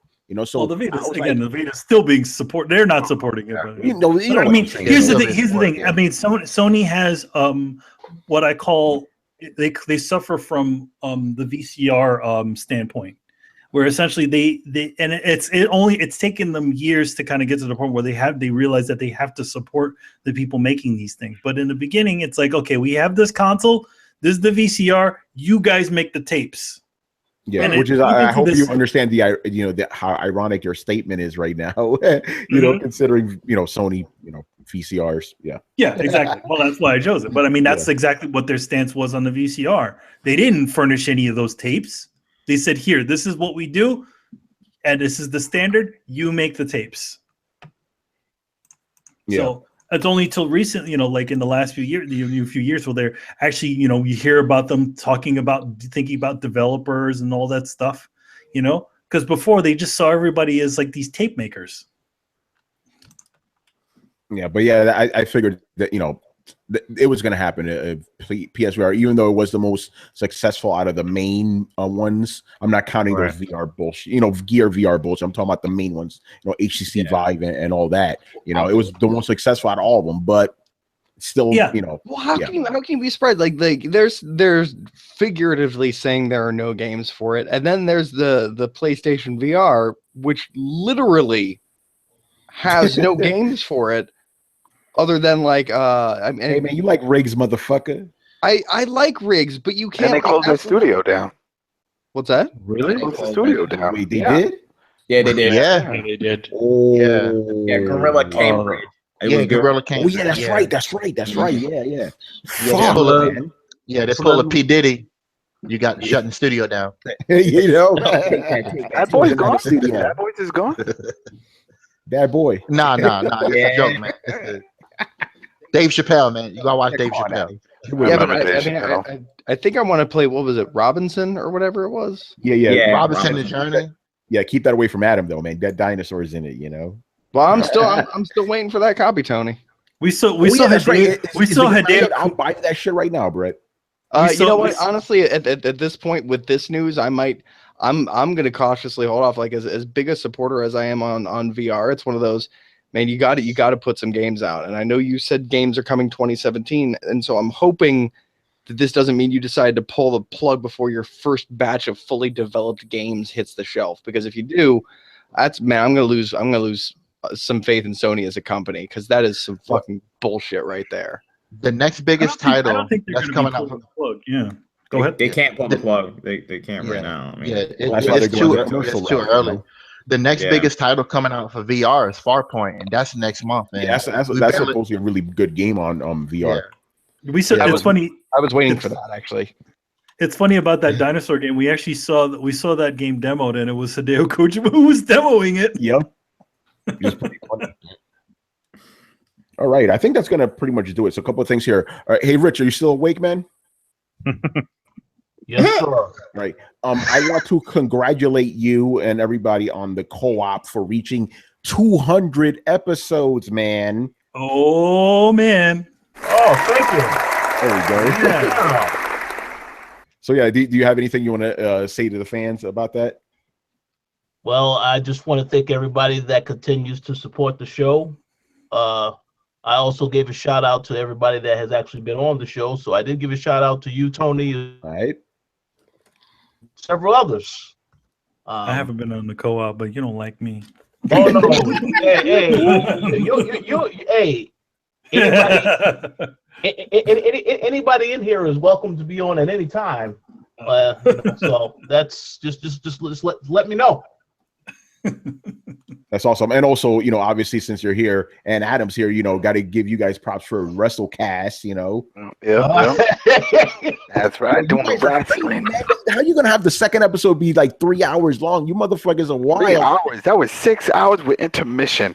So the Vita's still being supported. They're not supporting it. But, here's the thing. Yeah. Sony has what I call they suffer from the VCR standpoint, where essentially it's taken them years to kind of get to the point where they realize that they have to support the people making these things. But in the beginning, it's like, okay, we have this console, this is the VCR, you guys make the tapes. Yeah, and which is I hope you understand how ironic your statement is right now. Considering Sony, VCRs. Yeah, exactly. Well, that's why I chose it. But that's exactly what their stance was on the VCR. They didn't furnish any of those tapes. They said, "Here, this is what we do, and this is the standard. You make the tapes." Yeah. So it's only till recently, like in the last few years, where they're actually, you hear about them thinking about developers and all that stuff, because before they just saw everybody as like these tape makers. Yeah, but yeah, I figured that it was going to happen. PSVR, even though it was the most successful out of the main ones, I'm not counting those VR bullshit. Gear VR bullshit. I'm talking about the main ones. HTC Vive and all that. It was the most successful out of all of them, but. Still, Well, how can you be surprised? Like there's figuratively saying there are no games for it, and then there's the PlayStation VR, which literally has no games for it, other than hey man, you like rigs, motherfucker? I like rigs, but you can't. And they closed their studio down. What's that? Really? They closed the studio down. Wait, they did? Yeah, they did. Yeah, they did. Oh, yeah. Gorilla Cambridge. Gorilla Cambridge. Oh yeah, that's right. That's right. Yeah. They're full of P Diddy. You got shutting the studio down. That boy's gone. That boy is gone. Bad boy. Nah. It's a joke, man. Dave Chappelle, man. You gotta watch Dave Chappelle. Yeah, but I think I want to play. What was it, Robinson or whatever it was? Yeah. Robinson the Journey. Yeah, keep that away from Adam though, man. That dinosaur is in it, Well, I'm still waiting for that copy, Tony. We still had Dave. I'll buy that shit right now, Brett. You know what? Honestly, at this point with this news, I'm gonna cautiously hold off. Like as big a supporter as I am on VR, it's one of those, man. You got to put some games out. And I know you said games are coming 2017, and so I'm hoping that this doesn't mean you decide to pull the plug before your first batch of fully developed games hits the shelf. Because if you do, I'm gonna lose some faith in Sony as a company, because that is some fucking bullshit right there. The next biggest title that's coming out. Yeah, go ahead. They can't pull the plug. They can't right now. I mean, it's too early. The next biggest title coming out for VR is Farpoint, and that's next month. Man. Yeah, that's supposed to be a really good game on VR. Yeah. We said it's funny. I was waiting for that actually. It's funny about that dinosaur game. We actually saw that game demoed, and it was Hideo Kojima who was demoing it. Yep. It was pretty funny. All right, I think that's gonna pretty much do it. So a couple of things here. All right, hey Rich, are you still awake, man? Yes, sir. Right. I want to congratulate you and everybody on the co-op for reaching 200 episodes, man. Oh man. Oh, thank you. There we go. Yeah. So yeah, do you have anything you want to say to the fans about that? Well, I just want to thank everybody that continues to support the show. I also gave a shout out to everybody that has actually been on the show. So I did give a shout out to you, Tony. All right. Several others. I haven't been on the co-op, but you don't like me. Oh no! Hey, anybody in here is welcome to be on at any time. So that's just let me know. That's awesome. And also, obviously since you're here and Adam's here, got to give you guys props for WrestleCast, Yeah. That's right. Doing the wrestling. How you going to have the second episode be like 3 hours long? You motherfuckers are wild. 3 hours. That was 6 hours with intermission.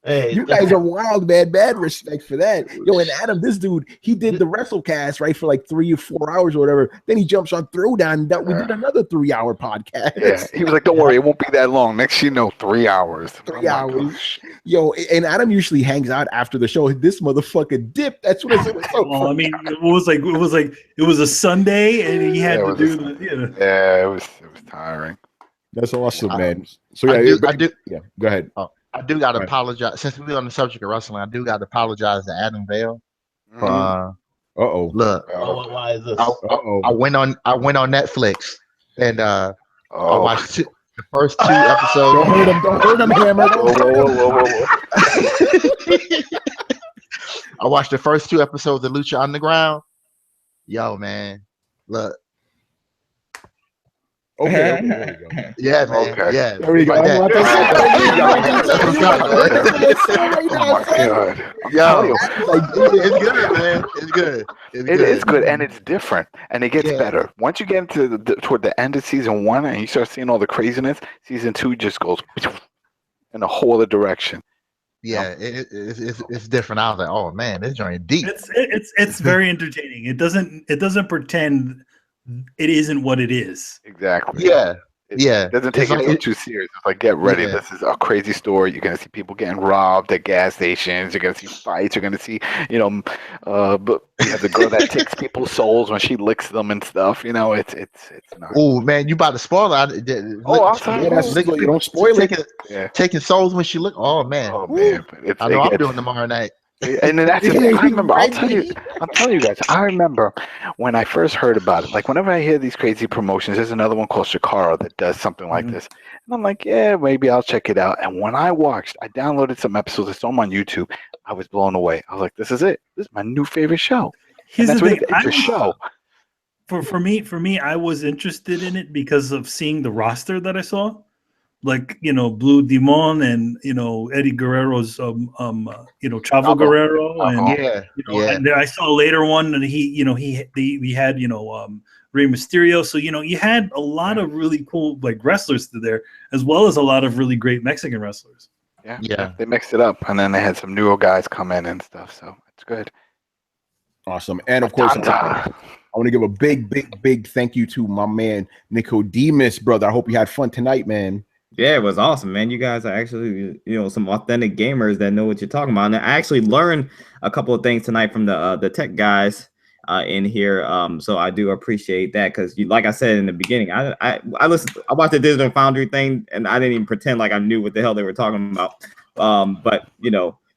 Hey, you guys are wild, man. Bad respect for that. And Adam, this dude, he did the WrestleCast, right, for like 3 or 4 hours or whatever. Then he jumps on Throwdown. We did another 3 hour podcast. Yeah, he was like, "Don't worry, it won't be that long." Next, 3 hours. 3 hours. And Adam usually hangs out after the show. This motherfucker dipped. That's what it was. Well, I mean, it was a Sunday, and he had to do the. Yeah, it was tiring. That's awesome, man. So I do. Yeah, go ahead. I do got to apologize. Since we're on the subject of wrestling, I do got to apologize to Adam Vale. Look. Why is this? I went on Netflix and I watched the first 2 episodes. Don't hurt him, Hammer. I watched the first 2 episodes of Lucha Underground. Yo, man, look. Okay. There we go. Yeah, man. Okay. Yeah. There we go. Oh my God. It's good, man. It's good. It is good, and it's different, and it gets better. Once you get into toward the end of season 1, and you start seeing all the craziness, season 2 just goes in a whole other direction. Yeah, it's different. I was like, oh man, this joint is deep. It's very entertaining. It doesn't pretend it isn't what it is. Exactly. Yeah. It doesn't take it too serious. It's like, get ready. This is a crazy story. You're gonna see people getting robbed at gas stations. You're gonna see fights. You're gonna see, but you have the girl that takes people's souls when she licks them and stuff. It's not. Oh man, you about to spoil it? I'm sorry. You don't spoil it. Taking souls when she look. Oh man. Oh man. I know I'm doing tomorrow night. And then that's the thing. I remember. I'm telling you guys. I remember when I first heard about it. Like whenever I hear these crazy promotions, there's another one called Shikara that does something like this, and I'm like, yeah, maybe I'll check it out. And when I downloaded some episodes. I saw them on YouTube. I was blown away. I was like, this is it. This is my new favorite show. Here's the thing. It's a show. For me, I was interested in it because of seeing the roster that I saw. Like, Blue Demon and, Eddie Guerrero's, Chavo Guerrero. And, and I saw a later one and we had, Rey Mysterio. So, you had a lot of really cool, like, wrestlers there, as well as a lot of really great Mexican wrestlers. Yeah. They mixed it up and then they had some newer guys come in and stuff. So it's good. Awesome. And of course, I want to give a big thank you to my man, Nicodemus, brother. I hope you had fun tonight, man. Yeah, it was awesome, man. You guys are actually, some authentic gamers that know what you're talking about. And I actually learned a couple of things tonight from the tech guys in here. So I do appreciate that because, like I said in the beginning, I watched the Digital Foundry thing and I didn't even pretend like I knew what the hell they were talking about. But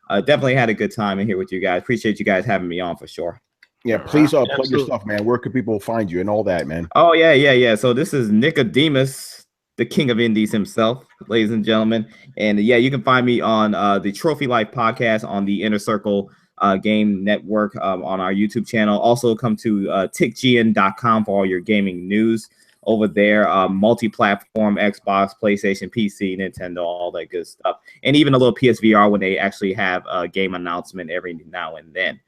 I definitely had a good time in here with you guys. Appreciate you guys having me on for sure. Yeah, please plug your stuff, man. Where can people find you and all that, man? Oh yeah. So this is Nicodemus, the king of indies himself, ladies and gentlemen. And yeah, you can find me on the Trophy Life podcast on the Inner Circle Game Network on our YouTube channel. Also come to tickgn.com for all your gaming news over there. Multi-platform, Xbox, PlayStation, PC, Nintendo, all that good stuff. And even a little PSVR when they actually have a game announcement every now and then.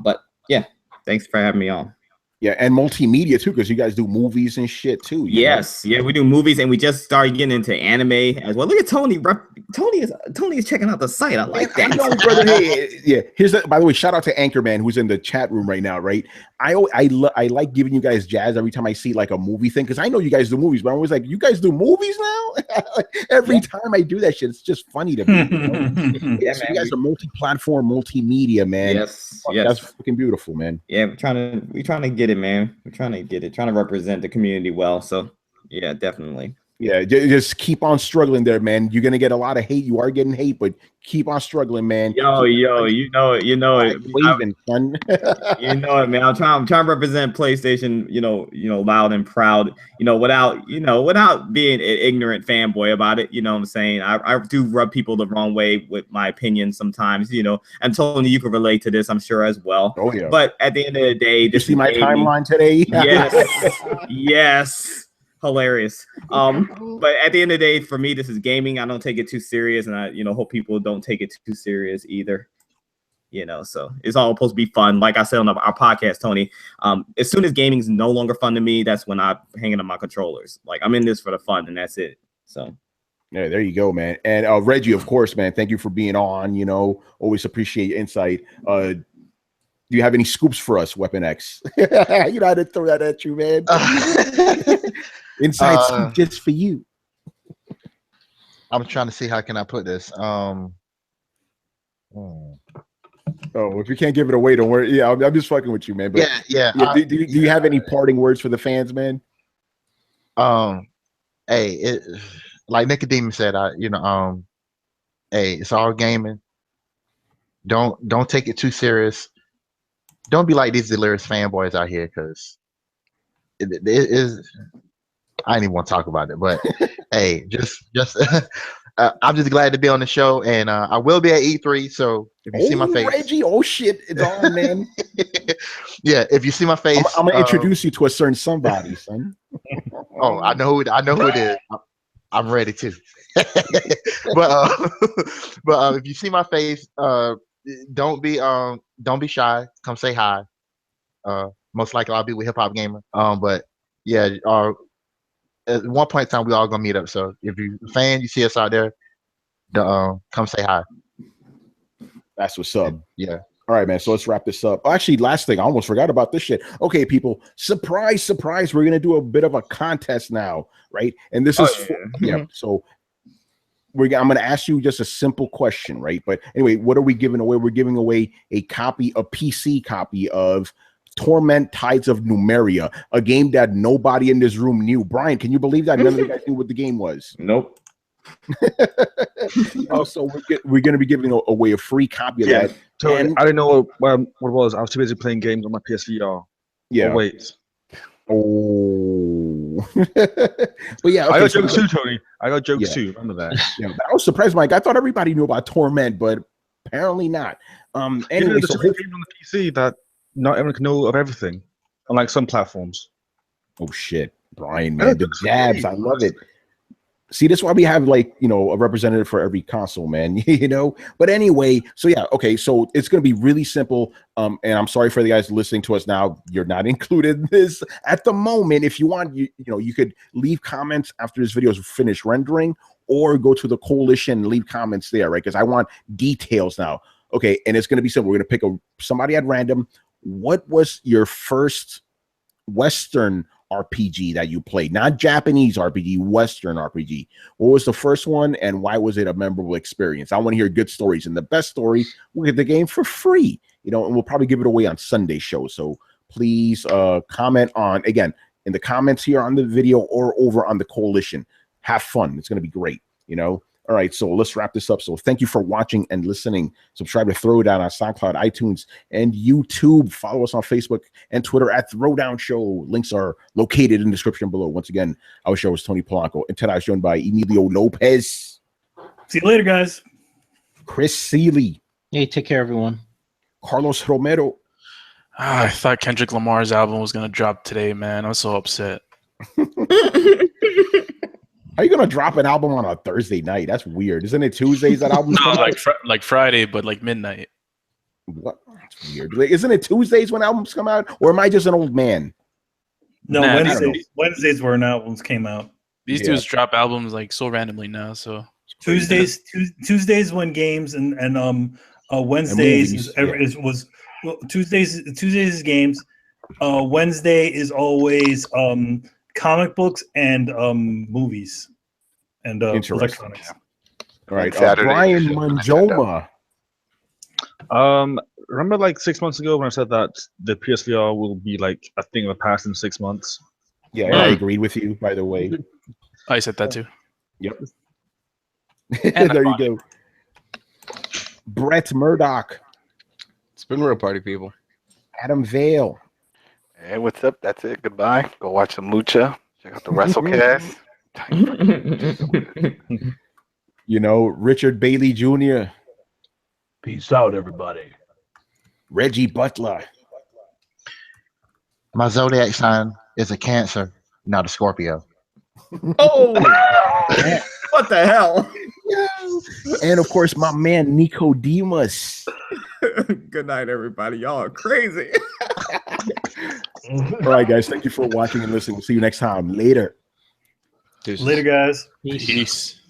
But yeah, thanks for having me on. Yeah, and multimedia too, because you guys do movies and shit too. Yes, yeah, we do movies, and we just started getting into anime as well. Look at Tony. Tony is checking out the site. I like that. I know, brother. Hey, yeah. By the way, shout out to Anchorman who's in the chat room right now. Right, I like giving you guys jazz every time I see like a movie thing because I know you guys do movies, but I'm always like, you guys do movies now. Every time I do that shit, it's just funny to me. Yeah, so you guys are multi-platform, multimedia, man. Yes, that's fucking beautiful, man. Yeah, we're trying to get it, man. We're trying to get it, trying to represent the community well. So yeah, definitely. Yeah, just keep on struggling there, man. You're gonna get a lot of hate. You are getting hate, but keep on struggling, man. Yo, you know it. Waving, son. You know it, man. I'm trying to represent PlayStation, loud and proud, without being an ignorant fanboy about it. You know what I'm saying? I do rub people the wrong way with my opinions sometimes, and Tony, you can relate to this, I'm sure, as well. Oh yeah. But at the end of the day, you see my timeline today? Yes. Hilarious. But at the end of the day, for me, this is gaming. I don't take it too serious, and I hope people don't take it too serious either. So it's all supposed to be fun. Like I said on our podcast, Tony, as soon as gaming is no longer fun to me, that's when I'm hanging on my controllers. Like I'm in this for the fun, and that's it. So yeah, there you go, man. And Reggie, of course, man, thank you for being on. Always appreciate your insight. Do you have any scoops for us, Weapon X? I had to throw that at you, man. Inside scoop just for you. I'm trying to see how can I put this. Oh, if you can't give it away, don't worry. Yeah, I'm just fucking with you, man. But yeah. Do you have any parting words for the fans, man? Hey, like Nicodemus said, hey, it's all gaming. Don't take it too serious. Don't be like these delirious fanboys out here, because it is. I didn't even want to talk about it, but hey, just I'm just glad to be on the show, and I will be at E3. So if you see my face, Reggie, oh shit, it's on, man. Yeah, if you see my face, I'm gonna introduce you to a certain somebody, son. Oh, I know who it is. I'm ready to. but if you see my face, don't be shy. Come say hi. Most likely I'll be with Hip Hop Gamer. But yeah, at one point in time we all gonna meet up. So if you're a fan, you see us out there, come say hi. That's what's up. Yeah. All right, man. So let's wrap this up. Actually, last thing, I almost forgot about this shit. Okay, people, surprise, surprise. We're gonna do a bit of a contest now, right? And this is so I'm gonna ask you just a simple question, right? But anyway, what are we giving away? We're giving away a PC copy of Torment Tides of Numeria, a game that nobody in this room knew. Brian, can you believe that none of the guys knew what the game was? Nope. So we're going to be giving away a free copy of that. So I didn't know what it was. I was too busy playing games on my PSVR. Yeah. Oh, wait. Oh. But yeah, okay, I got jokes too, Tony. I got jokes too. Remember that. Yeah, I was surprised, Mike. I thought everybody knew about Torment, but apparently not. Anyway, there's so many games on the PC that not everyone can know of everything, unlike some platforms. Oh shit, Brian, man, the jabs, I love it. See, that's why we have like, you know, a representative for every console, man, you know. But anyway, so yeah, okay, so it's going to be really simple. And I'm sorry for the guys listening to us now. You're not included in this at the moment. If you want, you know, you could leave comments after this video is finished rendering, or go to the coalition and leave comments there, right? Because I want details now. Okay, and it's going to be simple. We're going to pick somebody at random. What was your first Western RPG that you played? Not Japanese RPG, Western RPG. What was the first one, and why was it a memorable experience? I want to hear good stories, and the best story, we'll get the game for free, you know, and we'll probably give it away on Sunday show. So please comment on, again, in the comments here on the video or over on the coalition. Have fun. It's going to be great, you know. All right, so let's wrap this up. So thank you for watching and listening. Subscribe to Throwdown on SoundCloud, iTunes, and YouTube. Follow us on Facebook and Twitter at Throwdown Show. Links are located in the description below. Once again, our show is Tony Polanco, and today I was joined by Emilio Lopez. See you later, guys. Chris Seeley. Hey, take care, everyone. Carlos Romero. I thought Kendrick Lamar's album was going to drop today, man. I was so upset. How are you gonna drop an album on a Thursday night? That's weird. Isn't it Tuesdays that album? No, like Friday, but like midnight. What? That's weird. Like, isn't it Tuesdays when albums come out? Or am I just an old man? No, Wednesdays when albums came out. These dudes drop albums like so randomly now. So Tuesdays when games and Wednesdays was Tuesdays is games. Wednesday is always comic books and movies and electronics. All right, Brian Manjoma. Remember like 6 months ago when I said that the PSVR will be like a thing of the past in 6 months? Yeah, I agreed with you, by the way. I said that too. Yep. And there you go. Brett Murdoch. It's been real, party people. Adam Vale. Hey, what's up? That's it. Goodbye. Go watch some Lucha. Check out the WrestleCast. You know, Richard Bailey Jr. Peace out, everybody. Reggie Butler. My zodiac sign is a Cancer, not a Scorpio. Oh, what the hell? And of course, my man Nicodemus. Good night, everybody. Y'all are crazy. All right, guys. Thank you for watching and listening. We'll see you next time. Later. Later, guys. Peace.